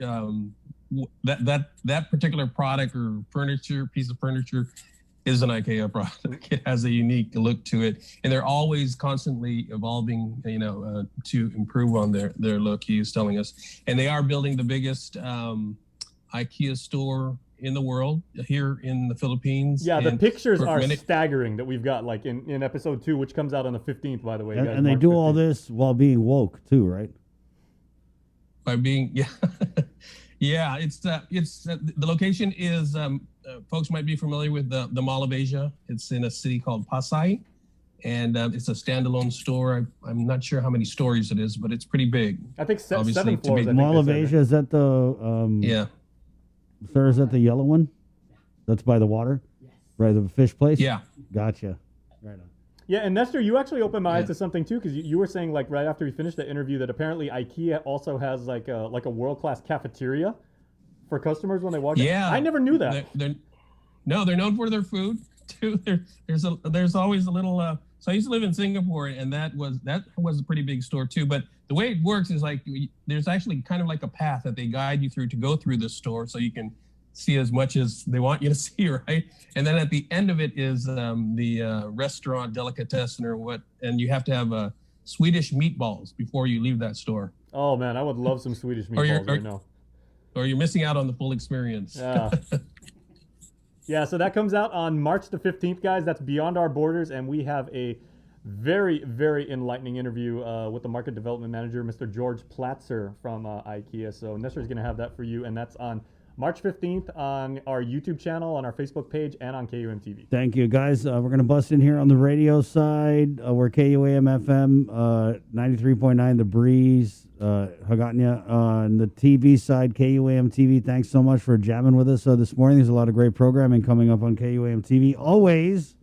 that particular product or piece of furniture is an IKEA product. It has a unique look to it, and they're always constantly evolving, to improve on their look. He is telling us, and they are building the biggest IKEA store in the world here in the Philippines. Yeah, the pictures are staggering that we've got, like in episode 2, which comes out on the 15th, by the way. And they do all this while being woke too, right? By being, yeah, it's the location is. Folks might be familiar with the Mall of Asia. It's in a city called Pasay, and it's a standalone store. I'm not sure how many stories it is, but it's pretty big. I think 7 floors. Mall of Asia, is that the yeah? Sir, is that the yellow one? That's by the water, right? The fish place. Yeah, gotcha. Right on. Yeah, and Nestor, you actually opened my eyes to something too, because you were saying, like, right after we finished the interview, that apparently IKEA also has like a world-class cafeteria for customers when they walk in. Yeah, I never knew that. They're known for their food too. There's always a little. So I used to live in Singapore, and that was a pretty big store too. But the way it works is like there's actually kind of like a path that they guide you through to go through the store, so you can see as much as they want you to see, right? And then at the end of it is the restaurant delicatessen and you have to have Swedish meatballs before you leave that store. Oh man, I would love some Swedish meatballs right now. Or you're missing out on the full experience. Yeah. Yeah, so that comes out on March the 15th, guys. That's Beyond Our Borders, and we have a very, very enlightening interview with the market development manager, Mr. George Platzer from IKEA. So Nestor's going to have that for you, and that's on March 15th on our YouTube channel, on our Facebook page, and on KUM TV. Thank you, guys. We're going to bust in here on the radio side. We're KUAM FM, 93.9 The Breeze, Hagåtña. On the TV side, KUAM TV, thanks so much for jamming with us this morning. There's a lot of great programming coming up on KUAM TV. Always.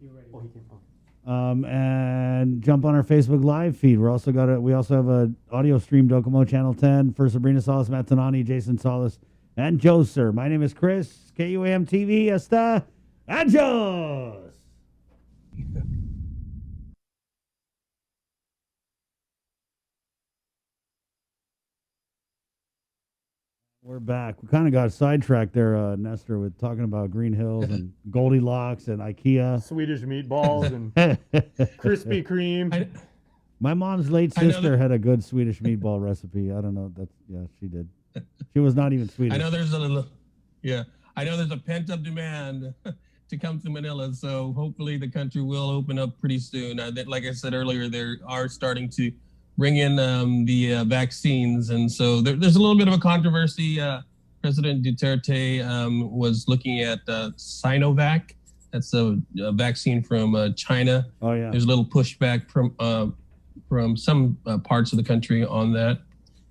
And jump on our Facebook Live feed. We also have an audio stream, Docomo Channel 10, for Sabrina Salas, Matt Tanani, Jason Salas, and Joe Sir. My name is Chris, KUAM TV, hasta adios. We're back. We kind of got sidetracked there, Nestor, with talking about Green Hills and Goldilocks and IKEA. Swedish meatballs and Krispy Kreme. My mom's late sister had a good Swedish meatball recipe. I don't know. She did. She was not even Swedish. I know there's a pent-up demand to come to Manila, so hopefully the country will open up pretty soon. Like I said earlier, they are starting to bring in the vaccines, and so there's a little bit of a controversy. President Duterte was looking at Sinovac. That's a vaccine from China. Oh yeah. There's a little pushback from some parts of the country on that.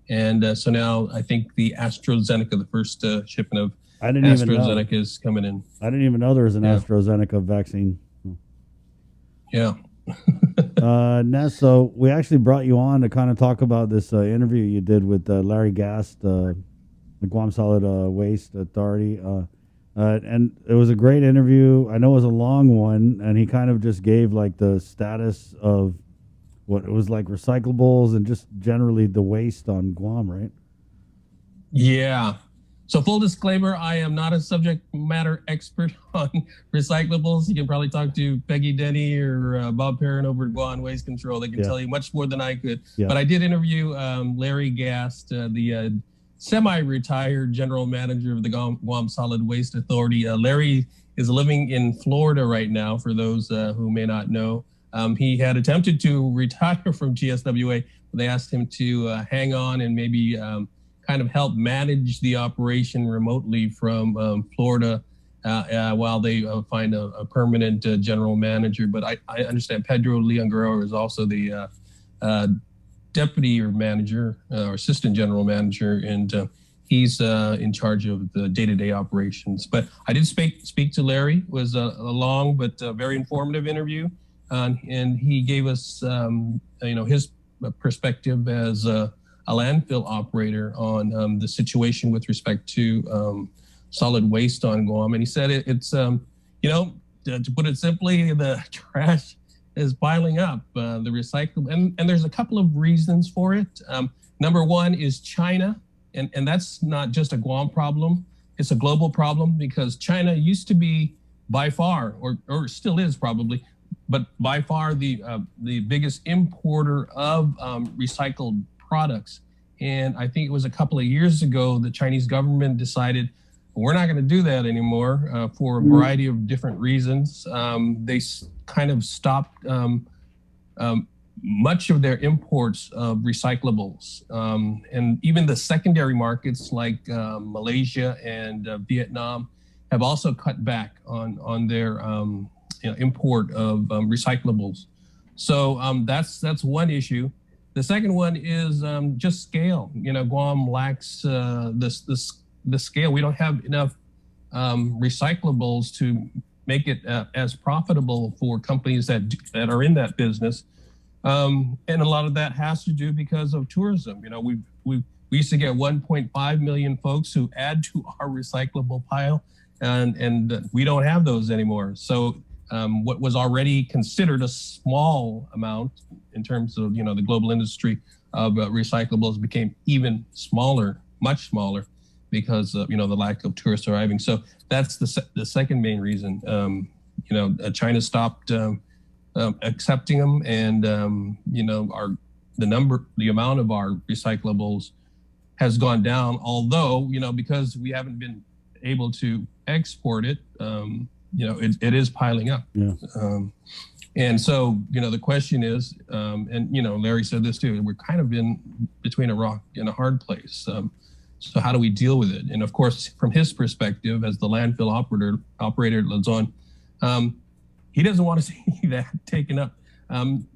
And so now I think the AstraZeneca, the first shipment of AstraZeneca is coming in. I didn't even know there was an AstraZeneca vaccine. Yeah. Ness, so we actually brought you on to kind of talk about this interview you did with Larry Gast, the Guam Solid Waste Authority. And it was a great interview. I know it was a long one, and he kind of just gave like the status of what it was like recyclables and just generally the waste on Guam, right? Yeah. So full disclaimer, I am not a subject matter expert on recyclables. You can probably talk to Peggy Denny or Bob Perrin over at Guam Waste Control. They can tell you much more than I could. Yeah. But I did interview Larry Gast, the semi-retired general manager of the Guam Solid Waste Authority. Larry is living in Florida right now, for those who may not know. He had attempted to retire from GSWA, but they asked him to hang on and maybe kind of help manage the operation remotely from Florida while they find a permanent general manager. But I understand Pedro Leon Guerrero is also the deputy or manager or assistant general manager, and he's in charge of the day-to-day operations. But I did speak to Larry. It was a long but very informative interview, and he gave us his perspective as a landfill operator on the situation with respect to solid waste on Guam. And he said it's to put it simply, the trash is piling up, the recycle, and there's a couple of reasons for it. Number one is China, and that's not just a Guam problem, it's a global problem, because China used to be by far, or still is probably, but by far the biggest importer of recycled products. And I think it was a couple of years ago the Chinese government decided we're not going to do that anymore for a variety of different reasons. They kind of stopped much of their imports of recyclables. And even the secondary markets like Malaysia and Vietnam have also cut back on their import of recyclables. So that's one issue. The second one is just scale. Guam lacks the scale. We don't have enough recyclables to make it as profitable for companies that are in that business. And a lot of that has to do because of tourism. We used to get 1.5 million folks who add to our recyclable pile, and we don't have those anymore. So what was already considered a small amount in terms of the global industry of recyclables became even smaller, much smaller, because of the lack of tourists arriving. So that's the second main reason. China stopped accepting them, and the amount of our recyclables has gone down. Although because we haven't been able to export it, it is piling up. Yeah. And so the question is, and Larry said this too, we're kind of in between a rock and a hard place. So how do we deal with it? And of course, from his perspective, as the landfill operator lives on, he doesn't want to see that taking up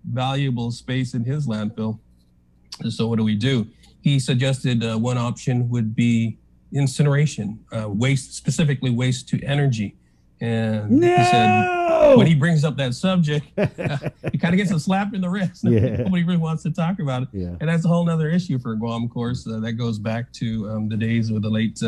valuable space in his landfill. And so what do we do? He suggested one option would be incineration, waste, specifically waste to energy. And he said, when he brings up that subject, he kind of gets a slap in the wrist. Yeah. Nobody really wants to talk about it. Yeah. And that's a whole other issue for Guam, of course. That goes back to the days with the late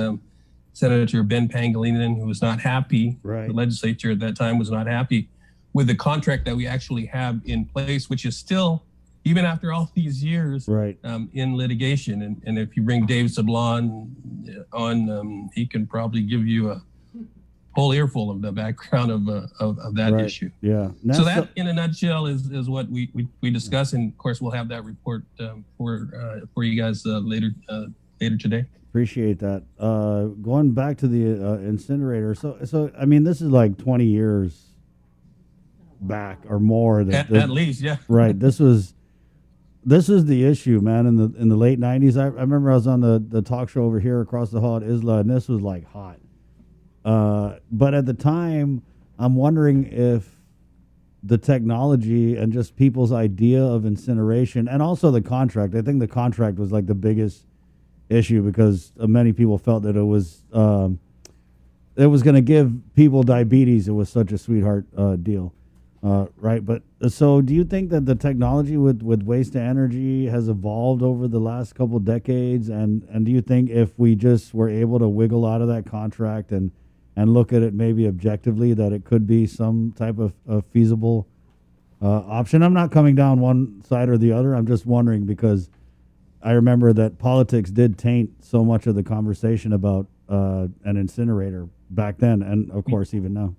Senator Ben Pangilinan, who was not happy. Right. The legislature at that time was not happy with the contract that we actually have in place, which is still, even after all these years, right, in litigation. And if you bring Dave Sablon on, he can probably give you a whole earful of the background of that Right. issue. Yeah. So that, in a nutshell, is what we discuss, and of course we'll have that report for you guys later today. Appreciate that. Going back to the incinerator. So I mean, this is like 20 years back or more. At least, yeah. Right. This is the issue, man. In the late 90s, I remember I was on the talk show over here across the hall at Isla, and this was like hot. But at the time, I'm wondering if the technology and just people's idea of incineration, and also the contract. I think the contract was like the biggest issue, because many people felt that it was going to give people diabetes. It was such a sweetheart deal, right? But so, do you think that the technology with waste to energy has evolved over the last couple decades? And do you think if we just were able to wiggle out of that contract and look at it maybe objectively, that it could be some type of feasible option? I'm not coming down one side or the other. I'm just wondering, because I remember that politics did taint so much of the conversation about an incinerator back then, and of course even now.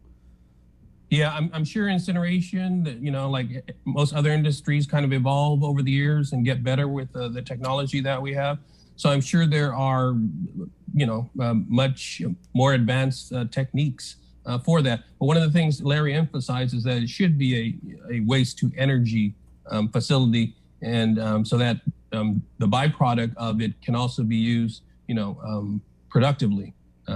Yeah, I'm sure incineration, like most other industries, kind of evolve over the years and get better with the technology that we have. So I'm sure there are, much more advanced techniques for that. But one of the things Larry emphasizes is that it should be a waste to energy facility, and so that the byproduct of it can also be used, productively.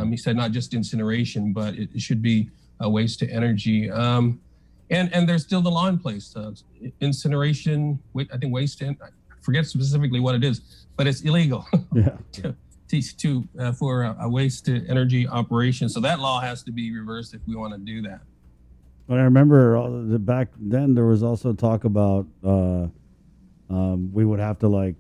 He said not just incineration, but it should be a waste to energy. And there's still the law in place. Incineration, I think waste to, I forget specifically what it is, but it's illegal Yeah. for a waste to energy operation. So that law has to be reversed if we want to do that. But I remember back then there was also talk about we would have to like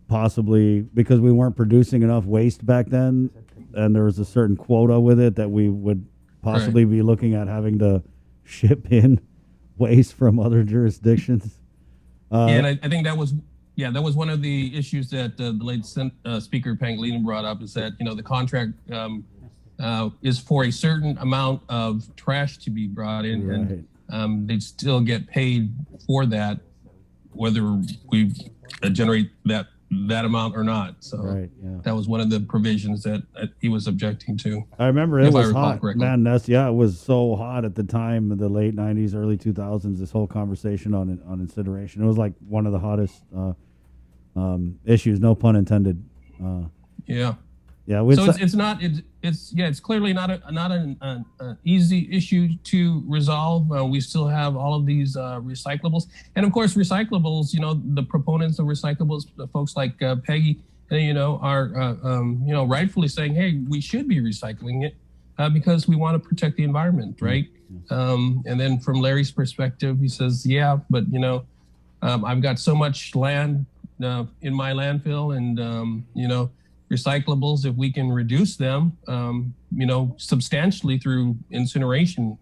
possibly, because we weren't producing enough waste back then, and there was a certain quota with it, that we would possibly be looking at having to ship in waste from other jurisdictions. And I think that was one of the issues that the late Speaker Pangilinan brought up, is that, the contract is for a certain amount of trash to be brought in, and they'd still get paid for that, whether we generate that amount or not. So that was one of the provisions that he was objecting to. I remember it was hot. Correctly. Man, it was so hot at the time of the late 90s, early 2000s, this whole conversation on incineration. It was like one of the hottest issues, no pun intended. Yeah. So it's clearly not an easy issue to resolve. We still have all of these recyclables, and of course recyclables. The proponents of recyclables, the folks like Peggy, are rightfully saying, hey, we should be recycling it because we want to protect the environment, right? And then from Larry's perspective, he says, yeah, but I've got so much land in my landfill, and recyclables, if we can reduce them, substantially through incineration,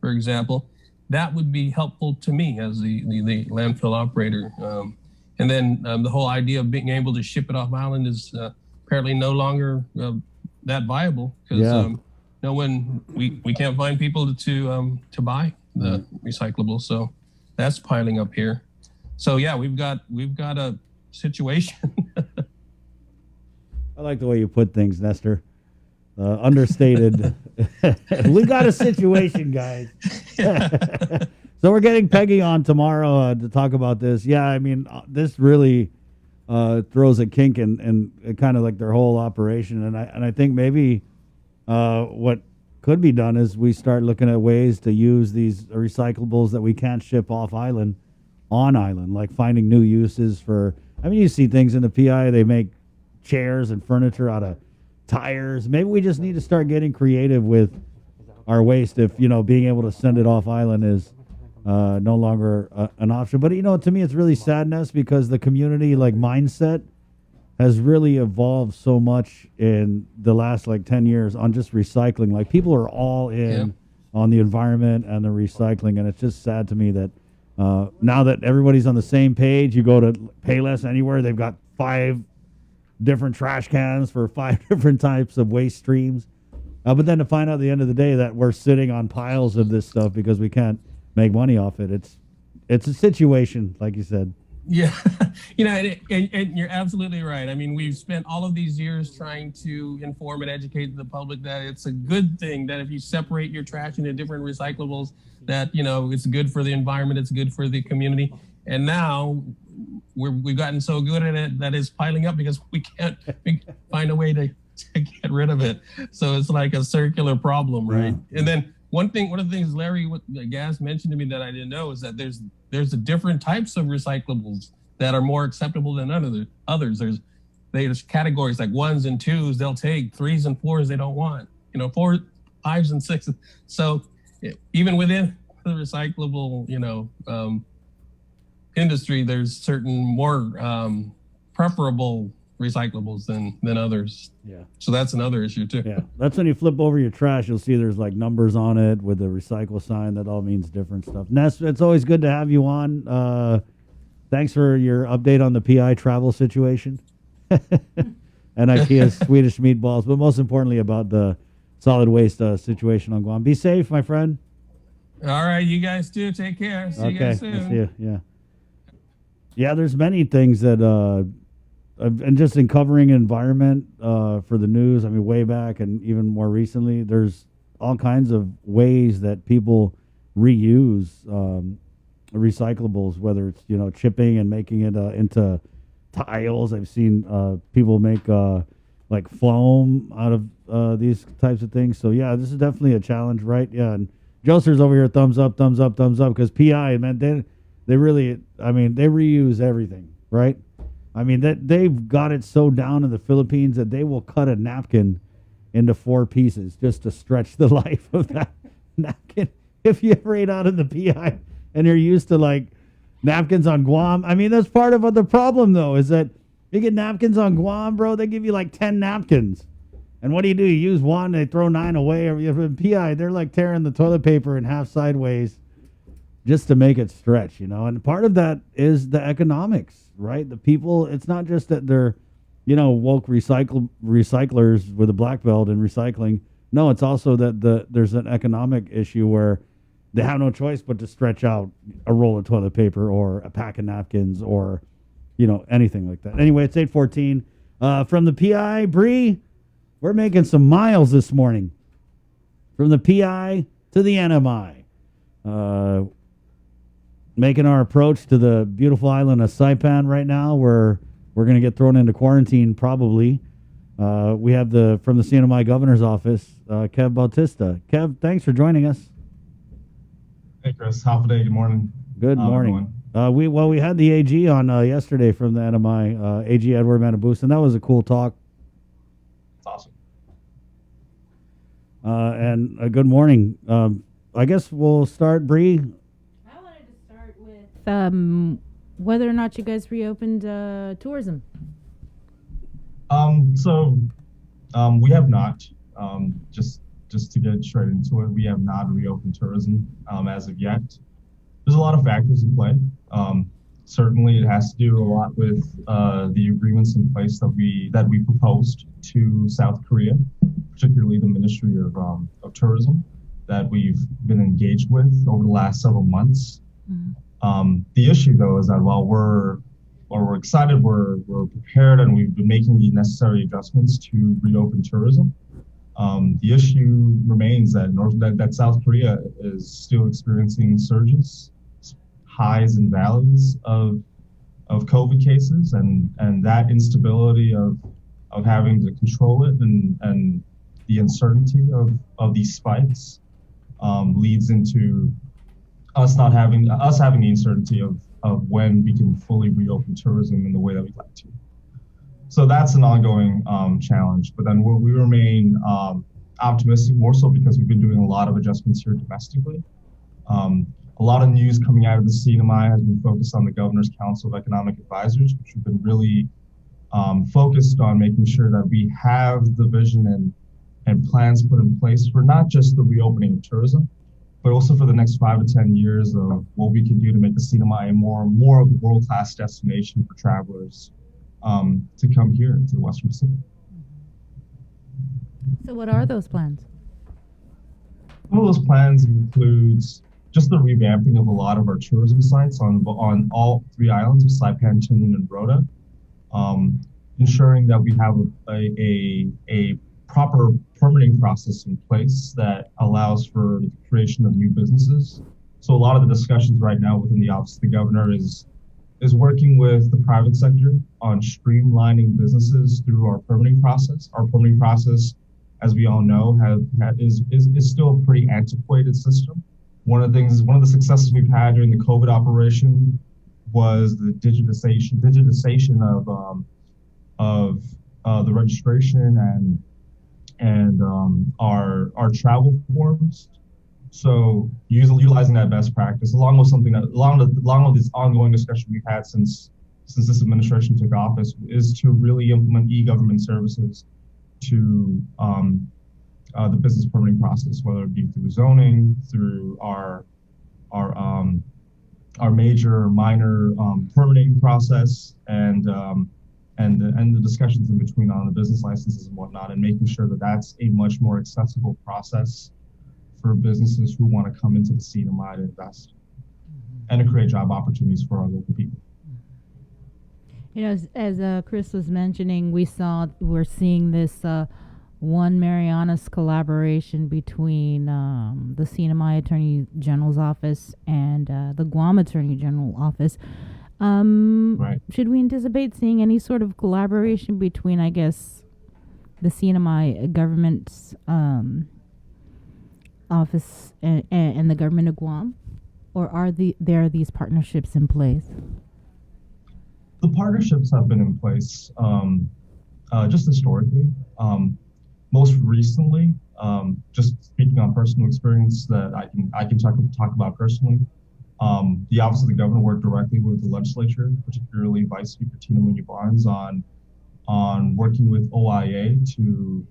for example, that would be helpful to me as the landfill operator. And then the whole idea of being able to ship it off island is apparently no longer that viable, because when we can't find people to buy the recyclables, so that's piling up here. So yeah, we've got a situation. I like the way you put things, Nestor. Understated. We got a situation, guys. So we're getting Peggy on tomorrow to talk about this. Yeah, I mean, this really throws a kink in kind of like their whole operation. And I think maybe what could be done is we start looking at ways to use these recyclables that we can't ship off island on island, like finding new uses for. I mean, you see things in the PI, they make chairs and furniture out of tires. Maybe we just need to start getting creative with our waste if, being able to send it off island is no longer an option. But, to me, it's really sadness because the community mindset has really evolved so much in the last 10 years on just recycling. Like, people are all in on the environment and the recycling. And it's just sad to me that now that everybody's on the same page, you go to Payless Anywhere, they've got 5 different trash cans for 5 different types of waste streams. But then to find out at the end of the day that we're sitting on piles of this stuff because we can't make money off it. It's a situation, like you said. Yeah. And you're absolutely right. I mean, we've spent all of these years trying to inform and educate the public that it's a good thing that if you separate your trash into different recyclables, that, it's good for the environment, it's good for the community. And now we've gotten so good at it that it's piling up because we can't find a way to get rid of it. So it's like a circular problem, right? Yeah. And then one of the things Larry Gas mentioned to me that I didn't know is that there's a different types of recyclables that are more acceptable than others. There's categories like 1s and 2s they'll take, 3s and 4s they don't want. 4s, 5s and 6s. So even within the recyclable, industry, there's certain more preferable recyclables than others. Yeah. So that's another issue too. Yeah. That's when you flip over your trash, you'll see there's numbers on it with the recycle sign. That all means different stuff. Ness, it's always good to have you on. Thanks for your update on the PI travel situation and IKEA's Swedish meatballs, but most importantly about the solid waste situation on Guam. Be safe, my friend. All right, you guys too. Take care. See you guys soon. See you. Yeah. Yeah, there's many things that, and just in covering environment for the news, I mean, way back and even more recently, there's all kinds of ways that people reuse recyclables, whether it's, chipping and making it into tiles. I've seen people make foam out of these types of things. So, yeah, this is definitely a challenge, right? Yeah, and Joster's over here, thumbs up, because PI, man, they really, they reuse everything, right? I mean, that they've got it so down in the Philippines that they will cut a napkin into 4 pieces just to stretch the life of that napkin. If you ever ate out of the PI and you're used to like napkins on Guam, I mean, that's part of the problem though, is that you get napkins on Guam, bro, they give you like 10 napkins. And what do? You use one, they throw 9 away. Or if in PI, they're like tearing the toilet paper in half sideways just to make it stretch, you know. And part of that is the economics, right? The people, it's not just that they're, you know, woke recyclers with a black belt in recycling. No, it's also that there's an economic issue where they have no choice but to stretch out a roll of toilet paper or a pack of napkins or, you know, anything like that. Anyway, it's 8:14. From the PI, Bree, we're making some miles this morning. From the PI to the NMI. Making our approach to the beautiful island of Saipan right now, where we're going to get thrown into quarantine probably. We have from the CNMI governor's office, Kev Bautista. Kev, thanks for joining us. Hey, Chris. Half a day. Good morning. Good morning. We had the AG on yesterday from the NMI, AG Edward Manabus, and that was a cool talk. It's awesome. And good morning. I guess we'll start, Bree. Whether or not you guys reopened tourism. We have not. Just to get straight into it, we have not reopened tourism as of yet. There's a lot of factors in play. Certainly, it has to do a lot with the agreements in place that we proposed to South Korea, particularly the Ministry of Tourism, that we've been engaged with over the last several months. The issue, though, is that while we're excited, we're prepared, and we've been making the necessary adjustments to reopen tourism, the issue remains that South Korea is still experiencing surges, highs and valleys of COVID cases, and that instability of having to control it and the uncertainty of these spikes leads into us having the uncertainty of when we can fully reopen tourism in the way that we'd like to. So that's an ongoing challenge. But then we remain optimistic, more so because we've been doing a lot of adjustments here domestically. A lot of news coming out of the CNMI has been focused on the Governor's Council of Economic Advisors, which have been really focused on making sure that we have the vision and plans put in place for not just the reopening of tourism, but also for the next 5 to 10 years of what we can do to make the CNMI more of a world-class destination for travelers to come here to the Western Pacific. So what are those plans? One of those plans includes just the revamping of a lot of our tourism sites on all 3 islands of Saipan, Tinian, and Rota, ensuring that we have a proper permitting process in place that allows for the creation of new businesses. So a lot of the discussions right now within the Office of the Governor is working with the private sector on streamlining businesses through our permitting process. Our permitting process, as we all know, is still a pretty antiquated system. One of the successes we've had during the COVID operation was the digitization of the registration and our travel forms. So utilizing that best practice, along with this ongoing discussion we've had since this administration took office, is to really implement e-government services to the business permitting process, whether it be through zoning, through our major or minor permitting process, and the discussions in between on the business licenses and whatnot, and making sure that that's a much more accessible process for businesses who want to come into the CNMI to invest and to create job opportunities for our local people. You know, as Chris was mentioning, we're seeing this One Marianas collaboration between the CNMI Attorney General's office and the Guam Attorney General office. Right. Should we anticipate seeing any sort of collaboration between, I guess, the CNMI government's office and the government of Guam? Or are there these partnerships in place? The partnerships have been in place just historically. Most recently, just speaking on personal experience that I can talk about personally. The Office of the Governor worked directly with the legislature, particularly Vice Speaker Tina Munoz-Barnes, on working with OIA to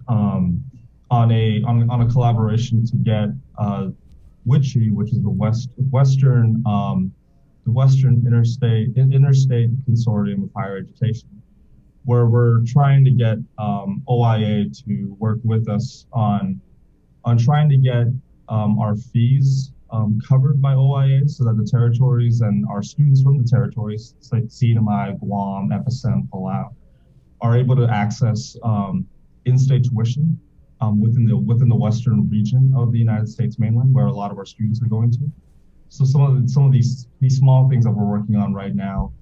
on a collaboration to get WICHE, which is the Western Interstate Consortium of Higher Education, where we're trying to get OIA to work with us on trying to get our fees covered by OIA, so that the territories and our students from the territories, like CNMI, Guam, FSM, Palau, are able to access in-state tuition within the western region of the United States mainland, where a lot of our students are going to. So some of these small things that we're working on right now,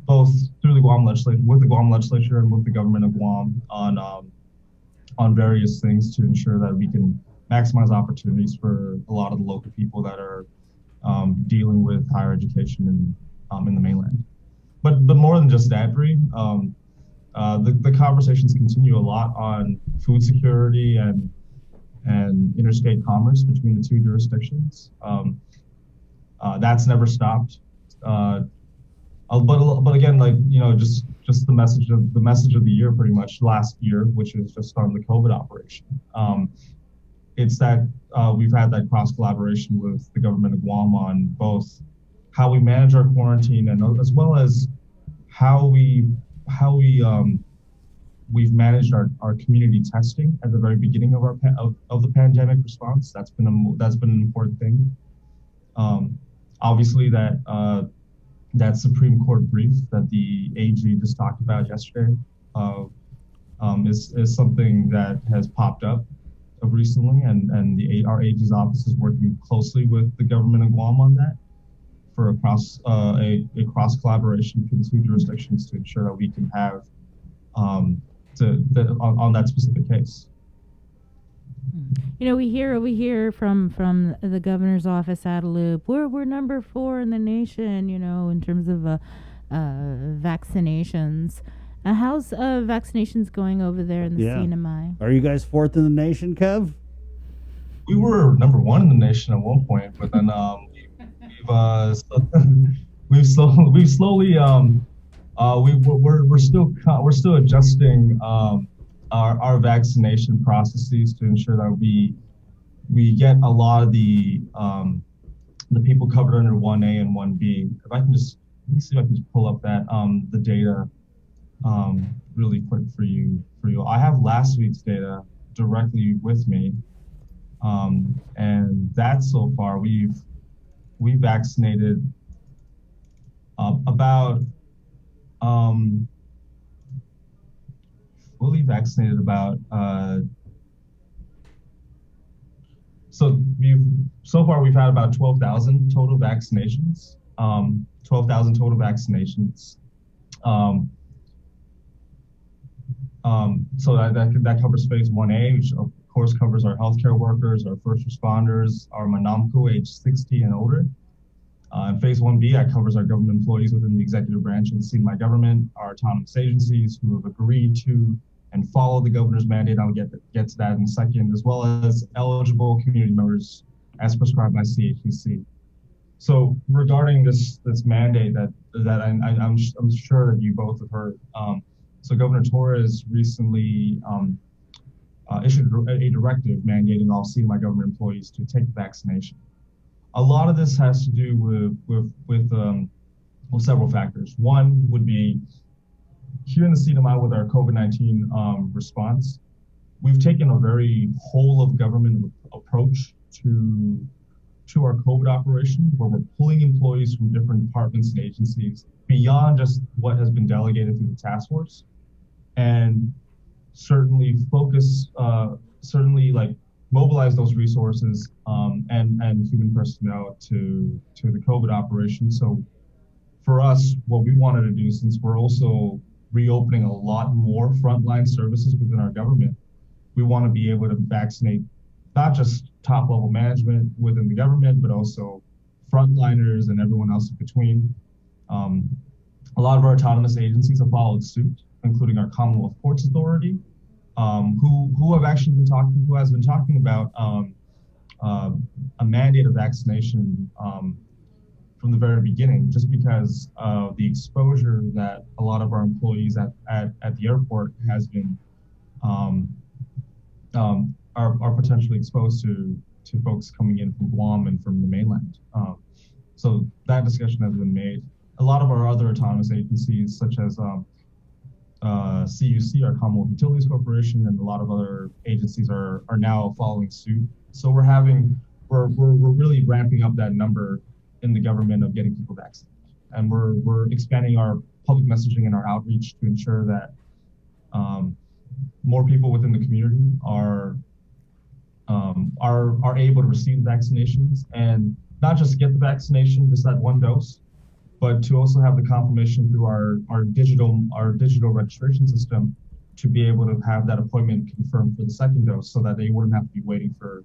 both through the Guam legislature, with the Guam legislature, and with the government of Guam on various things to ensure that we can maximize opportunities for a lot of the local people that are dealing with higher education in the mainland. But more than just that, Bree, the conversations continue a lot on food security and interstate commerce between the two jurisdictions. That's never stopped. But again, like, you know, just the message of the year, pretty much last year, which is just on the COVID operation. It's that we've had that cross collaboration with the government of Guam on both how we manage our quarantine and as well as how we've managed our community testing at the very beginning of the pandemic response. That's been an important thing. Obviously, that Supreme Court brief that the AG just talked about yesterday is something that has popped up recently, and our AG's office is working closely with the government of Guam on that for a cross collaboration between the two jurisdictions to ensure that we can have on that specific case. You know, we hear over here from the governor's office out of Loop, we're number 4 in the nation, you know, in terms of vaccinations. How's vaccinations going over there in the CNMI? Are you guys 4th in the nation, Kev? We were number 1 in the nation at one point, but then we're still adjusting our vaccination processes to ensure that we get a lot of the people covered under 1A and 1B. If I can let me see if I can just pull up that the data really quick for you. I have last week's data directly with me, and that so far we vaccinated fully vaccinated about so far we've had about 12,000 total vaccinations. 12,000 total vaccinations. So that covers phase 1A, which of course covers our healthcare workers, our first responders, our Manamco age 60 and older. And phase 1B, that covers our government employees within the executive branch and the CNMI government, our autonomous agencies who have agreed to and follow the governor's mandate. I'll get to that in a second, as well as eligible community members as prescribed by CHEC. So regarding this mandate that I'm sure that you both have heard. So Governor Torres recently issued a directive mandating all CNMI government employees to take the vaccination. A lot of this has to do with several factors. One would be here in the CNMI with our COVID-19 response, we've taken a very whole of government approach to our COVID operation, where we're pulling employees from different departments and agencies beyond just what has been delegated through the task force, and certainly mobilize those resources and human personnel to the COVID operation. So for us, what we wanted to do, since we're also reopening a lot more frontline services within our government, we want to be able to vaccinate not just top level management within the government, but also frontliners and everyone else in between. A lot of our autonomous agencies have followed suit, including our Commonwealth Courts Authority, who has been talking about a mandate of vaccination from the very beginning, just because of the exposure that a lot of our employees at the airport has been are potentially exposed to folks coming in from Guam and from the mainland. So that discussion has been made. A lot of our other autonomous agencies, such as CUC, our Commonwealth Utilities Corporation, and a lot of other agencies are now following suit. So we're really ramping up that number in the government of getting people vaccinated, and we're expanding our public messaging and our outreach to ensure that more people within the community are able to receive vaccinations, and not just get the vaccination, just that one dose, but to also have the confirmation through our digital registration system to be able to have that appointment confirmed for the second dose, so that they wouldn't have to be waiting for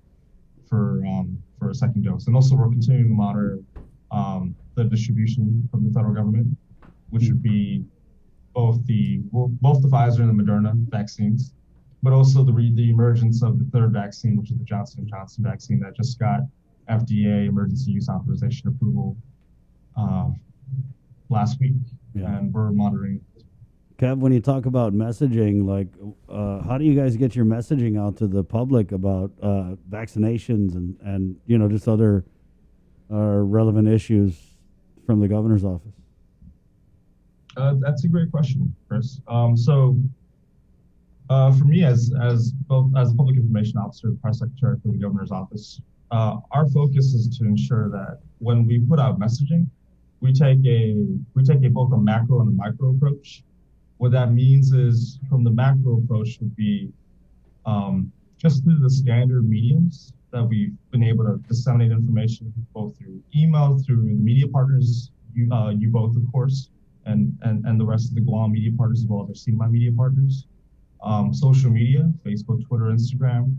a second dose. And also, we're continuing to monitor the distribution from the federal government, which would be both the Pfizer and the Moderna vaccines, but also the emergence of the third vaccine, which is the Johnson & Johnson vaccine that just got FDA emergency use authorization approval last week, and we're monitoring. Kev, when you talk about messaging, like, how do you guys get your messaging out to the public about vaccinations and just other relevant issues from the governor's office? That's a great question, Chris. So for me, as a public information officer, press secretary for the governor's office, our focus is to ensure that when we put out messaging, we take both a macro and a micro approach. What that means is, from the macro approach would be just through the standard mediums that we've been able to disseminate information, both through email, through the media partners, you both, of course, and the rest of the Guam media partners, as well as our CMI media partners, social media, Facebook, Twitter, Instagram,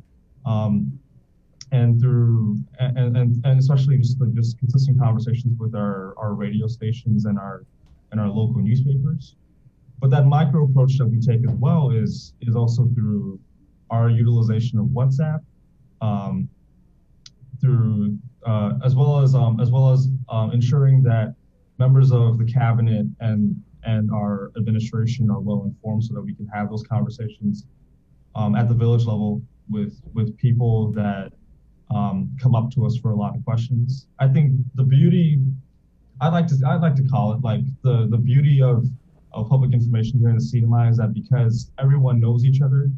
and through and especially just consistent conversations with our radio stations and our local newspapers. But that micro approach that we take as well is also through our utilization of WhatsApp, through as well as ensuring that members of the cabinet and our administration are well informed, so that we can have those conversations at the village level with people that come up to us for a lot of questions. I think the beauty, I'd like to call it like the beauty of public information here in the CNMI is that because everyone knows each other,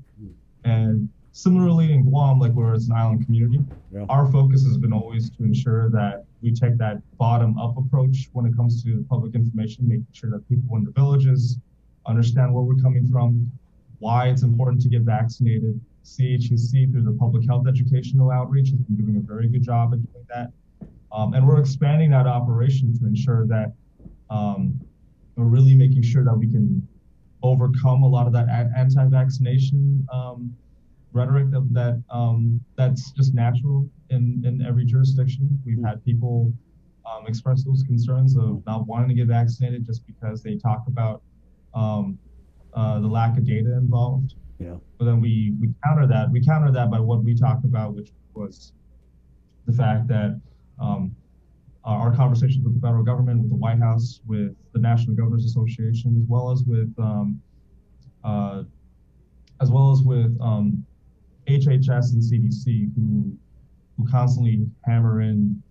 and similarly in Guam, like where it's an island community, our focus has been always to ensure that we take that bottom-up approach when it comes to public information, making sure that people in the villages understand where we're coming from, why it's important to get vaccinated. CHEC, through the public health educational outreach, has been doing a very good job at doing that. And we're expanding that operation to ensure that we're really making sure that we can overcome a lot of that anti-vaccination rhetoric that's just natural in every jurisdiction. We've had people express those concerns of not wanting to get vaccinated just because they talk about the lack of data involved. Yeah. But then we counter that. We counter that by what we talked about, which was the fact that our conversations with the federal government, with the White House, with the National Governors Association, as well as with HHS and CDC, who constantly hammer in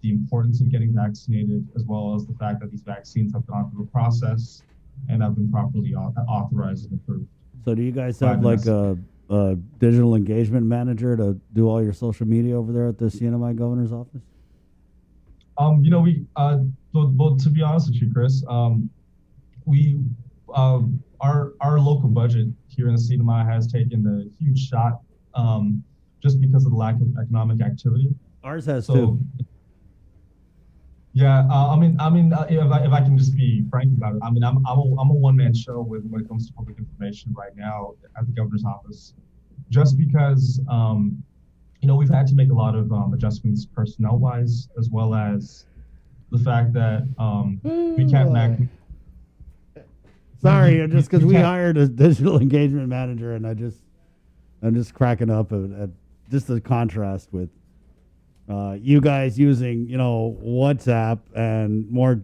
the importance of getting vaccinated, as well as the fact that these vaccines have gone through a process and have been properly authorized and approved. So do you guys have like a digital engagement manager to do all your social media over there at the CNMI governor's office? Well, to be honest with you, Chris, our local budget here in the CNMI has taken a huge shot just because of the lack of economic activity. Ours has too. Yeah, if I can just be frank about it, I'm a one-man show when it comes to public information right now at the governor's office, just because we've had to make a lot of adjustments personnel-wise, as well as the fact that we can't Sorry, just because we can't- hired a digital engagement manager, and I'm just cracking up at just the contrast with you guys using, WhatsApp and more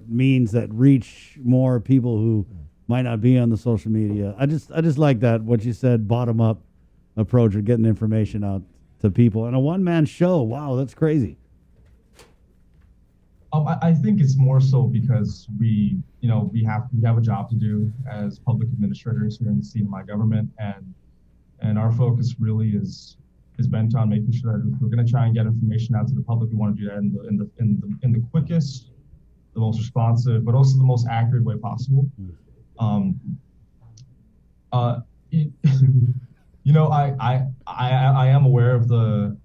means that reach more people who might not be on the social media. I just like that, what you said, bottom up approach of getting information out to people. And a one-man show, wow, that's crazy. I think it's more so because we have a job to do as public administrators here in the CNMI government, and our focus really is bent on making sure that if we're going to try and get information out to the public, we want to do that in the quickest, the most responsive, but also the most accurate way possible. I am aware of the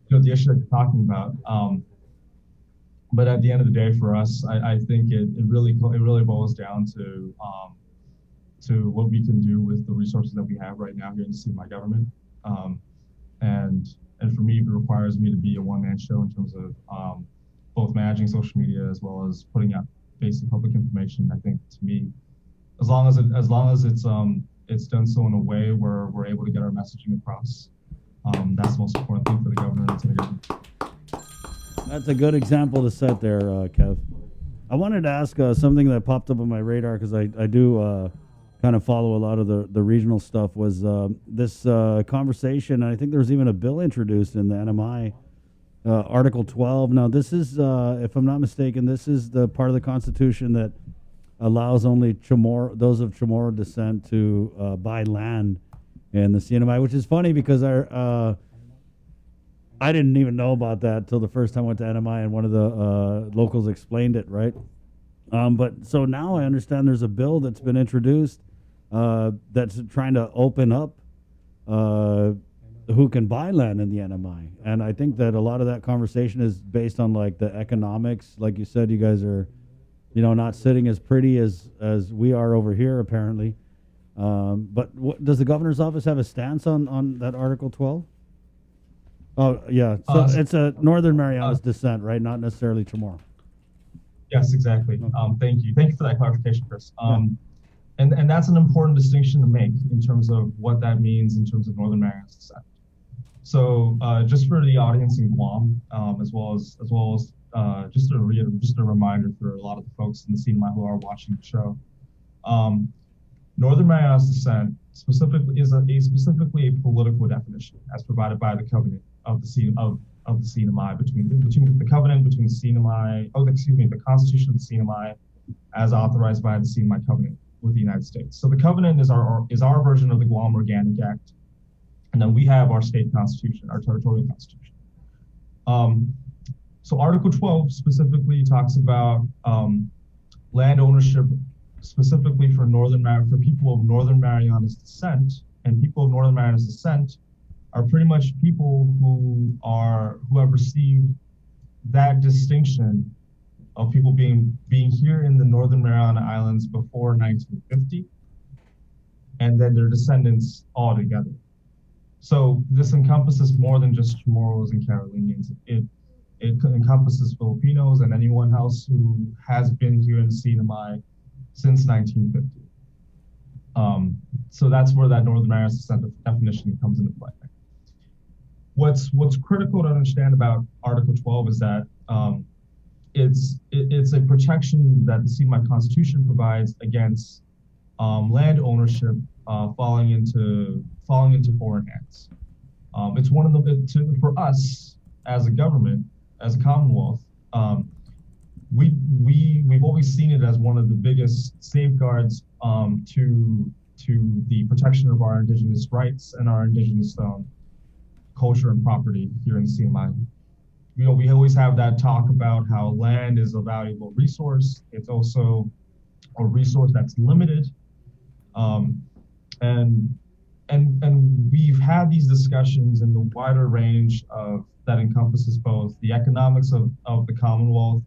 the issue that you're talking about. But at the end of the day, for us, I think it really boils down to what we can do with the resources that we have right now here in the CNMI government. And for me, it requires me to be a one-man show in terms of both managing social media as well as putting out basic public information. I think, to me, as long as it's done so in a way where we're able to get our messaging across, that's the most important thing for the governor and to the government. That's a good example to set there, Kev. I wanted to ask something that popped up on my radar, because I do kind of follow a lot of the regional stuff, was this conversation. And I think there was even a bill introduced in the NMI, Article 12. Now, this is, if I'm not mistaken, this is the part of the Constitution that allows only those of Chamorro descent to buy land in the CNMI, which is funny because I didn't even know about that till the first time I went to NMI and one of the locals explained it, right? But so now I understand there's a bill that's been introduced that's trying to open up who can buy land in the NMI. And I think that a lot of that conversation is based on like the economics. Like you said, you guys are, not sitting as pretty as we are over here, apparently. But does the governor's office have a stance on that Article 12? Oh, yeah. So it's a Northern Marianas descent, right? Not necessarily Chamorro. Yes, exactly. Thank you. Thank you for that clarification, Chris. And that's an important distinction to make in terms of what that means in terms of Northern Marianas descent. So just for the audience in Guam, as well as just a reminder for a lot of the folks in the CNMI who are watching the show, Northern Marianas descent specifically is specifically a political definition as provided by the covenant of the CNMI between the covenant between the CNMI, the Constitution of the CNMI as authorized by the CNMI covenant with the United States. So the covenant is our version of the Guam Organic Act, and then we have our state constitution, our territorial constitution. So Article 12 specifically talks about land ownership specifically for people of Northern Marianas descent, and people of Northern Marianas descent are pretty much people who have received that distinction of people being here in the Northern Mariana Islands before 1950, and then their descendants all together. So this encompasses more than just Chamorros and Carolinians. It encompasses Filipinos and anyone else who has been here in CNMI since 1950. So that's where that Northern Marianas descent definition comes into play. What's critical to understand about Article 12 is that it's a protection that the CNMI Constitution provides against land ownership falling into foreign hands. It's one of for us as a government, as a Commonwealth, we've always seen it as one of the biggest safeguards to the protection of our indigenous rights and our indigenous culture and property here in the CNMI. We always have that talk about how land is a valuable resource. It's also a resource that's limited. And we've had these discussions in the wider range that encompasses both the economics of the Commonwealth,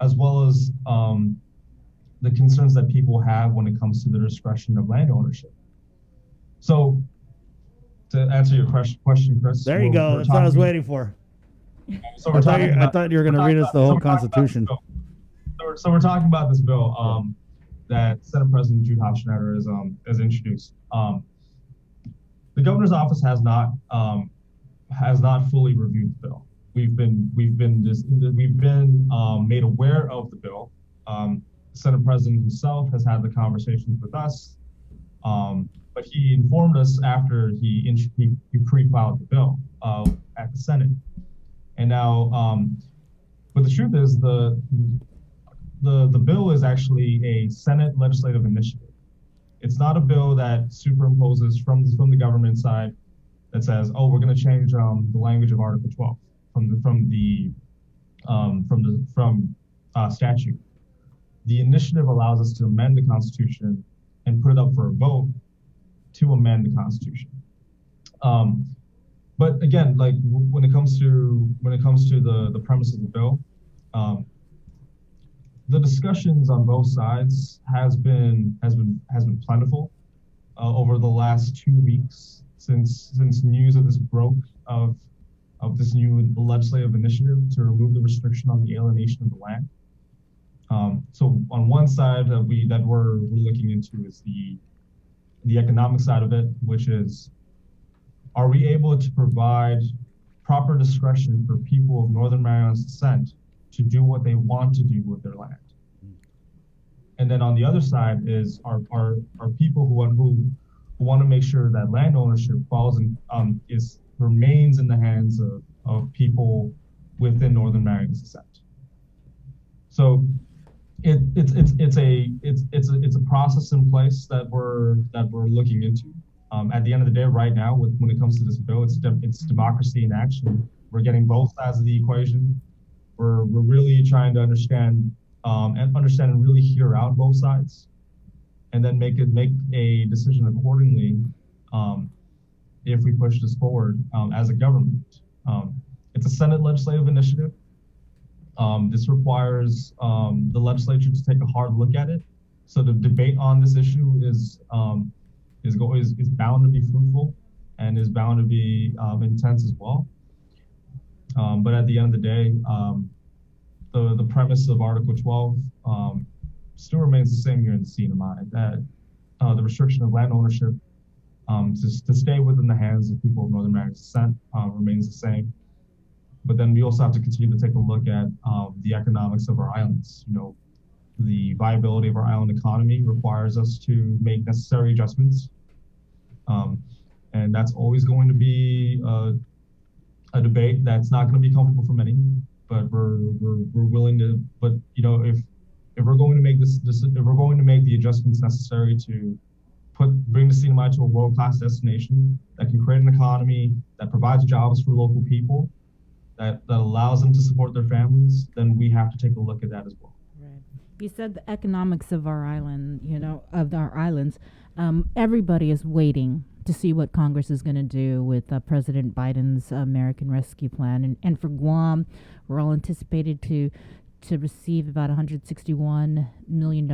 as well as the concerns that people have when it comes to the discretion of land ownership. So to answer your question, Chris. There you go. That's what I was waiting for. So we're talking I about, thought you were going to read us the whole Constitution. So we're talking about this bill that Senate President Jude Hofstadter has introduced. The governor's office has not fully reviewed the bill. We've been made aware of the bill. The Senate President himself has had the conversations with us, but he informed us after he pre-filed the bill at the Senate. And now, but the truth is the bill is actually a Senate legislative initiative. It's not a bill that superimposes from the government side that says, oh, we're going to change the language of Article 12 from statute. The initiative allows us to amend the Constitution and put it up for a vote to amend the Constitution. But again, like when it comes to the premise of the bill, the discussions on both sides has been plentiful over the last 2 weeks since news of this broke of this new legislative initiative to remove the restriction on the alienation of the land. So on one side that we're looking into is the economic side of it, which is, are we able to provide proper discretion for people of Northern Mariana's descent to do what they want to do with their land? And then on the other side is are people who want to make sure that land ownership remains in the hands of people within Northern Mariana's descent. So it's a process in place that we're looking into. At the end of the day, right now, when it comes to this bill, it's democracy in action. We're getting both sides of the equation. We're really trying to understand and really hear out both sides, and then make a decision accordingly if we push this forward as a government. It's a Senate legislative initiative. This requires the legislature to take a hard look at it. So the debate on this issue is bound to be fruitful and is bound to be intense as well. But at the end of the day, the premise of Article 12 still remains the same here in the CNMI, that the restriction of land ownership to stay within the hands of people of Northern Mariana's descent remains the same. But then we also have to continue to take a look at the economics of our islands. You know, the viability of our island economy requires us to make necessary adjustments. And that's always going to be a debate that's not going to be comfortable for many, but we're willing to. But you know, if we're going to make if we're going to make the adjustments necessary to bring the CNMI to a world-class destination that can create an economy that provides jobs for local people, that allows them to support their families, then we have to take a look at that as well. Right. You said the economics of our island, of our islands. Everybody is waiting to see what Congress is going to do with President Biden's American Rescue Plan. And for Guam, we're all anticipated to receive about $161 million.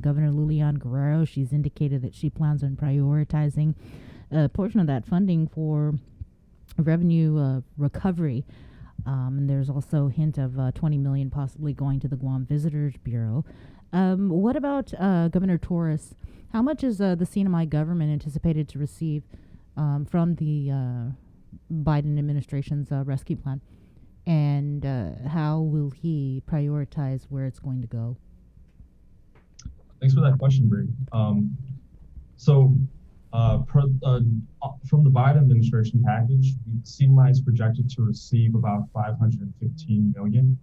Governor Lilian Guerrero, she's indicated that she plans on prioritizing a portion of that funding for revenue recovery. And there's also a hint of $20 million possibly going to the Guam Visitors Bureau. What about Governor Torres? How much is the CNMI government anticipated to receive from the Biden administration's rescue plan? And how will he prioritize where it's going to go? Thanks for that question, Bree. From the Biden administration package, CNMI is projected to receive about $515 million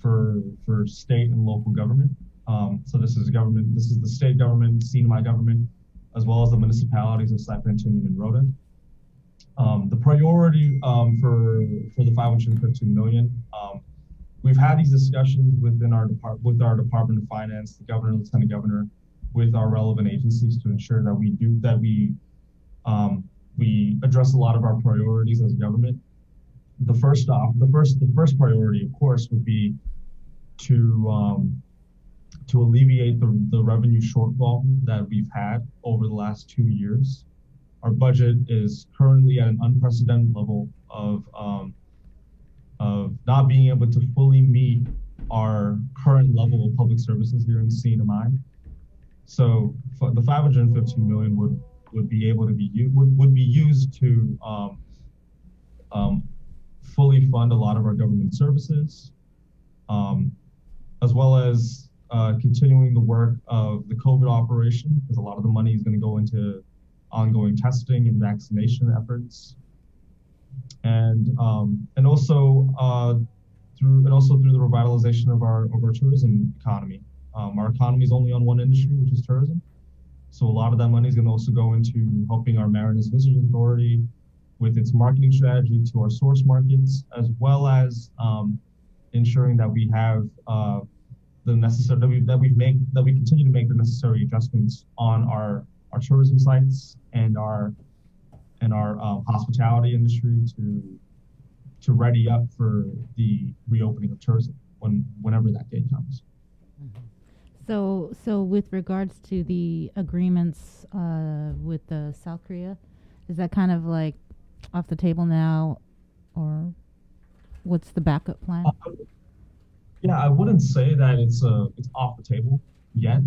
for state and local government. So this is the state government, CNMI government, as well as the municipalities of Saipan, Tinian, and Rota. The priority for the $515 million, we've had these discussions with our Department of Finance, the governor, lieutenant governor, with our relevant agencies to ensure that we address a lot of our priorities as a government. The first priority, of course, would be to alleviate the revenue shortfall that we've had over the last 2 years. Our budget is currently at an unprecedented level of not being able to fully meet our current level of public services here in CNMI. So the 515 million would be able to be would be used to fully fund a lot of our government services, as well as continuing the work of the COVID operation, because a lot of the money is going to go into ongoing testing and vaccination efforts, and also through the revitalization of our tourism economy. Our economy is only on one industry, which is tourism. So a lot of that money is going to also go into helping our Mariners Visitors Authority with its marketing strategy to our source markets, as well as ensuring that we have the necessary that we continue to make the necessary adjustments on our tourism sites and our hospitality industry to ready up for the reopening of tourism whenever that day comes. So with regards to the agreements with South Korea, is that kind of like off the table now, or what's the backup plan? Yeah, I wouldn't say that it's off the table yet.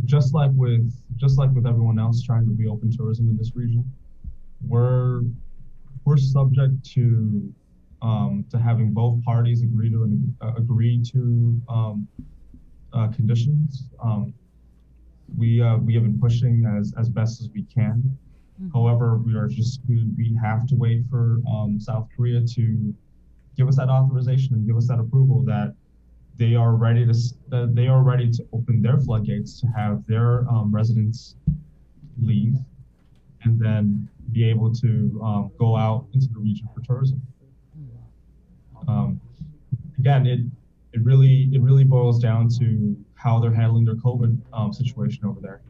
Just like with everyone else trying to reopen tourism in this region, we're subject to having both parties agree to conditions. We have been pushing as best as we can. However, we have to wait for South Korea to give us that authorization and give us that approval that they are ready to open their floodgates to have their residents leave and then be able to go out into the region for tourism. Again, it really boils down to how they're handling their COVID situation over there.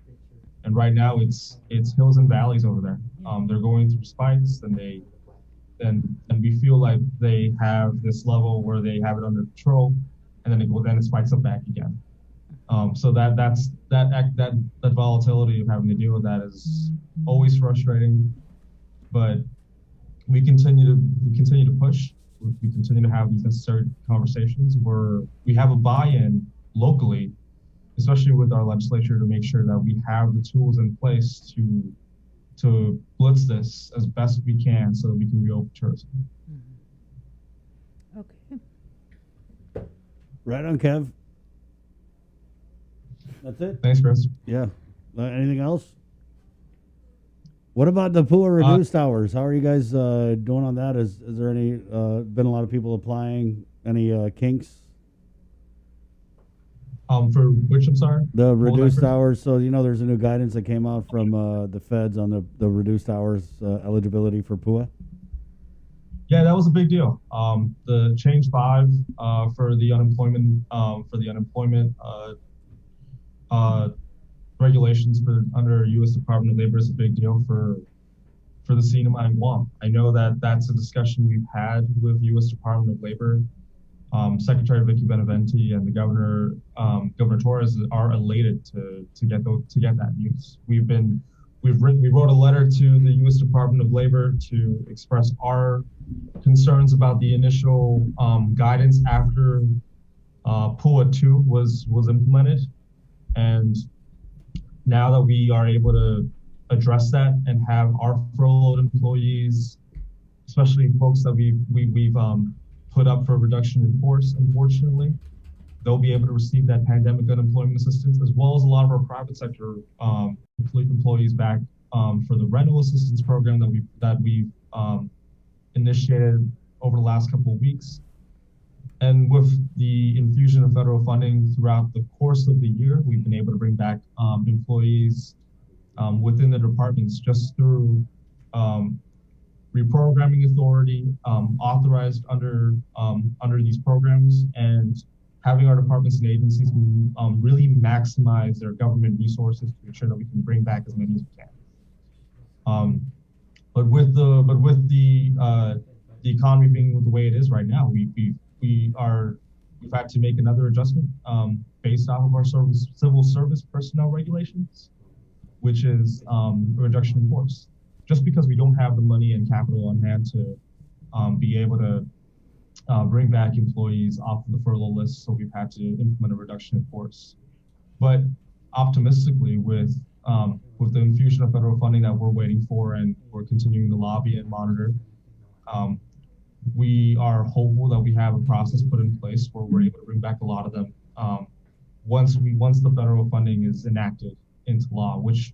And right now it's hills and valleys over there. They're going through spikes, and we feel like they have this level where they have it under control, and then it spikes up back again. So that volatility of having to deal with that is always frustrating. But we continue to push. We continue to have these necessary conversations where we have a buy-in locally, especially with our legislature, to make sure that we have the tools in place to blitz this as best we can so that we can reopen tourism. Okay. Right on, Kev. That's it. Thanks, Chris. Yeah. Anything else? What about the PUA reduced hours? How are you guys doing on that? Is there any been a lot of people applying? Any kinks? For which, I'm sorry? The reduced hours. So, there's a new guidance that came out from the feds on the reduced hours eligibility for PUA. Yeah, that was a big deal. The change 5 for the unemployment regulations under U.S. Department of Labor is a big deal for the CNMI and Guam. I know that that's a discussion we've had with U.S. Department of Labor. Secretary Vicky Beneventi and the Governor Torres are elated to get that news. We wrote a letter to the U.S. Department of Labor to express our concerns about the initial guidance after PUA 2 was implemented, and now that we are able to address that and have our furloughed employees, especially folks that we've put up for reduction in force, unfortunately, they'll be able to receive that pandemic unemployment assistance, as well as a lot of our private sector employees back for the rental assistance program that we've initiated over the last couple of weeks. And with the infusion of federal funding throughout the course of the year, we've been able to bring back employees within the departments just through reprogramming authority authorized under these programs, and having our departments and agencies really maximize their government resources to ensure that we can bring back as many as we can. But with the economy being the way it is right now, we've had to make another adjustment based off of our civil service personnel regulations, which is a reduction in force. just because we don't have the money and capital on hand to be able to bring back employees off of the furlough list, so we've had to implement a reduction in force. But optimistically, with the infusion of federal funding that we're waiting for and we're continuing to lobby and monitor, we are hopeful that we have a process put in place where we're able to bring back a lot of them once the federal funding is enacted into law. Which,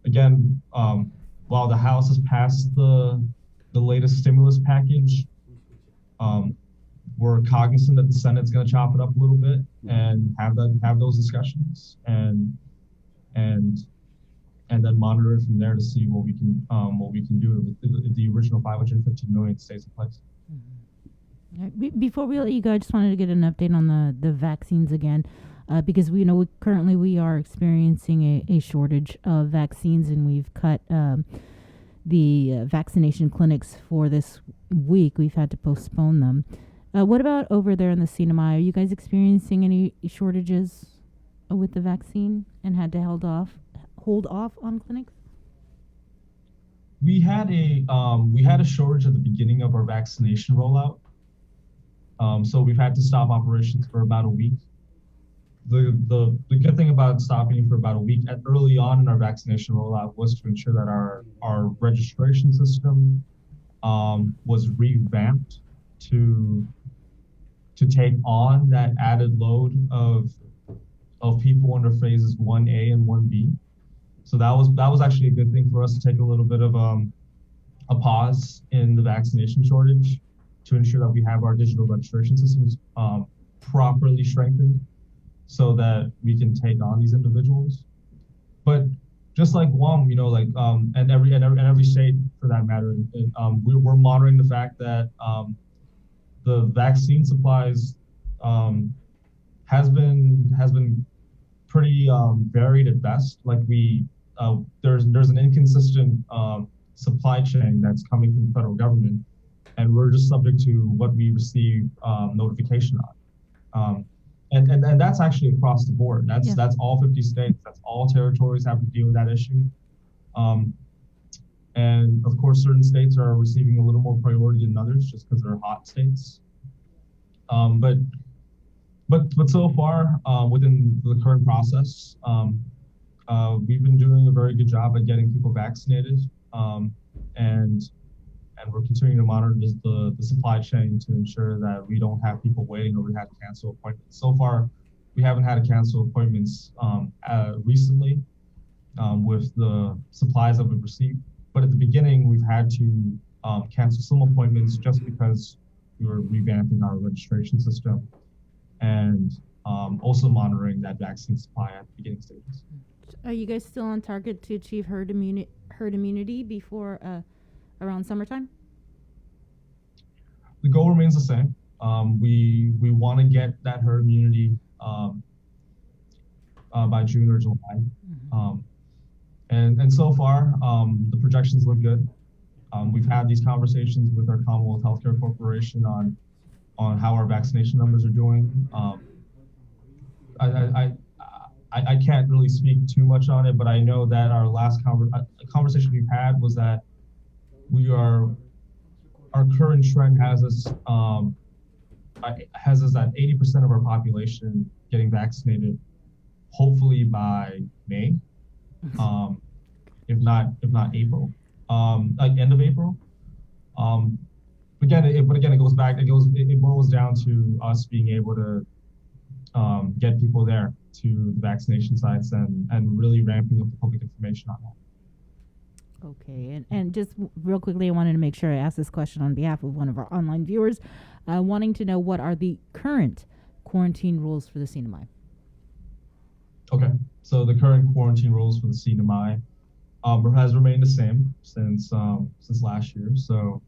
again, while the House has passed the latest stimulus package, we're cognizant that the Senate's going to chop it up a little bit and have those discussions and then monitor it from there to see what we can do if the original $515 million stays in place. Before we let you go, I just wanted to get an update on the vaccines again, because we currently we are experiencing a shortage of vaccines, and we've cut the vaccination clinics for this week. We've had to postpone them. What about over there in the CNMI? Are you guys experiencing any shortages with the vaccine and had to hold off on clinics? We had a shortage at the beginning of our vaccination rollout. So we've had to stop operations for about a week. The good thing about stopping for about a week early on in our vaccination rollout was to ensure that our registration system was revamped to take on that added load of people under phases 1A and 1B. So that was actually a good thing for us to take a little bit of a pause in the vaccination shortage to ensure that we have our digital registration systems properly strengthened so that we can take on these individuals. But just like Guam, and every state for that matter, we're monitoring the fact that the vaccine supplies has been pretty varied at best. Like there's an inconsistent supply chain that's coming from the federal government, and we're just subject to what we receive notification on. And that's actually across the board. That's all 50 states. That's all territories have to deal with that issue. And of course, certain states are receiving a little more priority than others just because they're hot states. But so far, within the current process, we've been doing a very good job at getting people vaccinated, and we're continuing to monitor the supply chain to ensure that we don't have people waiting or we have to cancel appointments. So far, we haven't had to cancel appointments recently with the supplies that we've received. But at the beginning, we've had to cancel some appointments just because we were revamping our registration system and also monitoring that vaccine supply at the beginning stages. Are you guys still on target to achieve herd immunity before around summertime? The goal remains the same. We want to get that herd immunity by June or July. Mm-hmm. And so far, the projections look good. We've had these conversations with our Commonwealth Healthcare Corporation on how our vaccination numbers are doing. I can't really speak too much on it, but I know that our last conversation we've had was that our current trend has us at 80% of our population getting vaccinated, hopefully by May, if not April, like end of April. Again, it boils down to us being able to get people there to the vaccination sites and really ramping up the public information on that. Okay, and just real quickly, I wanted to make sure I asked this question on behalf of one of our online viewers, wanting to know what are the current quarantine rules for the CNMI. Okay, so the current quarantine rules for the CNMI has remained the same since last year. So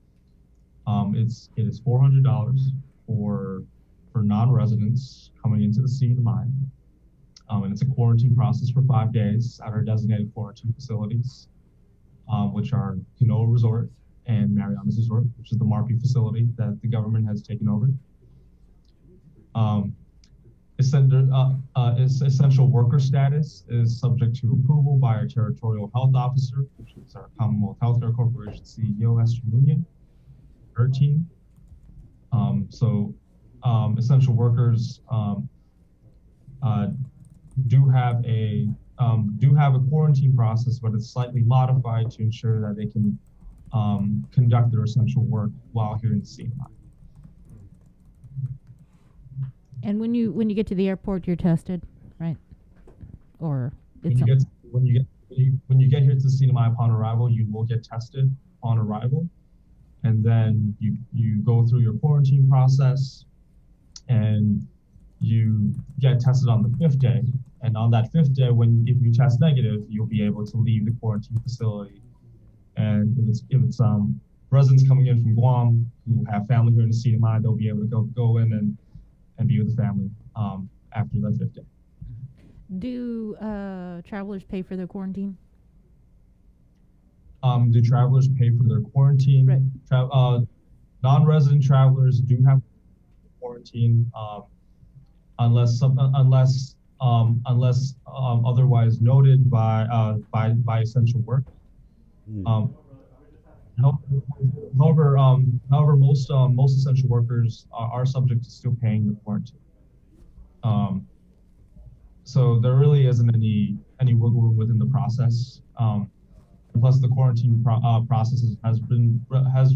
it is $400 for non-residents coming into the CNMI, and it's a quarantine process for 5 days at our designated quarantine facilities, which are Canoa Resort and Marianas Resort, which is the MARPI facility that the government has taken over. essential worker status is subject to approval by our territorial health officer, which is our Commonwealth Healthcare Corporation CEO, Esther Nunez, her team. Essential workers do have a quarantine process, but it's slightly modified to ensure that they can conduct their essential work while here in the CNI. And when you get to the airport, you're tested, right? Or when you get here to the CNI upon arrival, you will get tested upon arrival, and then you go through your quarantine process, and you get tested on the 5th day. And on that 5th day, if you test negative, you'll be able to leave the quarantine facility. And if it's residents coming in from Guam who have family here in the CNI, they'll be able to go in and be with the family after that 5th day. Do travelers pay for their quarantine? Do travelers pay for their quarantine? Right. Non-resident travelers do have quarantine unless otherwise noted by essential work. However, most essential workers are subject to still paying the quarantine. So there really isn't any wiggle room within the process. Plus, the quarantine process has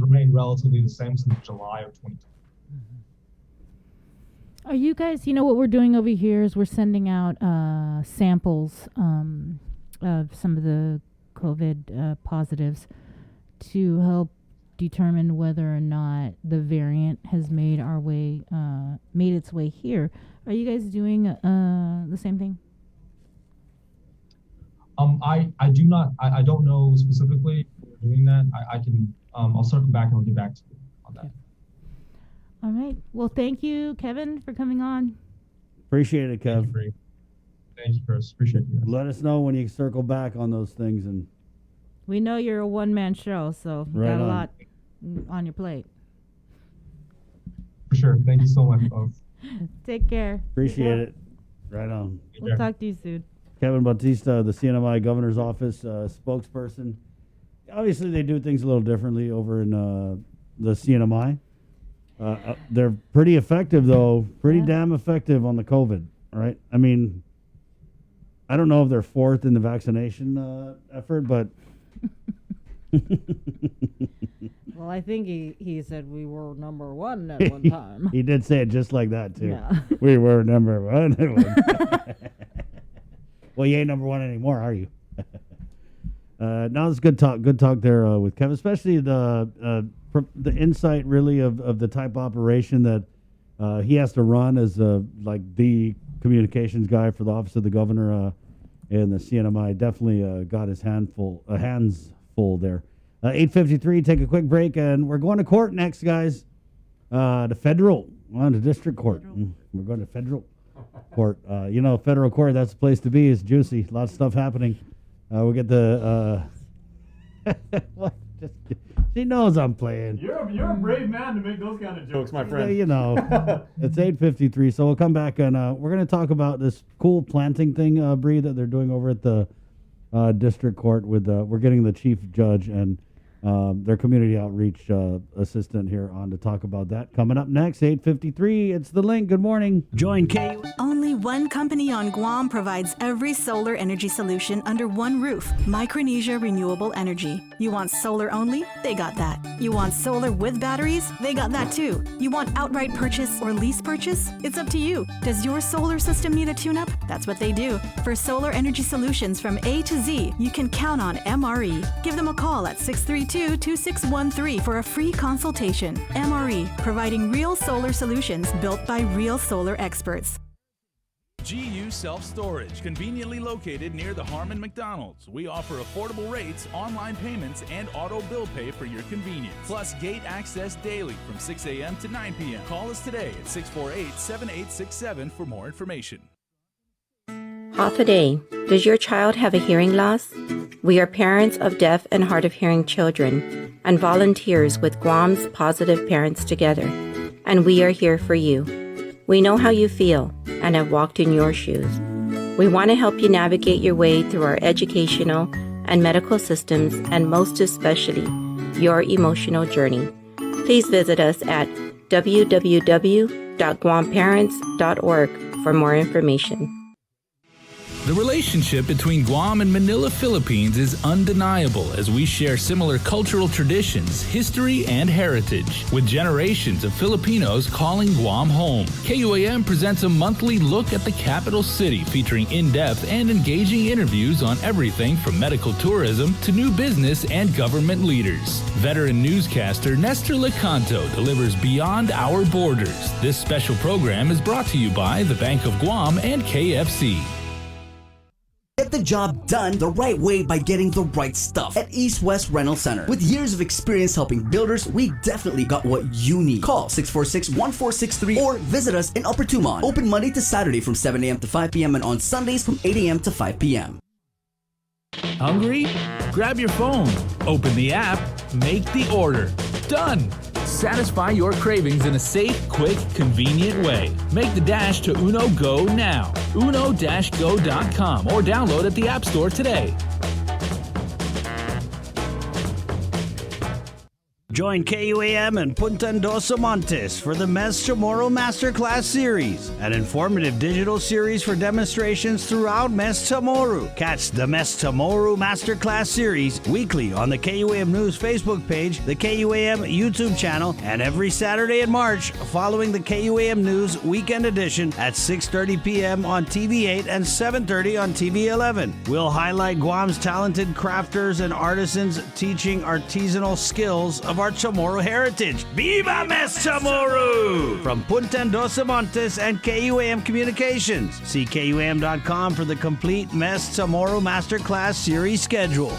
remained relatively the same since July of 2020. Are you guys? You know what we're doing over here is we're sending out samples of some of the COVID positives to help determine whether or not the variant has made its way here. Are you guys doing the same thing? I do not. I don't know specifically if we're doing that. I can. I'll circle back and I'll get back to you on that. All right. Well, thank you, Kevin, for coming on. Appreciate it, Kev. Thank you, Chris. Appreciate you. Let us know when you circle back on those things. And we know you're a one-man show, so you got a lot on your plate. For sure. Thank you so much, folks. Take care. Appreciate it. Right on. We'll talk to you soon. Kevin Bautista, the CNMI Governor's Office spokesperson. Obviously, they do things a little differently over in the CNMI. They're pretty effective, though. Pretty damn effective on the COVID, right? I mean, I don't know if they're fourth in the vaccination effort, but... Well, I think he said we were number one at one time. He did say it just like that, too. Yeah. We were number one. Well, you ain't number one anymore, are you? Now it's good talk there with Kevin, especially the insight really of the type of operation that he has to run as like the communications guy for the Office of the Governor and the CNMI. Definitely got his hands full there. 8:53, take a quick break, and we're going to court next, guys. The federal, the district court. We're going to federal court. Federal court, that's the place to be. It's juicy. Lots of stuff happening. We'll get the... what? She knows I'm playing. You're a brave man to make those kind of jokes, my friend. It's 8:53, so we'll come back, and we're going to talk about this cool planting thing, Bree, that they're doing over at the district court. We're getting the chief judge and their community outreach assistant here on to talk about that. Coming up next, 8:53, it's The Link. Good morning. Join KU. Only one company on Guam provides every solar energy solution under one roof. Micronesia Renewable Energy. You want solar only? They got that. You want solar with batteries? They got that too. You want outright purchase or lease purchase? It's up to you. Does your solar system need a tune-up? That's what they do. For solar energy solutions from A to Z, you can count on MRE. Give them a call at 632-2613 for a free consultation. MRE, providing real solar solutions built by real solar experts. GU Self-Storage, conveniently located near the Harmon McDonald's. We offer affordable rates, online payments, and auto bill pay for your convenience. Plus gate access daily from 6 a.m. to 9 p.m. Call us today at 648-7867 for more information. Half a day. Does your child have a hearing loss? We are parents of deaf and hard of hearing children and volunteers with Guam's Positive Parents Together, and we are here for you. We know how you feel and have walked in your shoes. We want to help you navigate your way through our educational and medical systems, and most especially, your emotional journey. Please visit us at www.guamparents.org for more information. The relationship between Guam and Manila, Philippines is undeniable as we share similar cultural traditions, history, and heritage, with generations of Filipinos calling Guam home. KUAM presents a monthly look at the capital city featuring in-depth and engaging interviews on everything from medical tourism to new business and government leaders. Veteran newscaster Nestor Lecanto delivers Beyond Our Borders. This special program is brought to you by the Bank of Guam and KFC. Get the job done the right way by getting the right stuff at East West Rental Center. With years of experience helping builders, we definitely got what you need. Call 646-1463 or visit us in Upper Tumon. Open Monday to Saturday from 7 a.m. to 5 p.m. and on Sundays from 8 a.m. to 5 p.m. Hungry? Grab your phone, open the app, make the order. Done! Satisfy your cravings in a safe, quick, convenient way. Make the dash to Uno Go now. uno-go.com or download at the App Store today. Join KUAM and Punta Dos Montes for the Mes Chamorro Masterclass Series, an informative digital series for demonstrations throughout Mes Chamorro. Catch the Mes Chamorro Masterclass Series weekly on the KUAM News Facebook page, the KUAM YouTube channel, and every Saturday in March following the KUAM News Weekend Edition at 6:30 p.m. on TV8 and 7:30 on TV11. We'll highlight Guam's talented crafters and artisans teaching artisanal skills of our Chamorro heritage. Viva Mes Chamorro! From Punta Dos Montes and KUAM Communications. See KUAM.com for the complete Mes Chamorro Masterclass series schedule.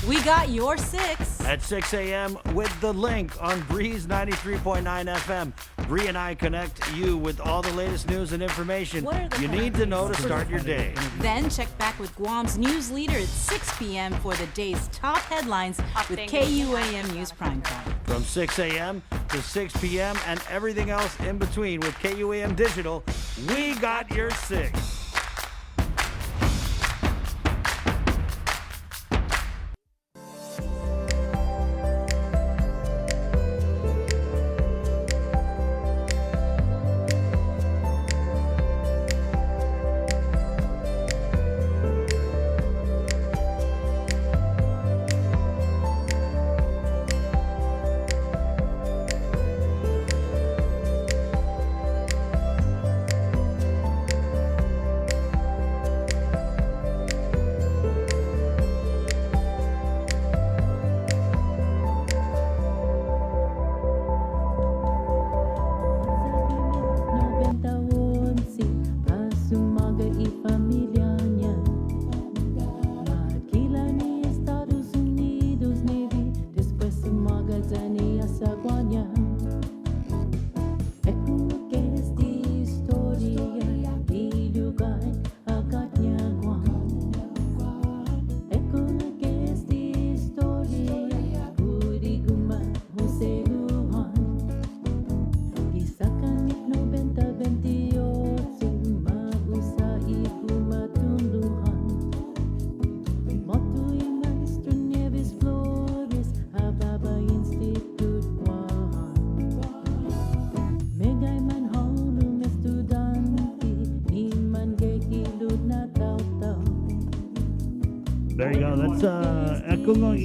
We got your 6. At 6 a.m. with the link on Breeze 93.9 FM. Bree and I connect you with all the latest news and information you need to know to start your day. Then check back with Guam's news leader at 6 p.m. for the day's top headlines with KUAM News Primetime. From 6 a.m. to 6 p.m. and everything else in between with KUAM Digital, we got your 6. There you go. That's Ekungong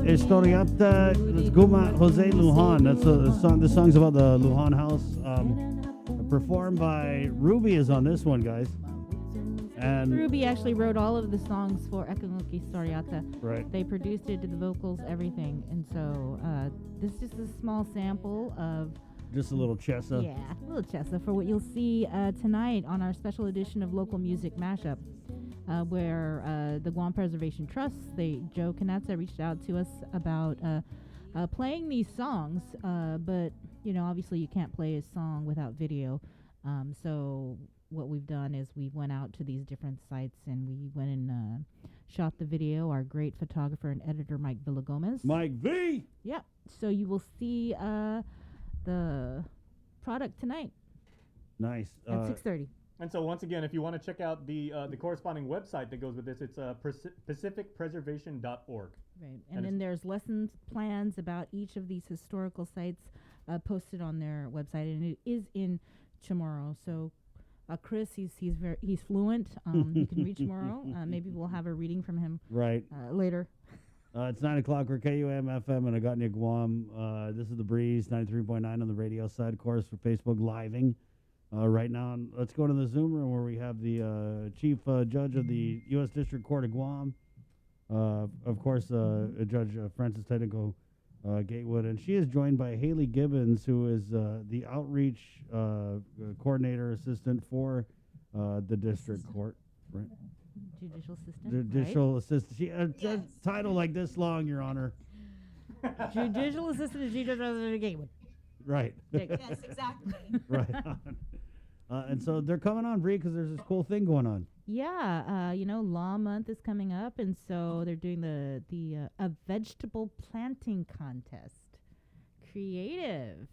Historiata. That's Guma Jose Lujan. That's a song. This song's about the Lujan house. Performed by Ruby is on this one, guys. And Ruby actually wrote all of the songs for Ekungong Historiata. Right. They produced it, did the vocals, everything. And so this is just a small sample of just a little chessa. Yeah, a little chessa for what you'll see tonight on our special edition of Local Music Mashup, where the Guam Preservation Trust, Joe Kanatsa reached out to us about playing these songs, but obviously you can't play a song without video. So what we've done is we went out to these different sites and we went and shot the video. Our great photographer and editor Mike Villagomez. Mike V. Yep. So you will see the product tonight Nice. at 6:30. And so once again, if you want to check out the corresponding website that goes with this, it's pacificpreservation.org. Right, and then there's lessons plans about each of these historical sites posted on their website, and it is in Chamorro. So, Chris, he's fluent. You can read Chamorro. Maybe we'll have a reading from him Right. Later. It's 9 o'clock. We're KUAM FM and Agotnia, Guam. This is The Breeze, 93.9 on the radio side, of course, for Facebook Living. Right now, let's go to the Zoom room where we have the Chief Judge of the U.S. District Court of Guam, of course, Judge Francis Technical Gatewood, and she is joined by Haley Gibbons, who is the outreach coordinator assistant for the district court. Right. Judicial assistant. Judicial assistant. She a title like this long, Your Honor. Judicial assistant to Judicial Gatewood. Right. Yes, exactly. Right on. And so they're coming on, Bree, because there's this cool thing going on. Yeah, Law Month is coming up, and so they're doing a vegetable planting contest. Creative.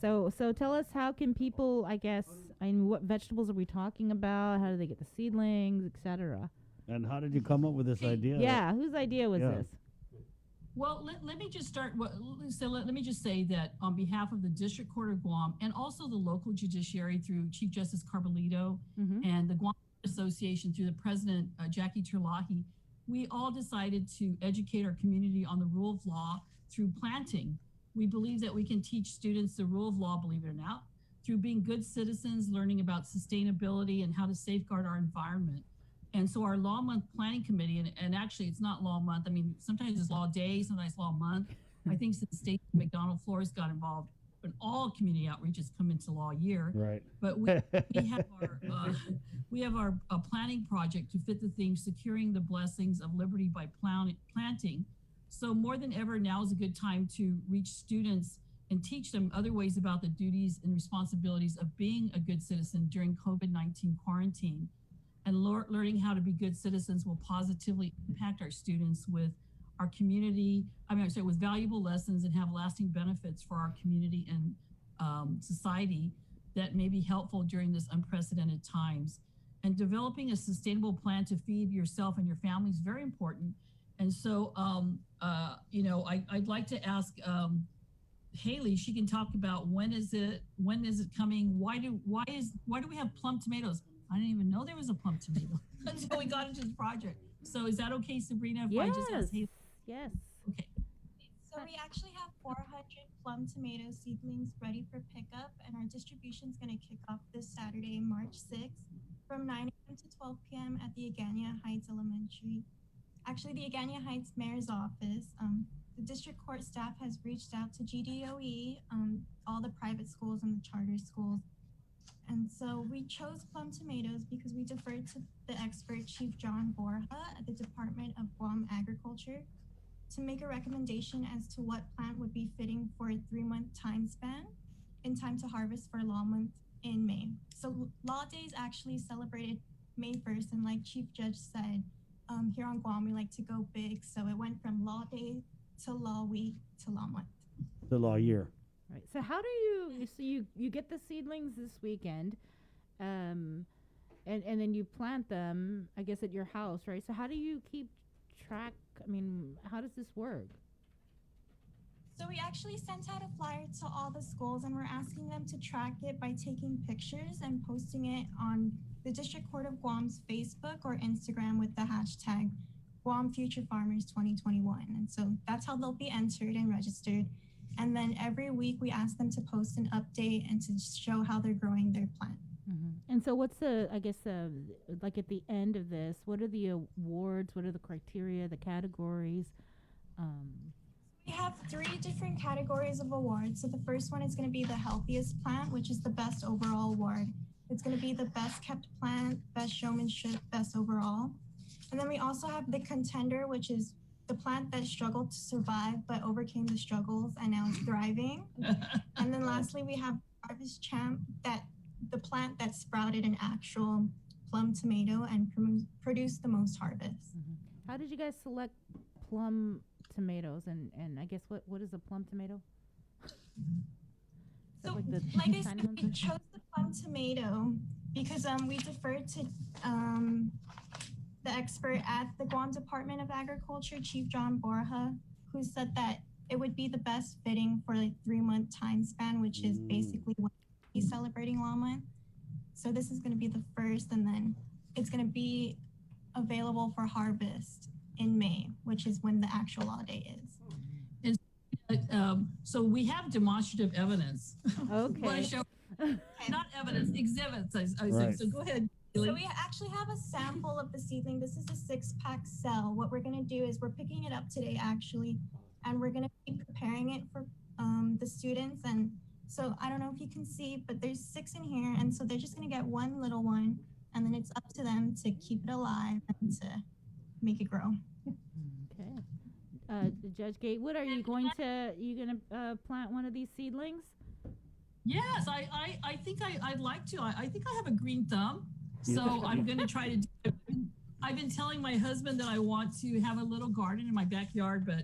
So tell us, how can people, what vegetables are we talking about? How do they get the seedlings, etc.? And how did you come up with this idea? Yeah, whose idea was this? Well, let me just start. Let me just say that on behalf of the District Court of Guam and also the local judiciary through Chief Justice Carbolito and the Guam Association through the President, Jackie Terlahi, we all decided to educate our community on the rule of law through planting. We believe that we can teach students the rule of law, believe it or not, through being good citizens, learning about sustainability and how to safeguard our environment. And so our Law Month Planning Committee, and actually it's not Law Month, I mean, sometimes it's Law Day, sometimes Law Month. I think since Stacey McDonald Flores got involved, but all community outreaches come into Law Year. Right. But we have our planning project to fit the theme, securing the blessings of liberty by planting. So more than ever, now is a good time to reach students and teach them other ways about the duties and responsibilities of being a good citizen during COVID-19 quarantine. And learning how to be good citizens will positively impact our students with our community, with valuable lessons and have lasting benefits for our community and society that may be helpful during this unprecedented times. And developing a sustainable plan to feed yourself and your family is very important. And so, I'd like to ask Haley. She can talk about when is it coming? Why do we have plum tomatoes? I didn't even know there was a plum tomato until we got into this project. So is that okay, Sabrina? If I just ask Haley? Yes. Okay. So we actually have 400 plum tomato seedlings ready for pickup, and our distribution is going to kick off this Saturday, March 6th, from 9 a.m. to 12 p.m. at the Agania Heights Elementary. Actually, the Agania Heights Mayor's Office, the district court staff has reached out to GDOE, all the private schools and the charter schools. And so we chose plum tomatoes because we deferred to the expert Chief John Borja at the Department of Guam Agriculture to make a recommendation as to what plant would be fitting for a 3-month time span in time to harvest for Law Month in May. So Law Day is actually celebrated May 1st, and like Chief Judge said, here on Guam we like to go big, so it went from Law Day to Law Week to Law Month. The Law Year. Right. So how do you get the seedlings this weekend, and then you plant them, I guess, at your house, right? So how do you keep track? I mean, how does this work? So we actually sent out a flyer to all the schools, and we're asking them to track it by taking pictures and posting it on the District Court of Guam's Facebook or Instagram with the hashtag Guam Future Farmers 2021. And so that's how they'll be entered and registered. And then every week we ask them to post an update and to show how they're growing their plant. And so what's like at the end of this, what are the awards? What are the criteria, the categories? We have 3 different categories of awards. So the first one is going to be the healthiest plant, which is the best overall award. It's going to be the best kept plant, best showmanship, best overall. And then we also have the contender, which is the plant that struggled to survive but overcame the struggles and now is thriving. And then lastly, we have Harvest Champ, the plant that sprouted an actual plum tomato and produced the most harvest. How did you guys select plum tomatoes? And I guess what is a plum tomato? So, like the like I tiny said, ones? we chose the plum tomato because we deferred to the expert at the Guam Department of Agriculture, Chief John Borja, who said that it would be the best fitting for like 3-month time span, which is basically when he's celebrating Law Month. So this is going to be the first, and then it's going to be available for harvest in May, which is when the actual law day is. So we have demonstrative evidence. Okay. Want to show, not evidence, exhibits. I say. Right. So go ahead. So we actually have a sample of the seedling. This is a 6-pack cell. What we're going to do is we're picking it up today, actually, and we're going to be preparing it for the students. And so I don't know if you can see, but there's 6 in here. And so they're just going to get one little one, and then it's up to them to keep it alive and to make it grow. Okay. Judge Gatewood, are you going to plant one of these seedlings? Yes, I think I'd like to. I think I have a green thumb, so I'm going to try to do it. I've been telling my husband that I want to have a little garden in my backyard, but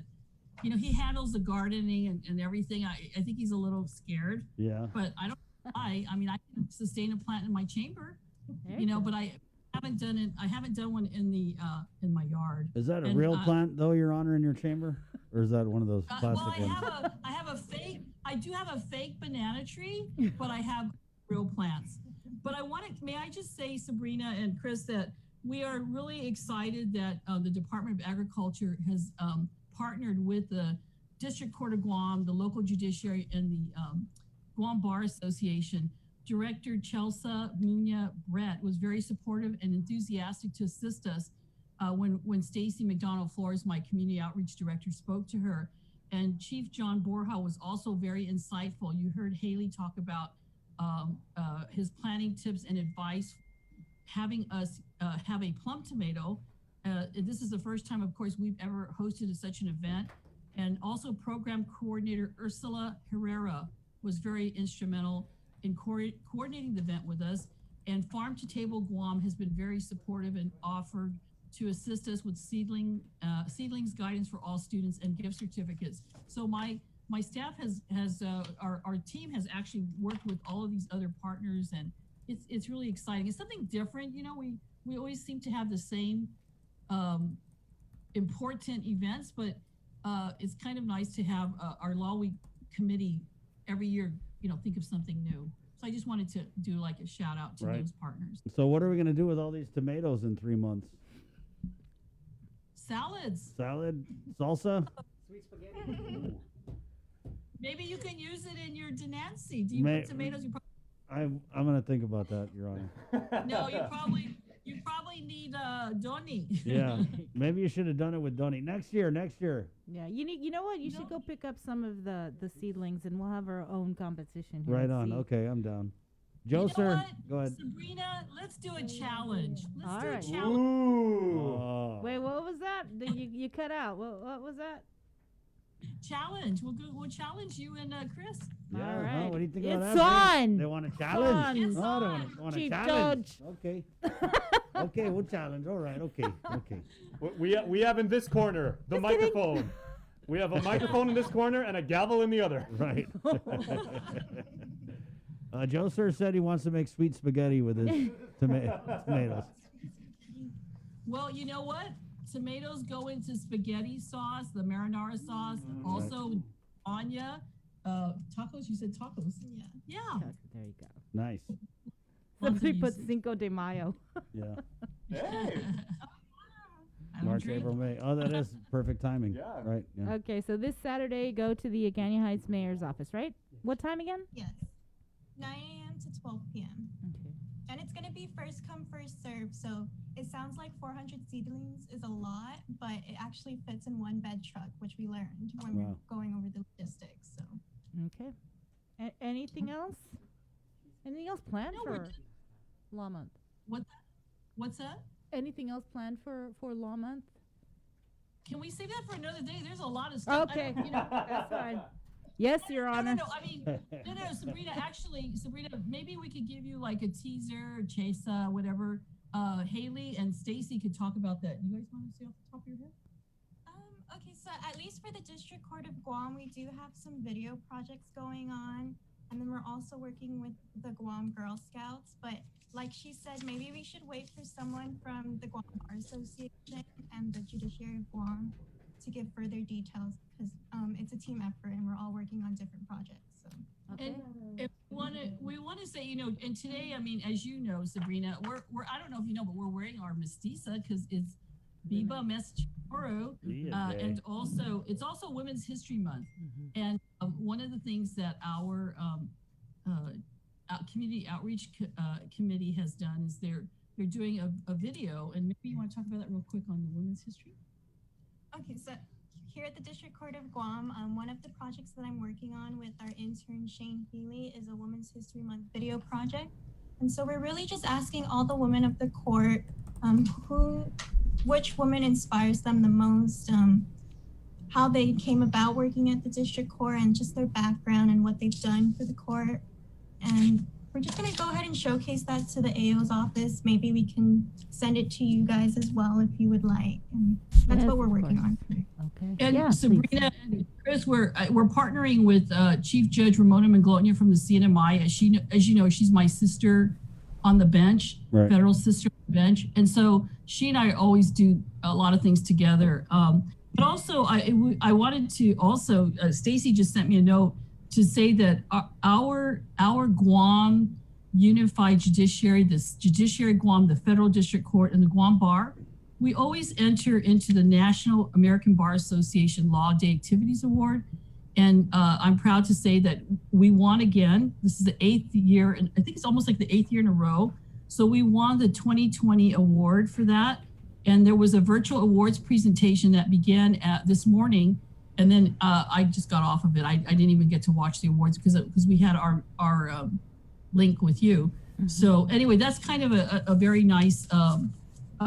you know, he handles the gardening and everything. I think he's a little scared. Yeah. But I don't know why. I mean, I can sustain a plant in my chamber, but I haven't done it. I haven't done one in my yard. Is that a real plant though, Your Honor, in your chamber, or is that one of those plastic well, ones? I have a fake. I do have a fake banana tree, but I have real plants. But may I just say, Sabrina and Chris, that we are really excited that the Department of Agriculture has partnered with the District Court of Guam, the local judiciary, and the Guam Bar Association. Director Chelsea Munya Brett was very supportive and enthusiastic to assist us when Stacy McDonald Flores, my community outreach director, spoke to her. And Chief John Borja was also very insightful. You heard Haley talk about his planting tips and advice, having us have a plum tomato. This is the first time, of course, we've ever hosted such an event. And also program coordinator Ursula Herrera was very instrumental in coordinating the event with us. And Farm to Table Guam has been very supportive and offered to assist us with seedlings guidance for all students and gift certificates. So my staff our team has actually worked with all of these other partners, and it's really exciting. It's something different. You know, we always seem to have the same important events, but it's kind of nice to have our Law Week committee every year, you know, think of something new. So I just wanted to do like a shout out to those partners. So what are we going to do with all these tomatoes in 3 months? Salads. Salad, salsa. Sweet spaghetti. Maybe you can use it in your denancy. Do you put tomatoes? I'm going to think about that, Your Honor. No, you probably need doni. Yeah, maybe you should have done it with doni next year. Yeah, you know what? You should go pick up some of the seedlings, and we'll have our own competition here. Right on. Okay, I'm down. Joe, you know sir, what? go ahead. Sabrina, let's do a challenge. All right. A challenge. Ooh. Wait, what was that? You cut out. What was that? Challenge. We'll challenge you and Chris. Yeah, all right. What do you think It's about that? on. They want a challenge. It's They want a Chief challenge. Judge. Okay. Okay, we'll challenge. All right. Okay. We have in this corner the microphone. We have a microphone in this corner and a gavel in the other. Right. Joe Sir said he wants to make sweet spaghetti with his tomatoes. Well, you know what? Tomatoes go into spaghetti sauce, the marinara sauce, also lasagna, tacos. You said tacos. Yeah. There you go. Nice. Somebody put Cinco de Mayo. Yeah. Hey. March, April, May. Oh, that is perfect timing. Yeah. Right. Yeah. Okay, so this Saturday, go to the Agana Heights Mayor's office, right? What time again? Yes. 9 a.m. to 12 p.m. Okay. And it's going to be first come, first serve. So it sounds like 400 seedlings is a lot, but it actually fits in one bed truck, which we learned when we were going over the logistics. So. Okay. Anything else? Anything else planned for Law Month? What's that? Anything else planned for Law Month? Can we save that for another day? There's a lot of stuff. Okay, that's fine. Yes, Your Honor. No, I mean, no, Sabrina, maybe we could give you like a teaser, Chesa, whatever. Haley and Stacy could talk about that. You guys want to say off the top of your head? Okay, so at least for the District Court of Guam, we do have some video projects going on. And then we're also working with the Guam Girl Scouts. But like she said, maybe we should wait for someone from the Guam Bar Association and the Judiciary of Guam to give further details because it's a team effort and we're all working on different projects. So. And we want to say, you know, and today, I mean, as you know, Sabrina, we're I don't know if you know, but we're wearing our mestiza because it's Viva Mestizo, and also it's also Women's History Month. And one of the things that our community outreach committee has done is they're doing a video, and maybe you want to talk about that real quick on the women's history. Okay, so here at the District Court of Guam, one of the projects that I'm working on with our intern Shane Healy is a Women's History Month video project. And so we're really just asking all the women of the court which woman inspires them the most, how they came about working at the District Court and just their background and what they've done for the court. And we're just going to go ahead and showcase that to the AO's office. Maybe we can send it to you guys as well if you would like. And that's what we're working on. Okay. And Sabrina and Chris, we're partnering with Chief Judge Ramona Manglotnia from the CNMI. As you know, she's my sister on the bench, federal sister on the bench. And so she and I always do a lot of things together. But also, I wanted to also, Stacy just sent me a note to say that our Guam Unified Judiciary, this Judiciary Guam, the Federal District Court, and the Guam Bar, we always enter into the National American Bar Association Law Day Activities Award. And I'm proud to say that we won again. This is the 8th year, and I think it's almost like the 8th year in a row. So we won the 2020 award for that. And there was a virtual awards presentation that began this morning. And then I just got off of it. I didn't even get to watch the awards because we had our link with you. So anyway, that's kind of a very nice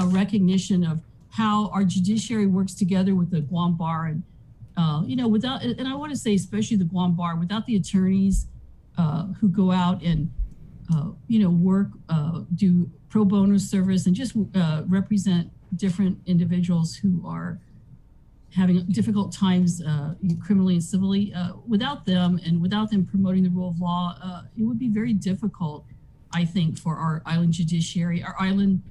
recognition of how our judiciary works together with the Guam Bar. And, you know, and I want to say, especially the Guam Bar, without the attorneys who go out and, you know, work, do pro bono service and just represent different individuals who are having difficult times criminally and civilly, without them and without them promoting the rule of law, it would be very difficult, I think, for our island judiciary, our island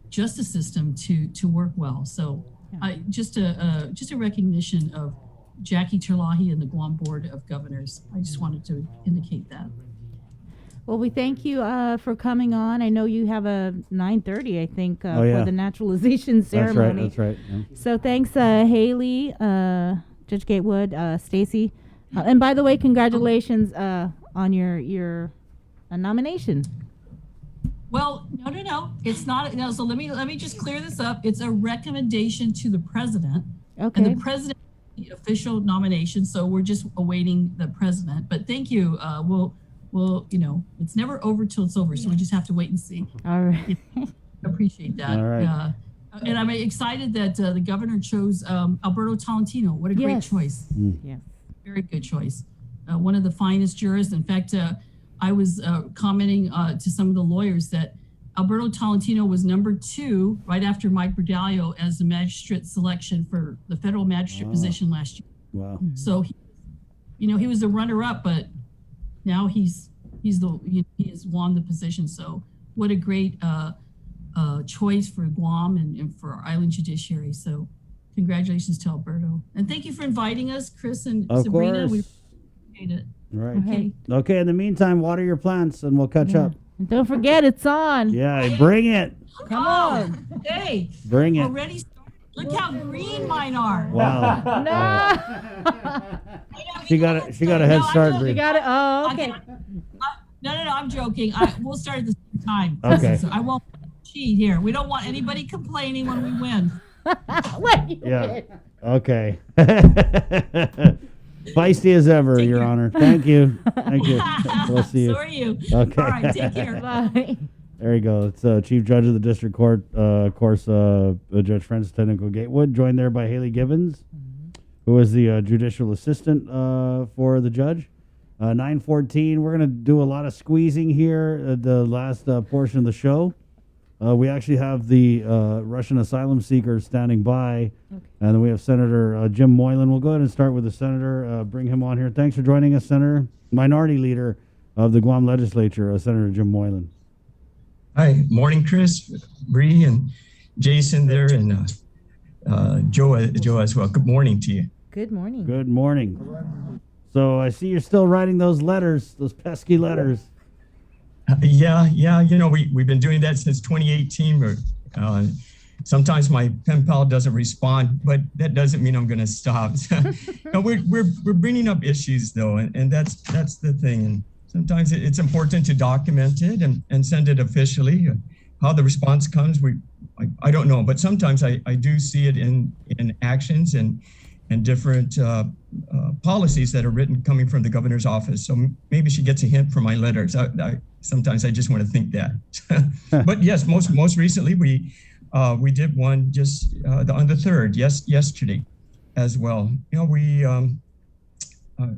justice system to work well. So just a recognition of Jackie Terlahi and the Guam Board of Governors. I just wanted to indicate that. Well, we thank you for coming on. I know you have a 9:30, I think, for the naturalization ceremony. That's right. Yeah. So thanks, Haley, Judge Gatewood, Stacy. And by the way, congratulations on your nomination. Well, no. It's not. No, so let me just clear this up. It's a recommendation to the president. Okay. And the president the official nomination, so we're just awaiting the president. But thank you. We'll, you know, it's never over till it's over, so we just have to wait and see. All right. Appreciate that. All right. And I'm excited that the governor chose Alberto Tolentino. What a great choice. Yeah. Very good choice. One of the finest jurists. In fact, I was commenting to some of the lawyers that Alberto Tolentino was number 2 right after Mike Berdalio as the magistrate selection for the federal magistrate position last year. Wow. So, he was the runner-up, but now he has won the position. So what a great choice for Guam and for our island judiciary. So congratulations to Alberto. And thank you for inviting us, Chris and Sabrina. Course. We appreciate it. Right. Okay, in the meantime, water your plants and we'll catch up. And don't forget, it's on. Yeah, bring it. Come on. Hey. Bring it. Already started. Look how green mine are. Wow. No. She got a head start. You got it. Oh, okay. No, I'm joking. We'll start at the same time. Okay. I won't cheat here. We don't want anybody complaining when we win. Yeah. Okay. Feisty as ever, Your Honor. Thank you. Thank you. We'll see you. So are you. Okay. All right. Take care. Bye. There you go. It's Chief Judge of the District Court, of course, Judge Francis Tenico Gatewood, joined there by Haley Gibbons, who is the judicial assistant for the judge. 9:14. We're going to do a lot of squeezing here. The last portion of the show. We actually have the Russian asylum seeker standing by, and then we have Senator Jim Moylan. We'll go ahead and start with the senator. Bring him on here. Thanks for joining us, Senator. Minority Leader of the Guam legislature, Senator Jim Moylan. Hi, morning, Chris, Bree, and Jason there, and Joe as well. Good morning to you. Good morning. Good morning. So I see you're still writing those letters, those pesky letters. Yeah. You know, we've been doing that since 2018. Sometimes my pen pal doesn't respond, but that doesn't mean I'm going to stop. No, we're bringing up issues though, and that's the thing. And sometimes it's important to document it and send it officially. How the response comes, I don't know, but sometimes I do see it in actions and different policies that are written coming from the governor's office. So maybe she gets a hint from my letters. Sometimes I just want to think that. But yes, most recently we did one just on the 3rd, yesterday as well. You know,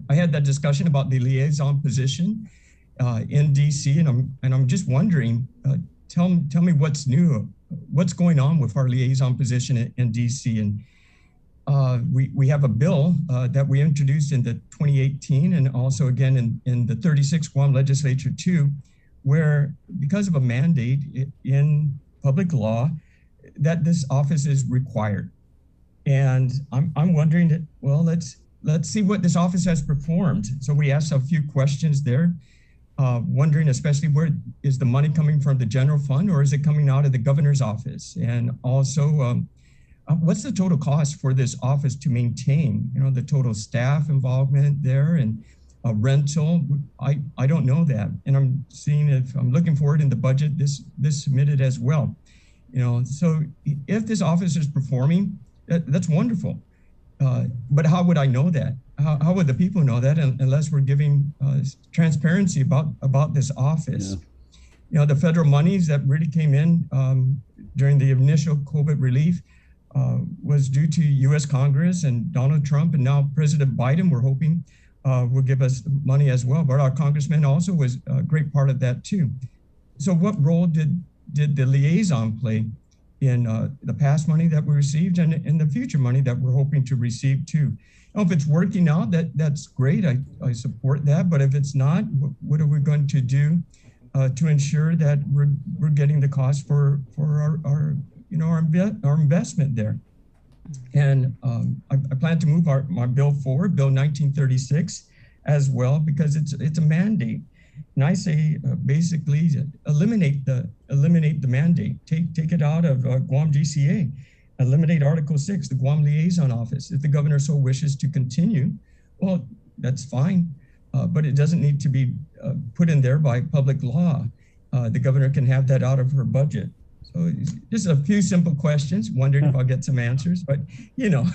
I had that discussion about the liaison position in DC, and I'm just wondering, tell me what's new, what's going on with our liaison position in DC. And we have a bill that we introduced in the 2018 and also again in the 36 Guam legislature too, where because of a mandate in public law that this office is required. And I'm wondering that, well, let's see what this office has performed. So we asked a few questions there, wondering especially where is the money coming from, the general fund, or is it coming out of the governor's office? And also, what's the total cost for this office to maintain, you know, the total staff involvement there and rental? I don't know that. And I'm seeing if I'm looking for it in the budget, this submitted as well. You know, so if this office is performing, that's wonderful. But how would I know that? How would the people know that unless we're giving transparency about this office? Yeah. You know, the federal monies that really came in during the initial COVID relief was due to U.S. Congress and Donald Trump, and now President Biden, we're hoping will give us money as well. But our congressman also was a great part of that too. So what role did the liaison play in the past money that we received and in the future money that we're hoping to receive too? If it's working out, that's great. I support that. But if it's not, what are we going to do to ensure that we're getting the cost for our investment there? And I plan to move my bill forward, Bill 1936, as well, because it's a mandate. And I say basically eliminate the mandate, take it out of Guam GCA, eliminate Article 6, the Guam Liaison Office. If the governor so wishes to continue, well, that's fine, but it doesn't need to be put in there by public law. The governor can have that out of her budget. So just a few simple questions, wondering if I'll get some answers, but you know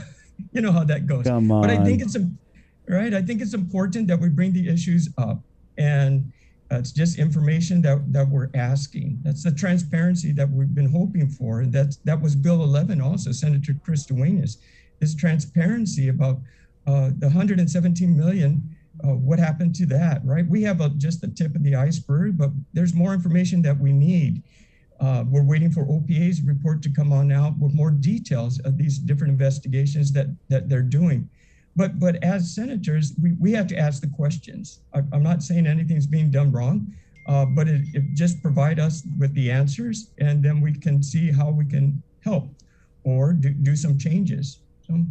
how that goes. Come on. But I think it's important that we bring the issues up, and it's just information that we're asking. That's the transparency that we've been hoping for. And that was Bill 11 also, Senator Chris Duenas, is transparency about the 117 million, what happened to that, right? We have just the tip of the iceberg, but there's more information that we need. We're waiting for OPA's report to come on out with more details of these different investigations that they're doing. But as senators, we have to ask the questions. I'm not saying anything's being done wrong, but it just provide us with the answers, and then we can see how we can help or do some changes. So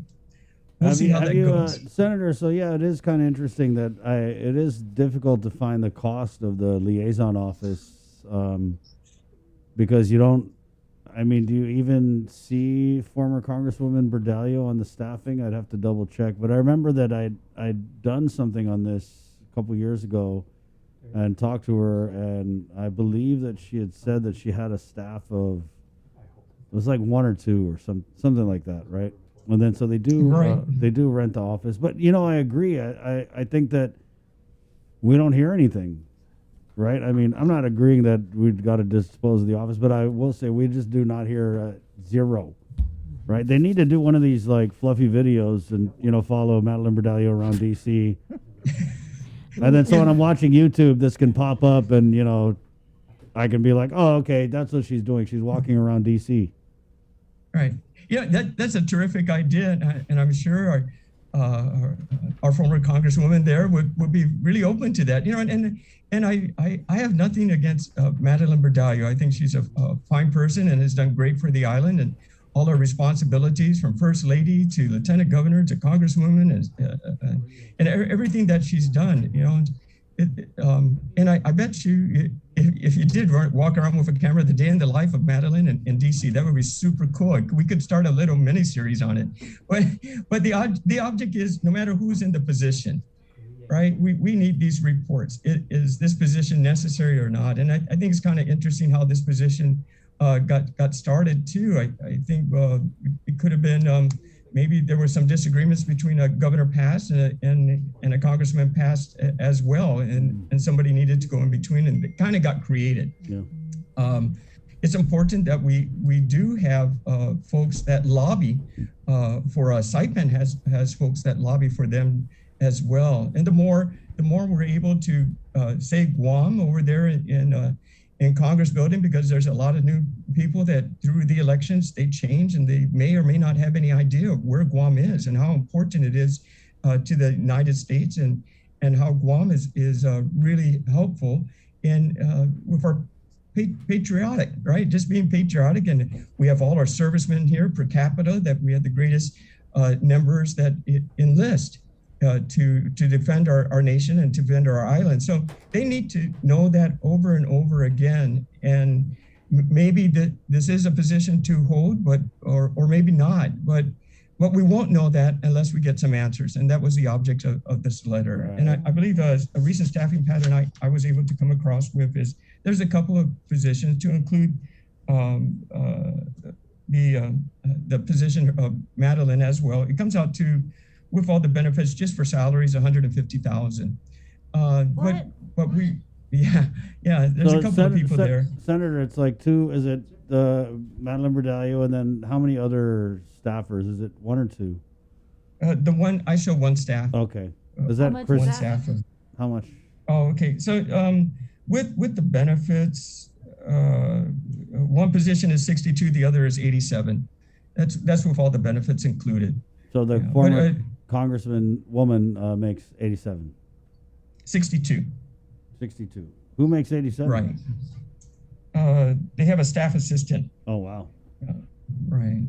we'll see how that goes. Senator, so yeah, it is kind of interesting that it is difficult to find the cost of the liaison office because you don't. I mean, do you even see former Congresswoman Berdalio on the staffing? I'd have to double check. But I remember that I'd done something on this a couple years ago and talked to her, and I believe that she had said that she had a staff of, it was like 1 or 2 or something like that, right? And then so they do rent the office. But, you know, I agree. I think that we don't hear anything. Right? I mean, I'm not agreeing that we've got to dispose of the office, but I will say we just do not hear zero. Right? They need to do one of these like fluffy videos and, you know, follow Madeline Berdalio around DC. And then so when I'm watching YouTube, this can pop up and, you know, I can be like, oh, okay, that's what she's doing. She's walking around DC. Right. Yeah, that's a terrific idea. And I'm sure our former congresswoman there would be really open to that, and I have nothing against Madeline Berdallo. I think she's a fine person and has done great for the island, and all her responsibilities from first lady to lieutenant governor to congresswoman and everything that she's done, and I bet you if you did walk around with a camera the day in the life of Madeline in DC, that would be super cool. We could start a little mini series on it. But the object is, no matter who's in the position, right? We need these reports. Is this position necessary or not? And I think it's kind of interesting how this position got started too. I think it could have been maybe there were some disagreements between a Governor Pass and a Congressman Pass as well, and somebody needed to go in between, and it kind of got created. Yeah. It's important that we do have folks that lobby for us. Saipan has folks that lobby for them as well, and the more we're able to say Guam over there in Congress building, because there's a lot of new people that through the elections, they change and they may or may not have any idea of where Guam is and how important it is to the United States, and how Guam is really helpful in with our patriotic, right? Just being patriotic. And we have all our servicemen here per capita, that we have the greatest numbers that enlist to defend our nation and to defend our island. So they need to know that over and over again. And maybe this is a position to hold, but or maybe not. But we won't know that unless we get some answers. And that was the object of this letter. Right. And I believe a recent staffing pattern I was able to come across with is there's a couple of positions to include the position of Madeline as well. It comes out to, with all the benefits, just for salaries, $150,000. But we, there's a couple of people there. Senator, it's like two. Is it Madeline Berdallo, and then how many other staffers? Is it one or two? The one I show one staff. Okay. Is that Chris? One staffer. How much? Oh, okay. So with the benefits, one position is 62, the other is 87. That's with all the benefits included. So the former Congressman woman makes 87. 62. 62. Who makes 87? Right. They have a staff assistant. Oh, wow. Right.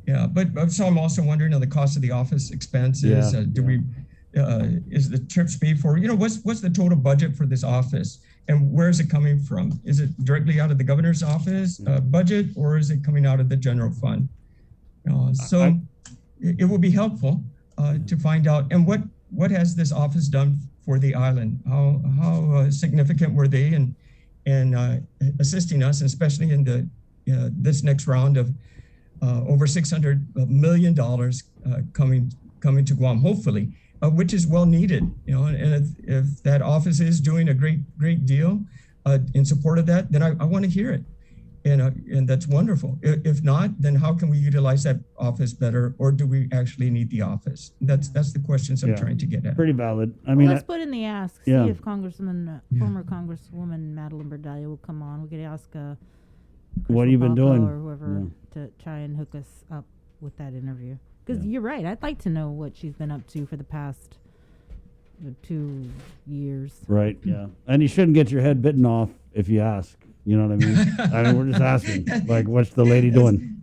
Yeah. But so I'm also wondering on the cost of the office expenses. Is the trips paid for? What's the total budget for this office, and where is it coming from? Is it directly out of the governor's office budget, or is it coming out of the general fund? It will be helpful to find out. And what has this office done for the island? How significant were they in assisting us, especially in the this next round of over $600 million coming to Guam, hopefully, which is well needed. And if that office is doing a great deal in support of that, then I want to hear it. And that's wonderful. If not, then how can we utilize that office better, or do we actually need the office? That's the questions I'm trying to get at. Pretty valid. I mean, let's put in the ask. See if former Congresswoman Madeline Berdallo will come on. We could ask what have you been doing, or whoever to try and hook us up with that interview. Because you're right. I'd like to know what she's been up to for the past 2 years. Right. Yeah. And you shouldn't get your head bitten off if you ask. You know what I mean? I mean, we're just asking, like, what's the lady doing?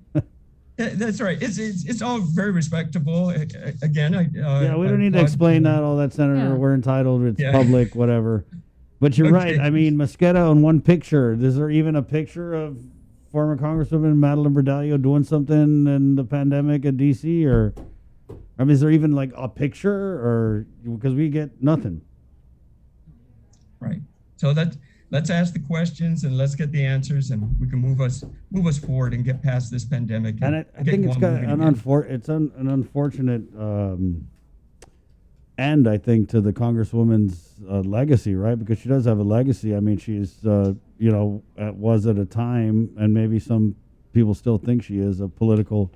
That's right. It's all very respectable. Again, we don't need to explain all that, Senator. Yeah. We're entitled. It's public, whatever. But you're right. I mean, Mosqueda on one picture. Is there even a picture of former Congresswoman Madeline Berdallo doing something in the pandemic at DC? Or, I mean, is there even like a picture? Or because we get nothing. Right. So let's ask the questions and let's get the answers, and we can move us forward and get past this pandemic. And I think it's got an unfortunate end, I think, to the Congresswoman's legacy, right? Because she does have a legacy. I mean, she's was at a time, and maybe some people still think she is a political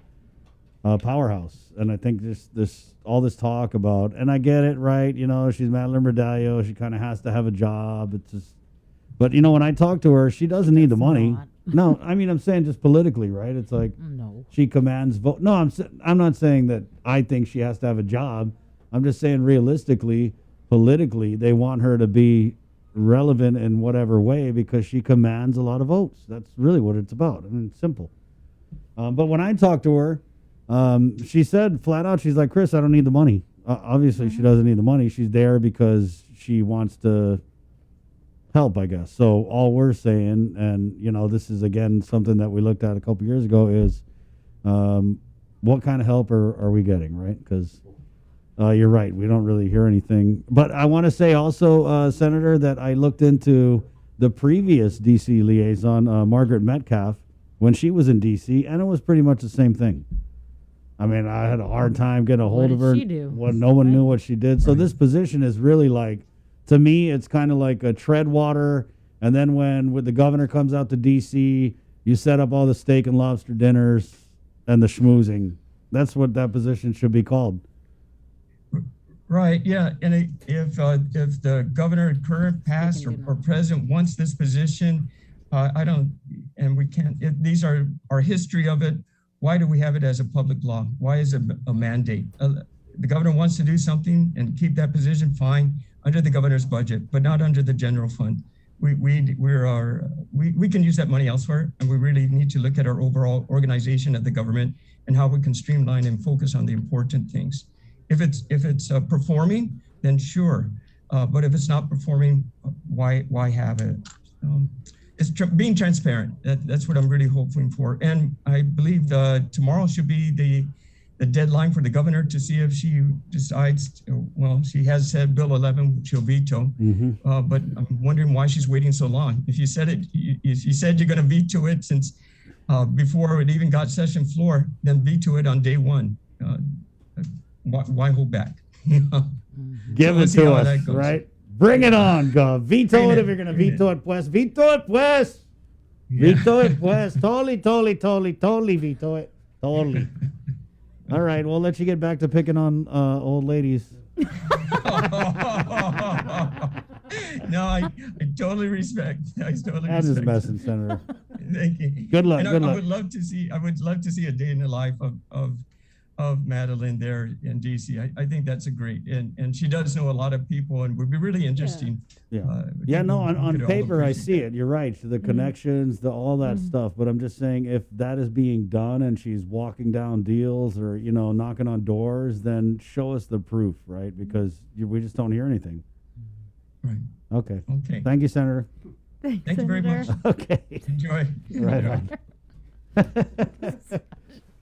powerhouse. And I think all this talk about, and I get it, right? She's Madeline Berdallo. She kind of has to have a job. It's just. But, when I talk to her, she doesn't need the money. No, I mean, I'm saying just politically, right? It's like she commands vote. No, I'm not saying that I think she has to have a job. I'm just saying realistically, politically, they want her to be relevant in whatever way because she commands a lot of votes. That's really what it's about. I mean, it's simple. But when I talked to her, she said flat out, she's like, Chris, I don't need the money. Obviously, she doesn't need the money. She's there because she wants to help, I guess. So all we're saying, and, you know, this is, again, something that we looked at a couple years ago is what kind of help are we getting, right? Because you're right. We don't really hear anything. But I want to say also, Senator, that I looked into the previous D.C. liaison, Margaret Metcalf, when she was in D.C., and it was pretty much the same thing. I mean, I had a hard time getting a hold of her. What did she do? Well, no one knew what she did. So this position is really like, to me, it's kind of like a tread water. And then when the governor comes out to D.C., you set up all the steak and lobster dinners and the schmoozing. That's what that position should be called. Right. Yeah. And if the governor, current, past, or present wants this position, I don't, and we can't. These are our history of it. Why do we have it as a public law? Why is it a mandate? The governor wants to do something and keep that position, fine, under the governor's budget, but not under the general fund. We can use that money elsewhere, and we really need to look at our overall organization of the government and how we can streamline and focus on the important things. If it's performing, then sure, but if it's not performing, why have it? It's being transparent. That's what I'm really hoping for. And I believe tomorrow should be the deadline for the governor to see if she decides, she has said Bill 11, she'll veto. But I'm wondering why she's waiting so long. If you said you're going to veto it since before it even got session floor, then veto it on day one. Why hold back? Give it to us, right? Bring it on, Gov. Veto it if you're going to veto it, pues. Veto it, pues. Veto it, pues. Totally veto it. Totally. All right, we'll let you get back to picking on old ladies. No, I totally respect. I'm just messing, Senator. Thank you. Good luck. And good luck. I would love to see a day in the life of Madeline there in DC. I think that's a great, and she does know a lot of people, and would be really interesting. On paper I see it. You're right. The connections, all that stuff. But I'm just saying, if that is being done and she's walking down deals or knocking on doors, then show us the proof, right? Because we just don't hear anything. Right. Okay. Okay. Thank you, Senator. Thanks, Thank you very much. Okay. Enjoy. Right on.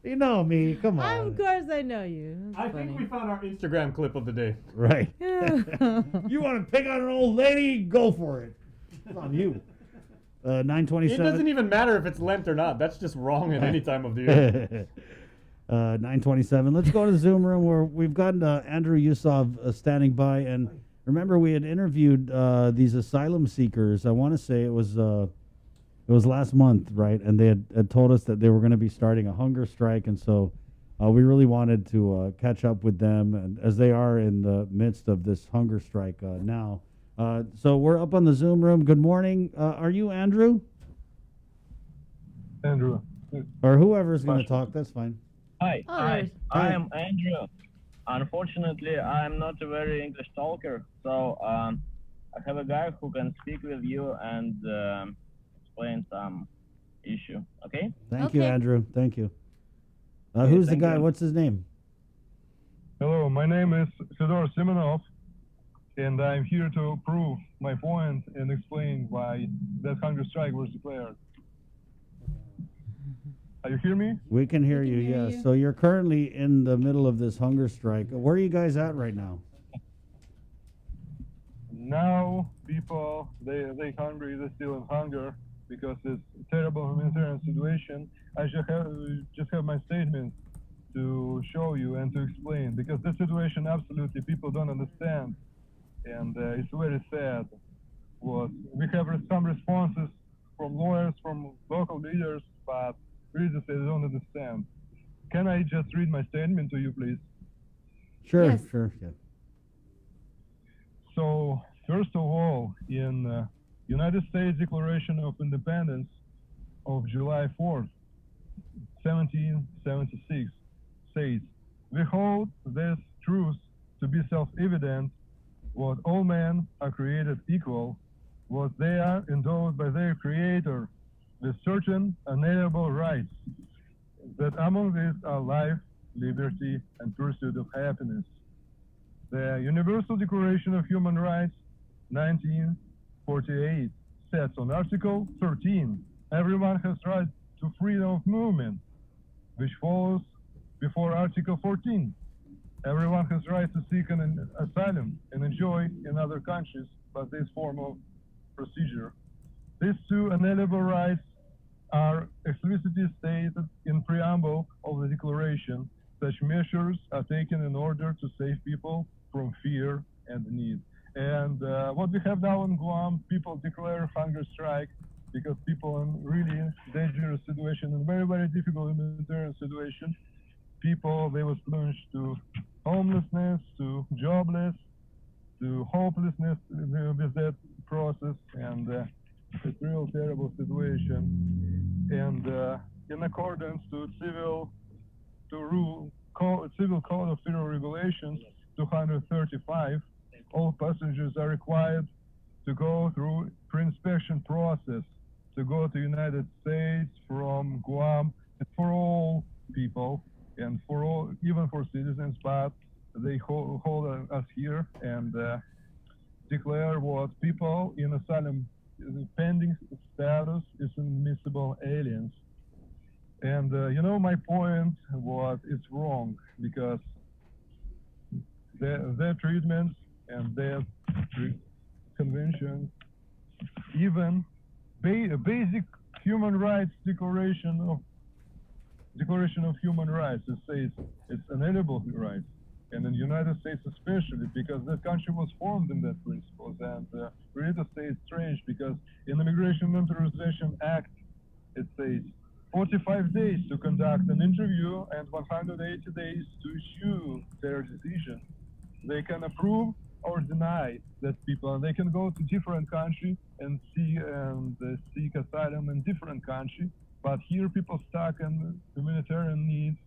You know me. Come on. Of course I know you. I think we found our Instagram clip of the day. Right. You want to pick on an old lady? Go for it. It's on you. 9:27. It doesn't even matter if it's Lent or not. That's just wrong at any time of the year. 9:27. Let's go to the Zoom room where we've got Andrew Yusov standing by. And remember, we had interviewed these asylum seekers. I want to say it was last month, right? And they had told us that they were going to be starting a hunger strike. And so we really wanted to catch up with them, and as they are in the midst of this hunger strike now. So we're up on the Zoom room. Good morning. Are you Andrew? Andrew. Or whoever's going to talk, that's fine. Hi. I am Andrew. Unfortunately, I am not a very English talker, so I have a guy who can speak with you and explain some issue. Okay? Thank you, Andrew. Thank you. Who's the guy? What's his name? Hello, my name is Fedor Simonov, and I'm here to prove my point and explain why that hunger strike was declared. You hear me? We can hear you, yes. So you're currently in the middle of this hunger strike. Where are you guys at right now? Now, people, they're hungry, they're still in hunger because it's a terrible humanitarian situation. I just have my statement to show you and to explain, because this situation absolutely people don't understand, and it's very sad. We have some responses from lawyers, from local leaders, but really they don't understand. Can I just read my statement to you, please? Sure, yes. Sure. Yeah. So, first of all, in United States Declaration of Independence of July 4th, 1776, says, "We hold this truth to be self-evident, what all men are created equal, what they are endowed by their Creator with certain unalienable rights, that among these are life, liberty, and pursuit of happiness. The Universal Declaration of Human Rights, 1948, sets on Article 13, everyone has right to freedom of movement, which follows before Article 14. Everyone has right to seek an asylum and enjoy in other countries, but this form of procedure. These two unalienable rights are explicitly stated in preamble of the Declaration. Such measures are taken in order to save people from fear and need. And what we have now in Guam, people declare hunger strike because people in really dangerous situation and very, very difficult humanitarian situation. People, they was plunged to homelessness, to jobless, to hopelessness with that process, and it's a real terrible situation. And in accordance to Civil Code of Federal Regulations 235, all passengers are required to go through pre-inspection process to go to United States from Guam, and for all people and for all, even for citizens, but they hold us here and declare what people in asylum pending status is admissible aliens. And you know, my point was it's wrong because their treatments and their conventions, even basic human rights declaration of human rights, it says it's inalienable rights. And in the United States especially, because that country was formed in that principles. And we need to say it's strange because in the Immigration and Naturalization Act, it says 45 days to conduct an interview and 180 days to issue their decision. They can approve or deny that people, and they can go to different country and seek asylum in different country. But here people stuck in humanitarian needs,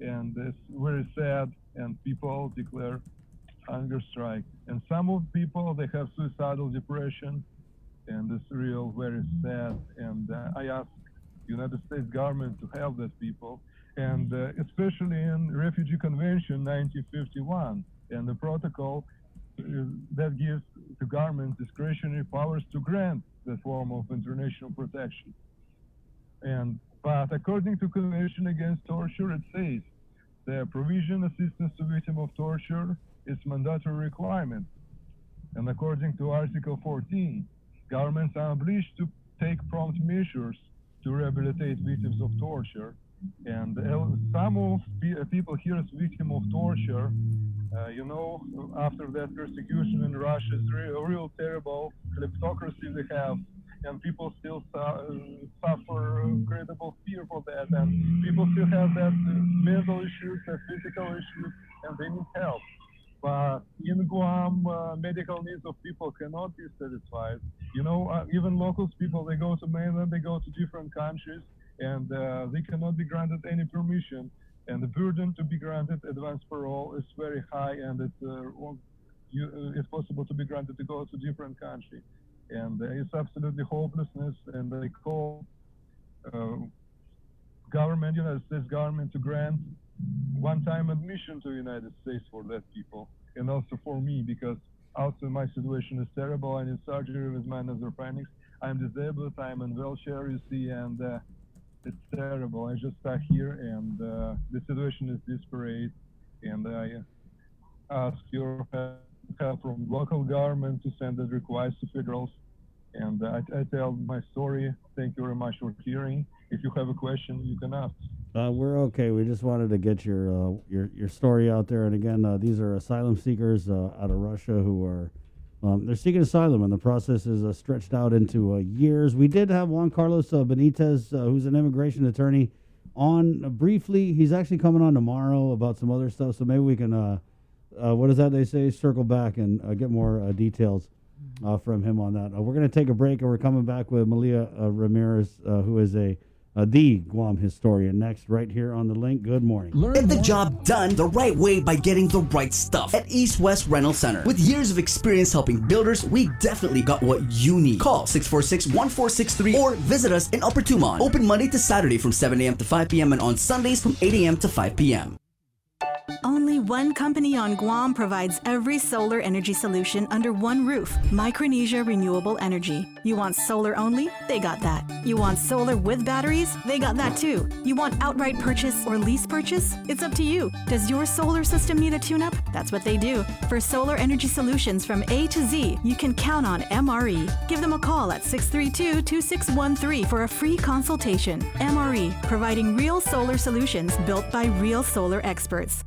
and it's very sad, and people declare hunger strike. And some of people, they have suicidal depression, and it's real very sad. And I ask United States government to help those people, and especially in Refugee Convention 1951 and the protocol that gives the government discretionary powers to grant the form of international protection. But according to Convention Against Torture, it says the provision assistance to victims of torture is mandatory requirement. And according to Article 14, governments are obliged to take prompt measures to rehabilitate victims of torture. And some of people here as victims of torture, you know, after that persecution in Russia, is real terrible kleptocracy they have, and people still suffer incredible fear for that, and people still have that mental issues, that physical issues, and they need help. But in Guam, medical needs of people cannot be satisfied. You know, even locals people, they go to mainland, they go to different countries, and they cannot be granted any permission. And the burden to be granted advance parole is very high, and it's possible to be granted to go to different country. And it's absolutely hopelessness, and they call government, United States government, to grant one-time admission to the United States for that people, and also for me, because also my situation is terrible. I need surgery with my nasopharynx. I'm disabled, I'm in wheelchair, you see, and it's terrible. I just stuck here, and the situation is desperate, and I ask your help from local government to send a request to federals. And I tell my story. Thank you very much for hearing. If you have a question, you can ask. We're okay. We just wanted to get your story out there. And again, these are asylum seekers out of Russia who are they're seeking asylum, and the process is stretched out into years. We did have Juan Carlos Benitez, who's an immigration attorney, on briefly. He's actually coming on tomorrow about some other stuff. So maybe we can, what is that they say? Circle back and get more details from him on that. We're going to take a break, and we're coming back with Malia Ramirez, who is a the Guam historian, next right here on the link. Good morning. Get the job done the right way by getting the right stuff at East West Rental Center. With years of experience helping builders, we definitely got what you need. Call 646-1463 or visit us in Upper Tumon. Open Monday to Saturday from 7 a.m. to 5 p.m. and on Sundays from 8 a.m. to 5 p.m. Only one company on Guam provides every solar energy solution under one roof. Micronesia Renewable Energy. You want solar only? They got that. You want solar with batteries? They got that too. You want outright purchase or lease purchase? It's up to you. Does your solar system need a tune-up? That's what they do. For solar energy solutions from A to Z, you can count on MRE. Give them a call at 632-2613 for a free consultation. MRE, providing real solar solutions built by real solar experts.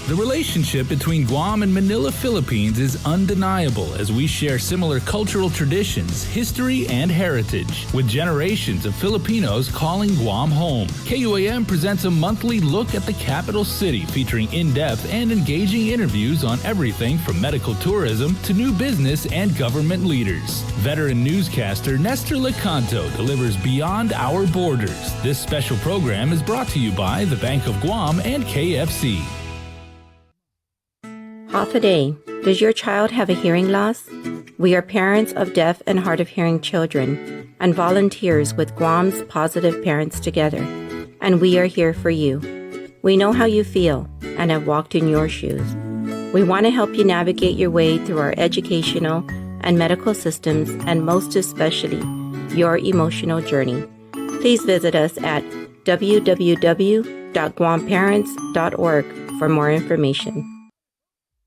The relationship between Guam and Manila, Philippines is undeniable as we share similar cultural traditions, history, and heritage, with generations of Filipinos calling Guam home. KUAM presents a monthly look at the capital city featuring in-depth and engaging interviews on everything from medical tourism to new business and government leaders. Veteran newscaster Nestor Lecanto delivers Beyond Our Borders. This special program is brought to you by the Bank of Guam and KFC. Half a day. Does your child have a hearing loss? We are parents of deaf and hard of hearing children and volunteers with Guam's Positive Parents Together, and we are here for you. We know how you feel and have walked in your shoes. We want to help you navigate your way through our educational and medical systems, and most especially, your emotional journey. Please visit us at www.guamparents.org for more information.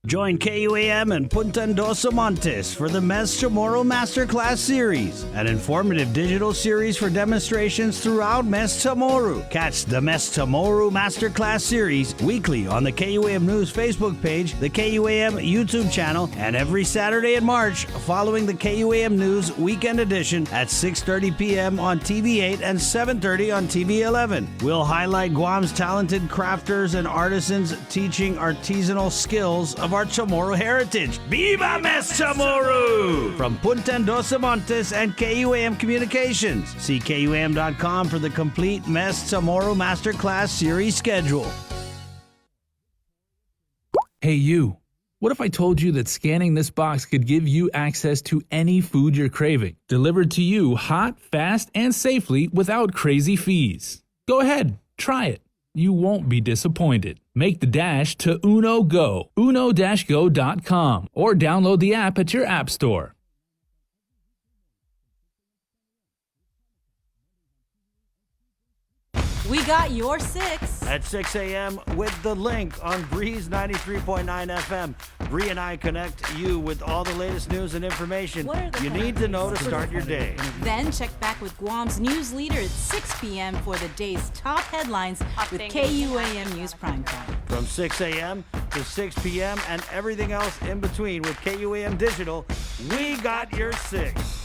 Join KUAM and Punta Endosa Montes for the Mes Chamorro Masterclass Series, an informative digital series for demonstrations throughout Mes Chamorro. Catch the Mes Chamorro Masterclass Series weekly on the KUAM News Facebook page, the KUAM YouTube channel, and every Saturday in March following the KUAM News Weekend Edition at 6:30 p.m. on TV8 and 7:30 on TV11. We'll highlight Guam's talented crafters and artisans teaching artisanal skills of our Chamorro heritage. Viva Mes Chamorro! From Punta Endosa Montes and KUAM Communications. See KUAM.com for the complete Mes Chamorro Masterclass series schedule. Hey you, what if I told you that scanning this box could give you access to any food you're craving, delivered to you hot, fast, and safely without crazy fees? Go ahead, try it. You won't be disappointed. Make the dash to Uno Go, uno-go.com, or download the app at your app store. We got your 6. At 6 a.m. with the link on Breeze 93.9 FM. Bree and I connect you with all the latest news and information you need to know to start your day. Then check back with Guam's news leader at 6 p.m. for the day's top headlines with KUAM News Primetime. From 6 a.m. to 6 p.m. and everything else in between with KUAM Digital, we got your 6.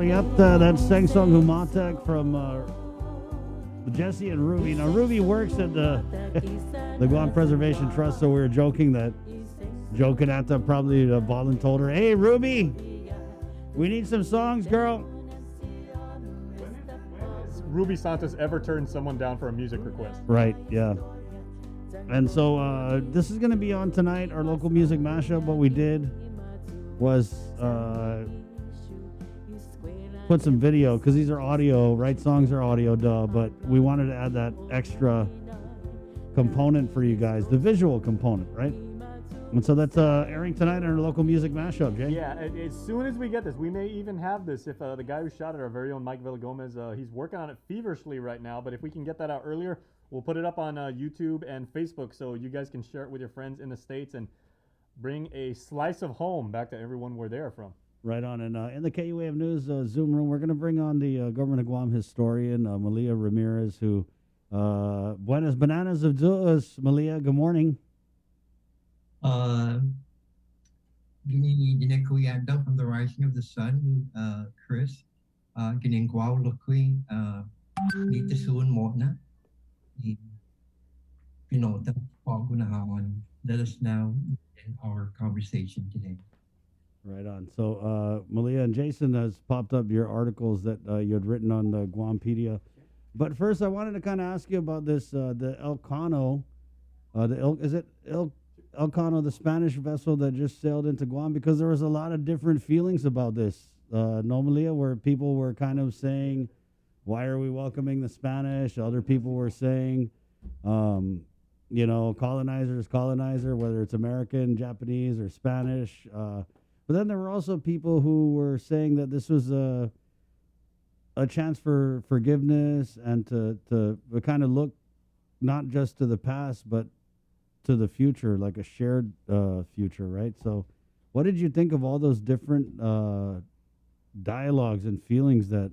Oriapta, that's Sang Song Humatek from Jesse and Ruby. Now, Ruby works at the Guam Preservation Trust, so we were joking at them, probably Ballin told her, hey, Ruby, we need some songs, girl. When has Ruby Santos ever turned someone down for a music request? Right, yeah. And so this is going to be on tonight, our local music mashup. What we did was put some video, because these are audio, right? Songs are audio, but we wanted to add that extra component for you guys, the visual component, right? And so that's airing tonight in our local music mashup, Jay. Yeah, as soon as we get this, we may even have this. If the guy who shot it, our very own Mike Villagomez, he's working on it feverishly right now, but if we can get that out earlier, we'll put it up on YouTube and Facebook so you guys can share it with your friends in the States and bring a slice of home back to everyone where they're from. Right on. And in the KUAM News Zoom room, we're going to bring on the Government of Guam historian, Malia Ramirez, who, buenas bananas of Dios. Malia, good morning. Gini kuyanda from the rising of the sun, Chris. Gining guaw lukui, dito soon mo na. Pinota, pagunahawan. Let us now in our conversation today. Right on. So, Malia and Jason has popped up your articles that you had written on the Guampedia. But first, I wanted to kind of ask you about this, the Elcano. Is it Elcano, the Spanish vessel that just sailed into Guam? Because there was a lot of different feelings about this. No, Malia, where people were kind of saying, why are we welcoming the Spanish? Other people were saying, colonizer, whether it's American, Japanese, or Spanish. But then there were also people who were saying that this was a chance for forgiveness and to kind of look not just to the past, but to the future, like a shared future, right? So what did you think of all those different dialogues and feelings that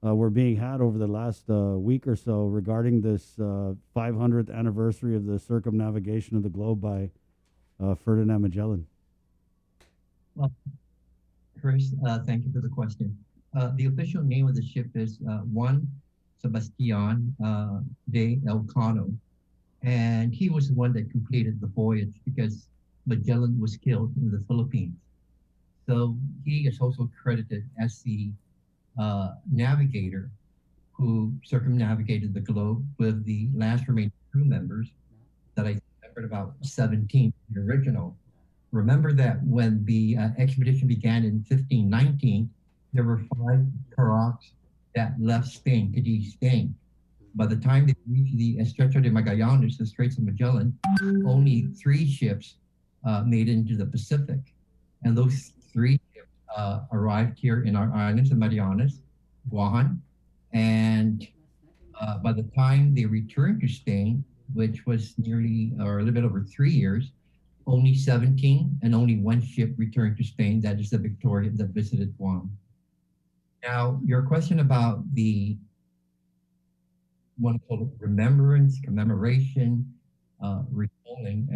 were being had over the last week or so regarding this 500th anniversary of the circumnavigation of the globe by Ferdinand Magellan? Well, Chris, thank you for the question. The official name of the ship is Juan Sebastián de Elcano, and he was the one that completed the voyage because Magellan was killed in the Philippines. So he is also credited as the navigator who circumnavigated the globe with the last remaining crew members that I remembered about 17, the original. Remember that when the expedition began in 1519, there were 5 Carracks that left Spain, Cadiz, Spain. By the time they reached the Estrecho de Magallanes, the Straits of Magellan, only 3 ships made it into the Pacific. And those 3 ships arrived here in our islands of Marianas, Guahan, and by the time they returned to Spain, which was nearly or a little bit over 3 years, only 17 and only 1 ship returned to Spain. That is the Victoria that visited Guam. Now, your question about the one called remembrance, commemoration, recalling,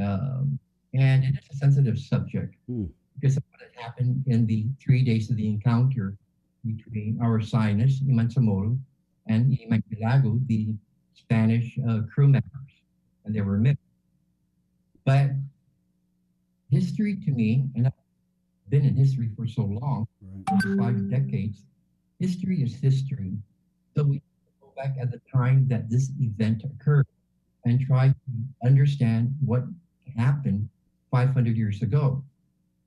and it is a sensitive subject because of what had happened in the 3 days of the encounter between our Sinus, Imansamoro, and Imagbilago, the Spanish crew members, and they were mixed. But history to me, and I've been in history for so long, over 5 decades, history is history. So we go back at the time that this event occurred and try to understand what happened 500 years ago.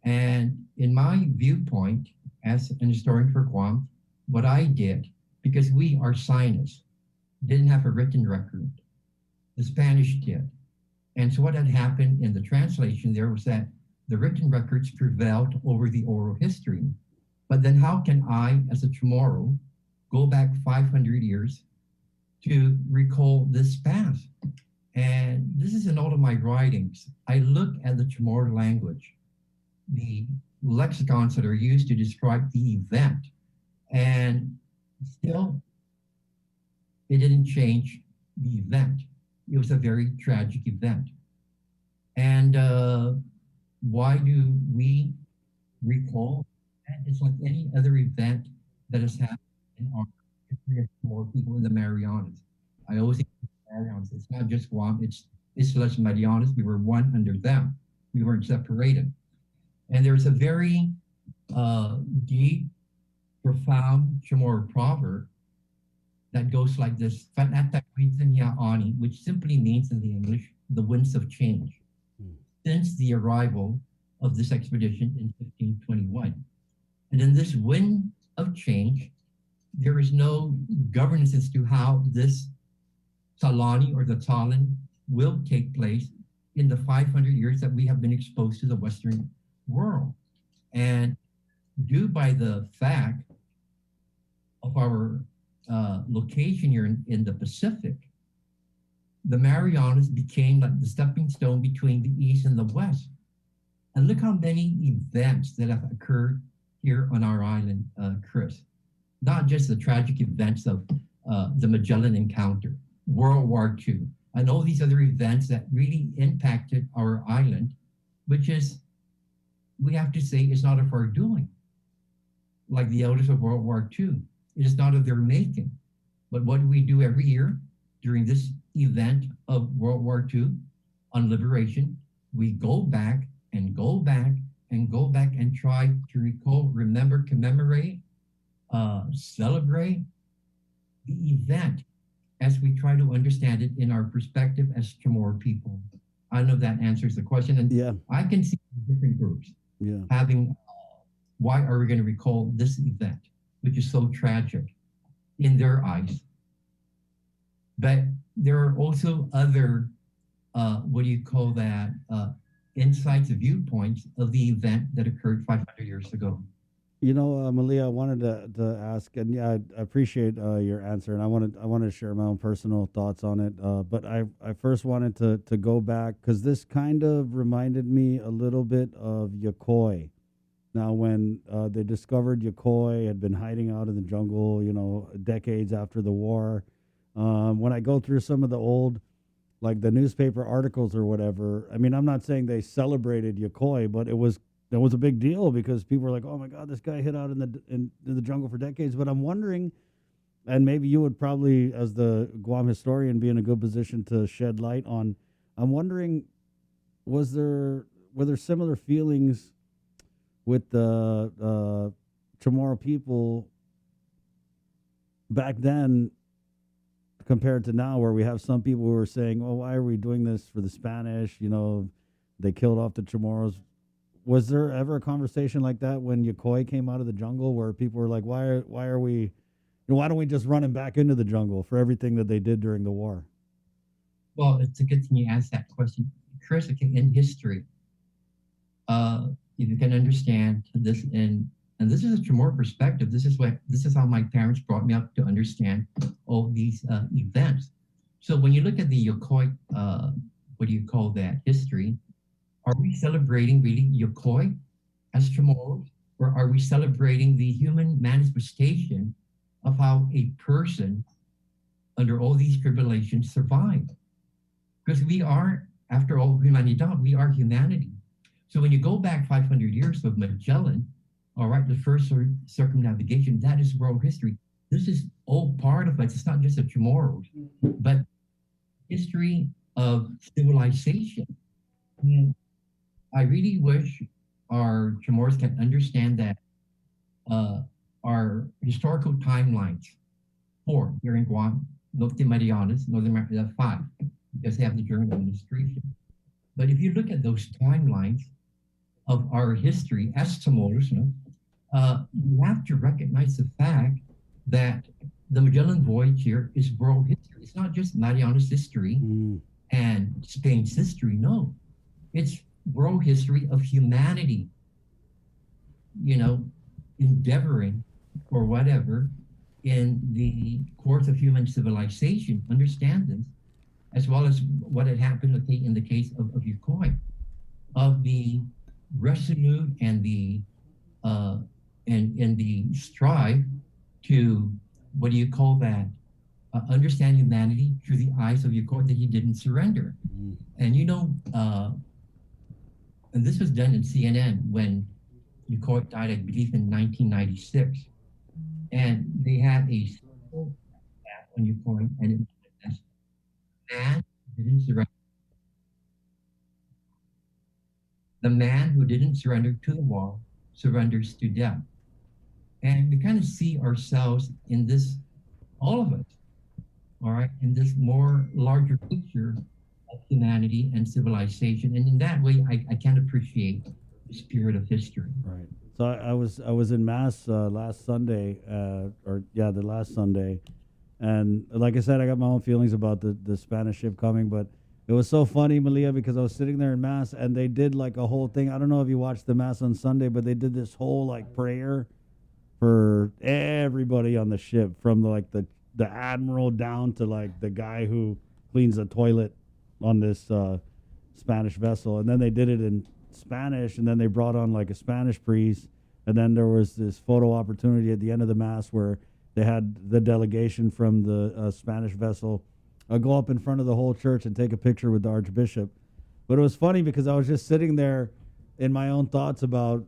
And in my viewpoint, as an historian for Guam, what I did, because we are Sinus, didn't have a written record. The Spanish did. And so what had happened in the translation there was that the written records prevailed over the oral history. But then how can I, as a Chamorro, go back 500 years to recall this past? And this is in all of my writings. I look at the Chamorro language, the lexicons that are used to describe the event, and still, it didn't change the event. It was a very tragic event. And why do we recall? It's like any other event that has happened in our history of more people in the Marianas. I always think Marianas, it's not just Guam, it's Islas Marianas. We were one under them. We weren't separated. And there's a very deep, profound Chamorro proverb that goes like this, which simply means in the English, the winds of change. Since the arrival of this expedition in 1521. And in this wind of change, there is no governance as to how this Talani or the Talan will take place in the 500 years that we have been exposed to the Western world. And due by the fact of our location here in the Pacific, the Marianas became like the stepping stone between the East and the West. And look how many events that have occurred here on our island, Chris. Not just the tragic events of the Magellan encounter, World War II, and all these other events that really impacted our island, which is, we have to say, is not of our doing. Like the elders of World War II, it is not of their making. But what do we do every year during this event of World War II on liberation? We go back and go back and go back and try to recall, remember, commemorate, celebrate the event as we try to understand it in our perspective as Chamorro people. I know that answers the question. And I can see different groups having, why are we going to recall this event, which is so tragic in their eyes? But there are also other, insights, viewpoints of the event that occurred 500 years ago. You know, Malia, I wanted to ask, and I appreciate your answer, and I wanted to share my own personal thoughts on it. But I first wanted to go back, because this kind of reminded me a little bit of Yokoi. Now, when they discovered Yokoi had been hiding out in the jungle, decades after the war, when I go through some of the old, like the newspaper articles or whatever, I mean, I'm not saying they celebrated Yokoi, but it was a big deal because people were like, "Oh my God, this guy hid out in the jungle for decades." But I'm wondering, and maybe you would probably, as the Guam historian, be in a good position to shed light on. I'm wondering, were there similar feelings with the Chamorro people back then compared to now, where we have some people who are saying, "Oh, why are we doing this for the Spanish? They killed off the Chamorros." Was there ever a conversation like that when Yokoi came out of the jungle, where people were like, why don't we just run him back into the jungle for everything that they did during the war? Well, it's a good thing you asked that question. Chris, in history, if you can understand this, and this is a Chamorro perspective, this is how my parents brought me up to understand all these events. So when you look at the Yokoi, history, are we celebrating really Yokoi as Chamorros, or are we celebrating the human manifestation of how a person under all these tribulations survived? Because we are, after all, humanidad, we are humanity. So when you go back 500 years of Magellan, all right, the first circumnavigation, that is world history. This is all part of it. It's not just a Chamorros, but history of civilization. And I really wish our Chamorros can understand that our historical timelines for here in Guam, Norte Marianas, Northern Marianas, 5, because they have the German administration. But if you look at those timelines of our history as Chamorros, you have to recognize the fact that the Magellan voyage here is world history. It's not just Marianas history and Spain's history. No, it's world history of humanity, endeavoring or whatever in the course of human civilization. Understand this, as well as what had happened in the case of Yokoi, of the resolute and the strive to, understand humanity through the eyes of Yokoi, that he didn't surrender. And and this was done in CNN when Yokoi died, I believe, in 1996. And they had a symbol on your coin, and it was man who didn't surrender. The man who didn't surrender to the wall surrenders to death. And we kind of see ourselves in this, all of us, all right, in this more larger picture of humanity and civilization. And in that way, I can appreciate the spirit of history. Right. So I was in mass last Sunday, the last Sunday, and like I said, I got my own feelings about the Spanish ship coming, but it was so funny, Malia, because I was sitting there in mass and they did like a whole thing. I don't know if you watched the mass on Sunday, but they did this whole like prayer for everybody on the ship, from the admiral down to like the guy who cleans the toilet on this Spanish vessel. And then they did it in Spanish, and then they brought on like a Spanish priest, and then there was this photo opportunity at the end of the mass where they had the delegation from the Spanish vessel go up in front of the whole church and take a picture with the archbishop. But it was funny because I was just sitting there in my own thoughts about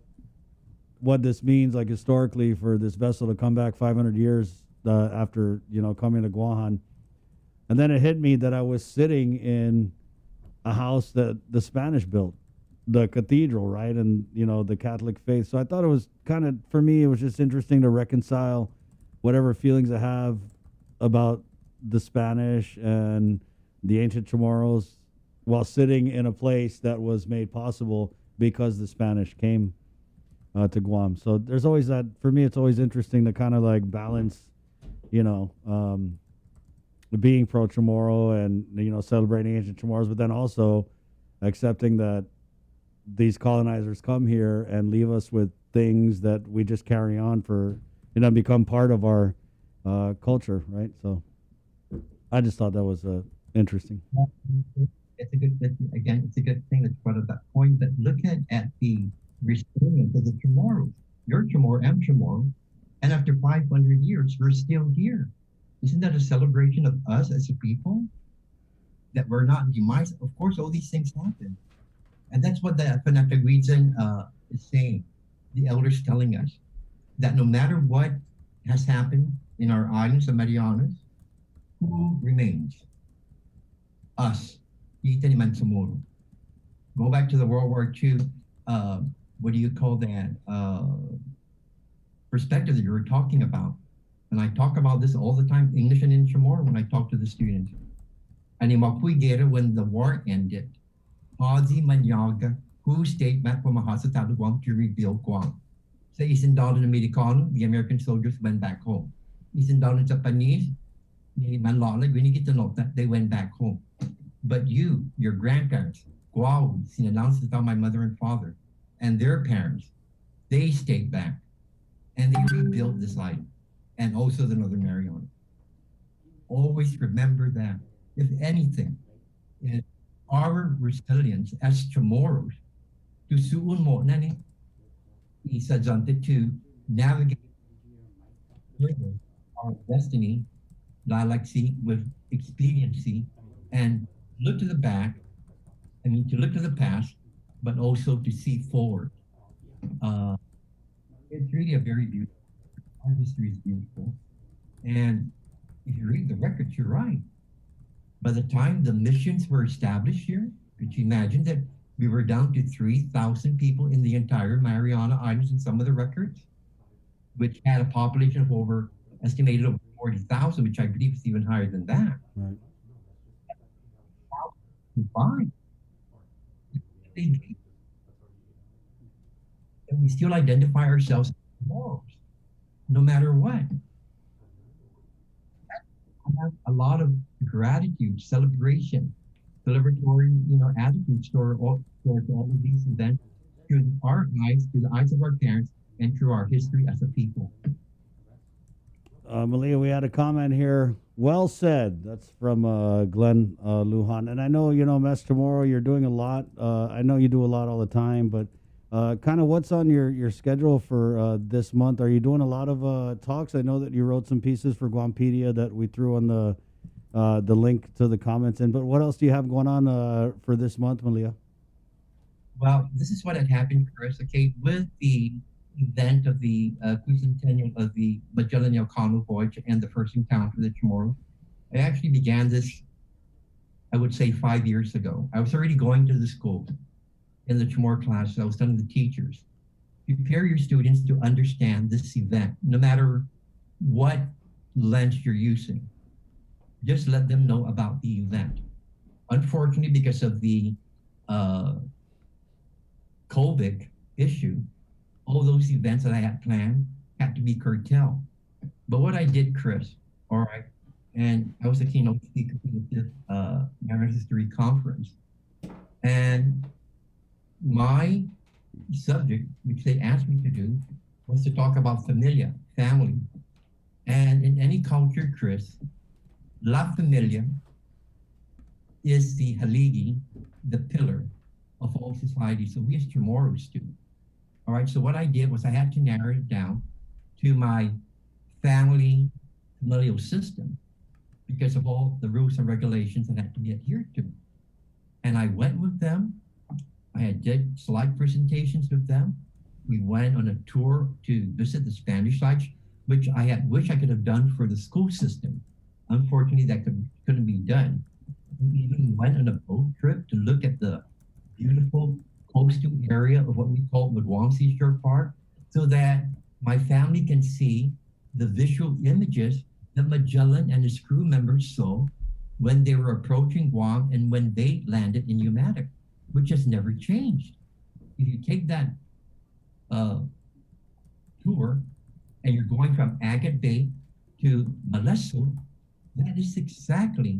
what this means, like historically, for this vessel to come back 500 years after coming to Guam. And then it hit me that I was sitting in a house that the Spanish built, the cathedral, right? And, the Catholic faith. So I thought it was kind of, for me, it was just interesting to reconcile whatever feelings I have about the Spanish and the ancient Chamorros while sitting in a place that was made possible because the Spanish came to Guam. So there's always that, for me, it's always interesting to kind of like balance, being pro Chamorro and, celebrating ancient Chamorros, but then also accepting that these colonizers come here and leave us with things that we just carry on for, become part of our culture, right? So I just thought that was interesting. It's a good thing that you brought up that point. But look at the resilience of the Chamorros. You're Chamorro, I'm Chamorro, and after 500 years, we're still here. Isn't that a celebration of us as a people? That we're not demised. Of course, all these things happen, and that's what the Panatagwisan is saying. The elders telling us that no matter what has happened in our islands, the Marianas, who remains? Us. Go back to the World War II, what do you call that? Perspective that you were talking about. And I talk about this all the time, English and in Chamorro, when I talk to the students. And in Mapuigera, when the war ended, Hazi Manyaga, who stayed back from Mahasata Guam to rebuild Guam. Sa Isandalo Americano, the American soldiers went back home. Isandalo Japanese, the Manlala, when you get to know that they went back home. But you, your grandparents, Guau, sinanounced about my mother and father, and their parents, they stayed back and they rebuilt this island and also the Northern Mariana. Always remember that. If anything, is our resilience as Chamorros to suun mo nani isa to navigate our destiny, lalaksi with expediency, and look to the back. I mean, to look to the past, but also to see forward. It's really a very beautiful. Our history is beautiful, and if you read the records, you're right. By the time the missions were established here, could you imagine that we were down to 3,000 people in the entire Mariana Islands in some of the records, which had a population of estimated over 40,000, which I believe is even higher than that. Right. Fine. And we still identify ourselves as Chamorros, no matter what. I have a lot of gratitude, celebration, celebratory, attitudes towards all of these events through our eyes, through the eyes of our parents, and through our history as a people. Malia, we had a comment here. Well said. That's from Glenn Lujan. And I know, Mess Chamorro, you're doing a lot. I know you do a lot all the time, but kind of what's on your schedule for this month? Are you doing a lot of talks? I know that you wrote some pieces for Guampedia that we threw on the link to the comments in, but what else do you have going on for this month, Malia? Well, this is what had happened, Chris, okay, with the event of the quincentennial of the Magellan Elcano voyage and the first encounter of the Chamorro. I actually began this, I would say, 5 years ago. I was already going to the school in the Chamorro class. I was telling the teachers, prepare your students to understand this event, no matter what lens you're using. Just let them know about the event. Unfortunately, because of the COVID issue, all those events that I had planned had to be curtailed. But what I did, Chris, all right, and I was a keynote speaker for the 5th Mariners History Conference. And my subject, which they asked me to do, was to talk about familia, family. And in any culture, Chris, La Familia is the haligi, the pillar of all society. So we as Chamorros do. All right, so what I did was I had to narrow it down to my family familial system because of all the rules and regulations that had to be adhered to. And I went with them. I did slide presentations with them. We went on a tour to visit the Spanish sites, which I had wished I could have done for the school system. Unfortunately, that couldn't be done. We even went on a boat trip to look at the beautiful coastal area of what we call Guam Seashore Park, so that my family can see the visual images that Magellan and his crew members saw when they were approaching Guam and when they landed in Umatic, which has never changed. If you take that tour and you're going from Agate Bay to Malesso, that is exactly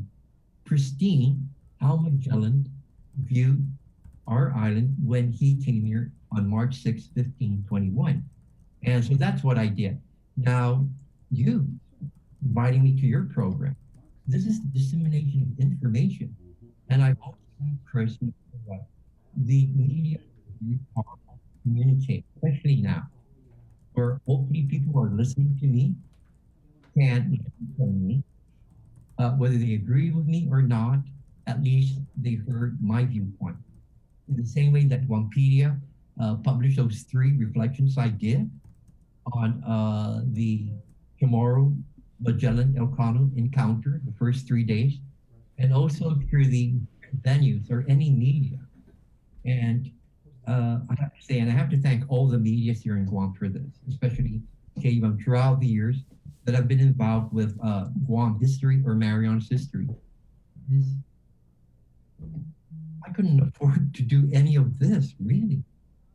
pristine how Magellan viewed our island when he came here on March 6, 1521. And so that's what I did. Now, you inviting me to your program, this is dissemination of information. And I also think, Chris, the media is really powerful to communicate, especially now, where hopefully people who are listening to me can listen to me, whether they agree with me or not, at least they heard my viewpoint. In the same way that Wampedia published those 3 reflections I did on the Chamorro Magellan Elcano encounter, the first 3 days, and also through the venues or any media. And I have to say, and I have to thank all the media here in Guam for this, especially KUM throughout the years that I've been involved with Guam history or Mariana's history. I couldn't afford to do any of this, really.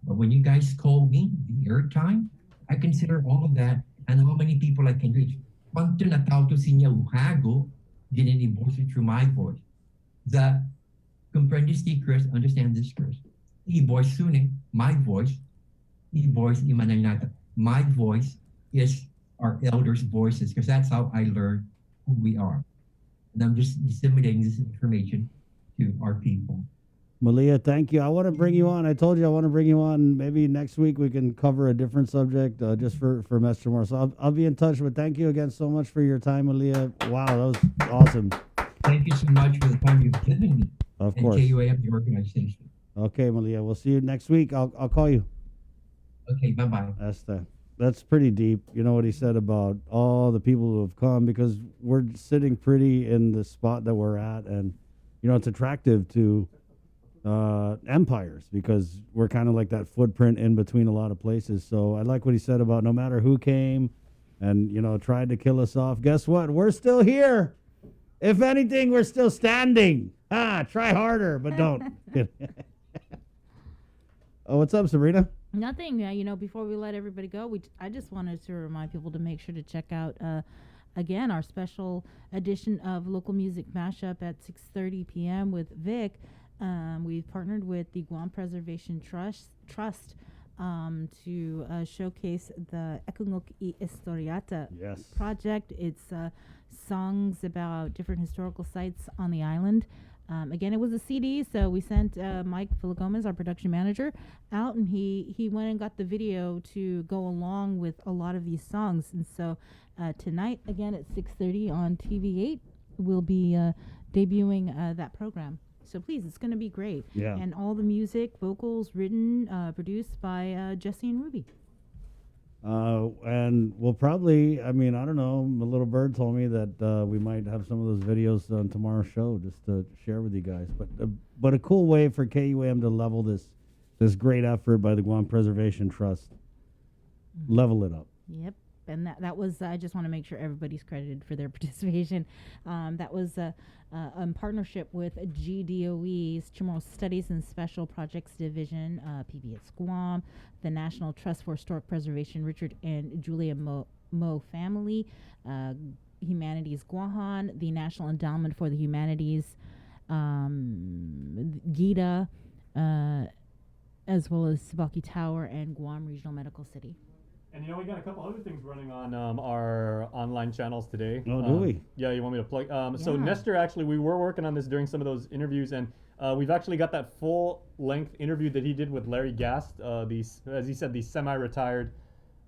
But when you guys call me, the airtime, I consider all of that and how many people I can reach. Quanto natauto sinya uhago, gininibosi through my voice. The comprendis ti, Chris, understand this, Chris. I-voice suning, my voice, i-voice imananata. My voice is our elders' voices, because that's how I learned who we are. And I'm just disseminating this information to our people. Malia, thank you. I want to bring you on. I told you I want to bring you on. Maybe next week we can cover a different subject just for Mr. Moore. So I'll be in touch. But thank you again so much for your time, Malia. Wow, that was awesome. Thank you so much for the time you've given me. Of course. And KUAM, the organization. Okay, Malia. We'll see you next week. I'll call you. Okay, bye-bye. That's pretty deep. You know what he said about all the people who have come, because we're sitting pretty in the spot that we're at, and you know it's attractive to empires because we're kind of like that footprint in between a lot of places. So I like what he said about no matter who came and you know tried to kill us off, guess what, we're still here. If anything, we're still standing. Try harder, but don't. Oh, what's up, Sabrina? Nothing. You know, before we let everybody go, I just wanted to remind people to make sure to check out again our special edition of Local Music Mashup at 6:30 p.m. with Vic. We've partnered with the Guam Preservation Trust to showcase the Ekungok y Historiata project. It's songs about different historical sites on the island. Again, it was a CD, so we sent Mike Villagomez, our production manager, out, and he went and got the video to go along with a lot of these songs. And so tonight, again at 6:30 on TV8, we'll be debuting that program. So please, it's going to be great. Yeah. And all the music, vocals, written, produced by Jesse and Ruby. And we'll probably, I mean, I don't know, a little bird told me that we might have some of those videos on tomorrow's show just to share with you guys. But a cool way for KUAM to level this great effort by the Guam Preservation Trust. Level it up. Yep. And that was, I just want to make sure everybody's credited for their participation. That was in partnership with GDOE's Chamorro Studies and Special Projects Division, PBS Guam, the National Trust for Historic Preservation, Richard and Julia Mo family, Humanities Guahan, the National Endowment for the Humanities, GITA, as well as Sabaki Tower and Guam Regional Medical City. And we got a couple other things running on our online channels today. Oh, do we? Yeah, you want me to plug? So Nestor, actually, we were working on this during some of those interviews, and we've actually got that full-length interview that he did with Larry Gast, as he said, the semi-retired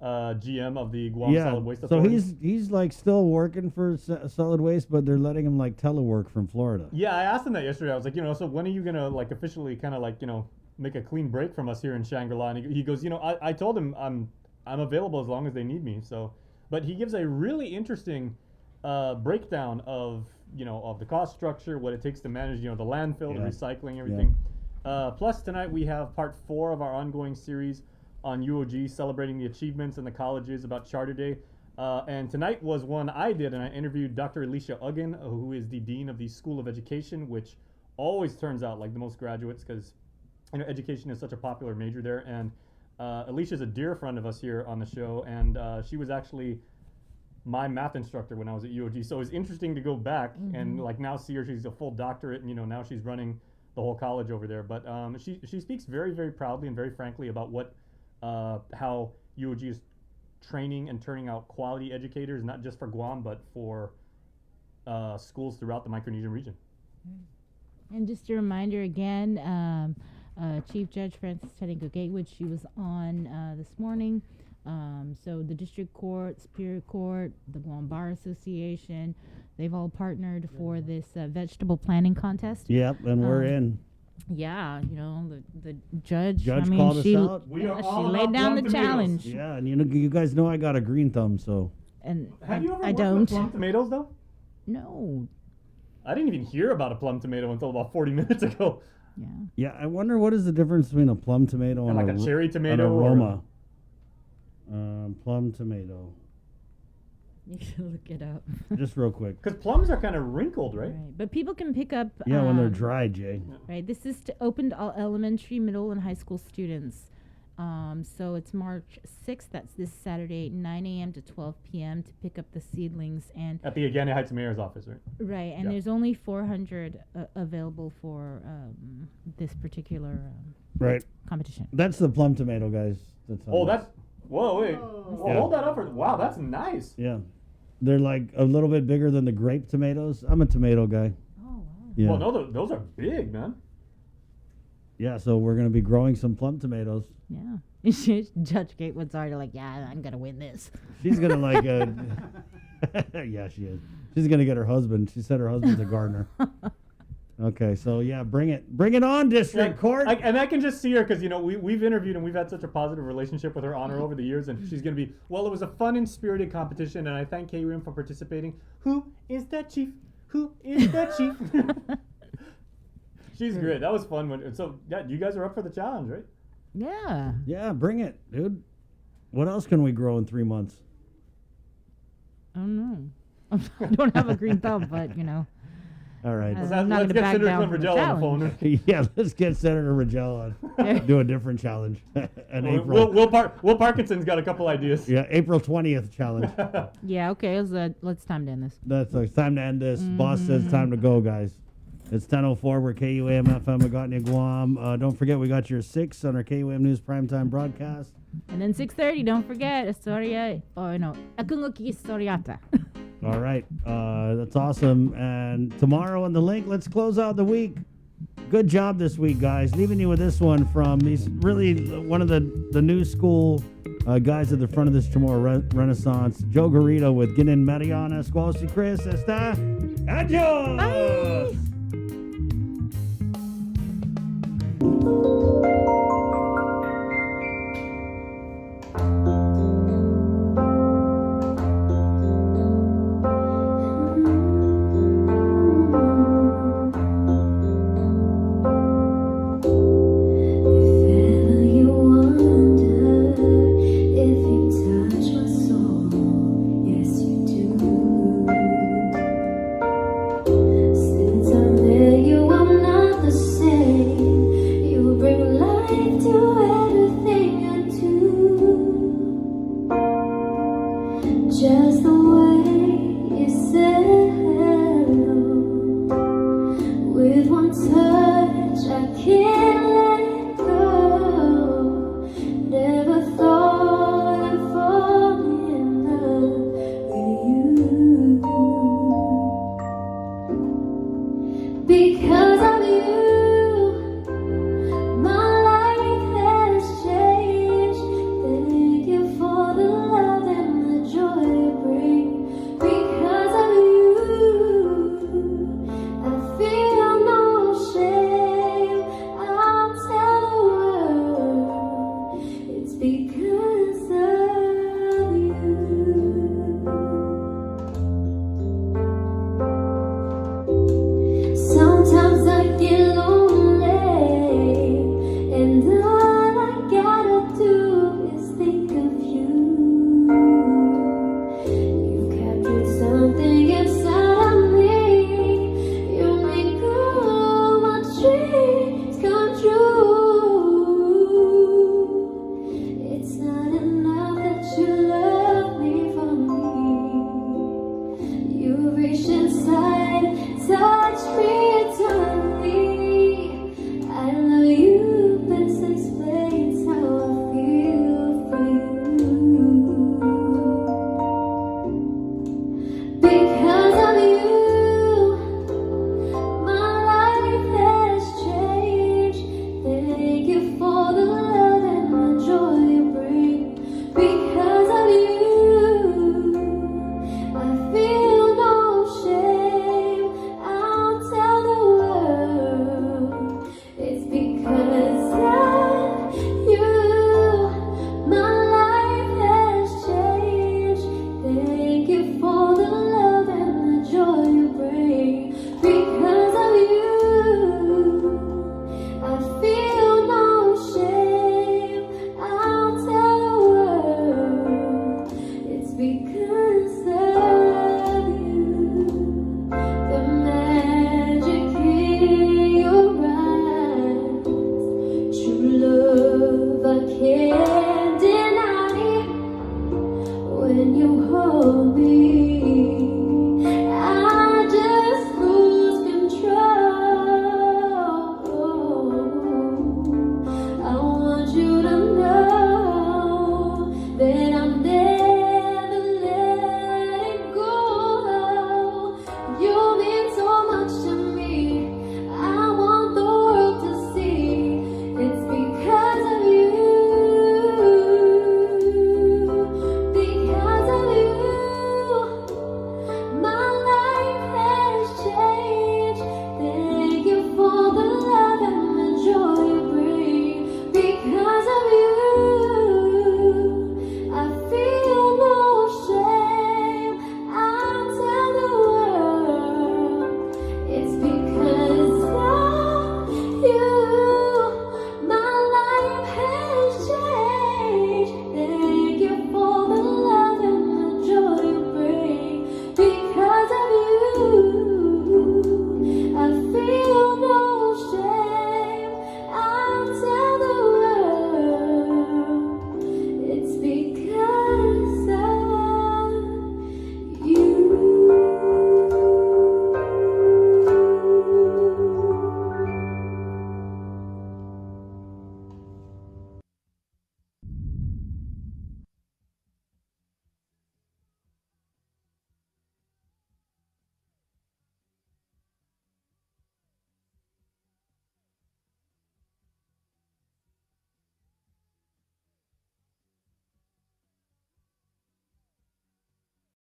GM of the Guam Solid Waste Authority. So he's like still working for solid waste, but they're letting him like telework from Florida. Yeah, I asked him that yesterday. I was like, so when are you gonna like officially kind of like make a clean break from us here in Shangri-La? And he goes, I told him I'm available as long as they need me. So, but he gives a really interesting breakdown of the cost structure, what it takes to manage the landfill, the recycling, everything. Plus tonight we have part 4 of our ongoing series on UOG, celebrating the achievements in the colleges about Charter Day. And tonight was one I did, and I interviewed Dr. Alicia Uggan, who is the Dean of the School of Education, which always turns out like the most graduates because education is such a popular major there. And Alicia's a dear friend of us here on the show, and she was actually my math instructor when I was at UOG. So it was interesting to go back and like now see her. She's a full doctorate, and now she's running the whole college over there. But she speaks very, very proudly and very frankly about how UOG is training and turning out quality educators, not just for Guam, but for schools throughout the Micronesian region. And just a reminder again, Chief Judge Francis Tedingo Gatewood, she was on this morning. So the District Court, Superior Court, the Guam Bar Association, they've all partnered for this vegetable planting contest. Yep, and we're in. Yeah, the judge called us out. She laid down the challenge. Yeah, and you guys know I got a green thumb, so. And have you ever I worked don't. with plum tomatoes though? No. I didn't even hear about a plum tomato until about 40 minutes ago. Yeah. Yeah, I wonder what is the difference between a plum tomato and like a cherry tomato, an aroma. Plum tomato. You can look it up. Just real quick. Because plums are kind of wrinkled, right? Right, but people can pick up. Yeah, when they're dry, Jay. Right, this is open to all elementary, middle, and high school students. So it's March 6th. That's this Saturday, 9 a.m. to 12 p.m. to pick up the seedlings and at the Agani Heights Mayor's office, right? Right, and there's only 400 available for this particular competition. That's the plum tomato, guys. Whoa, wait. Well, hold that up wow, that's nice. Yeah. They're like a little bit bigger than the grape tomatoes. I'm a tomato guy. Oh, wow. Yeah. Well, no, those are big, man. Yeah, so we're going to be growing some plum tomatoes. Yeah. Judge Gatewood's already like, yeah, I'm going to win this. She's going to like, yeah, she is. She's going to get her husband. She said her husband's a gardener. Okay, so yeah, bring it on, District Court. And I can just see her because we've interviewed and we've had such a positive relationship with her honor over the years, and she's going to be, well, it was a fun and spirited competition, and I thank KUM for participating. Who is that chief? Who is that chief? She's great. That was fun. So yeah, you guys are up for the challenge, right? Yeah. Yeah, bring it, dude. What else can we grow in 3 months? I don't know. I don't have a green thumb, but All right. Let's get Senator Rangel on the phone. Yeah, let's get Senator Rangel on. Do a different challenge. April. Will Parkinson's got a couple ideas. Yeah, April 20th challenge. Yeah, okay. Let's time to end this. It's time to end this. Boss says time to go, guys. It's 10:04. We're KUAM FM Magatnia, Guam. Don't forget, we got your 6 on our KUAM News Primetime broadcast. And then 6:30, don't forget, Historia. Oh, no. Akungoki Historiata. All right. That's awesome. And tomorrow on the link, let's close out the week. Good job this week, guys. Leaving you with this one from he's really one of the new school guys at the front of this Chamorro Renaissance. Joe Garrido with Ginin Mariana. Squalsi Chris. Está. Adios. Bye.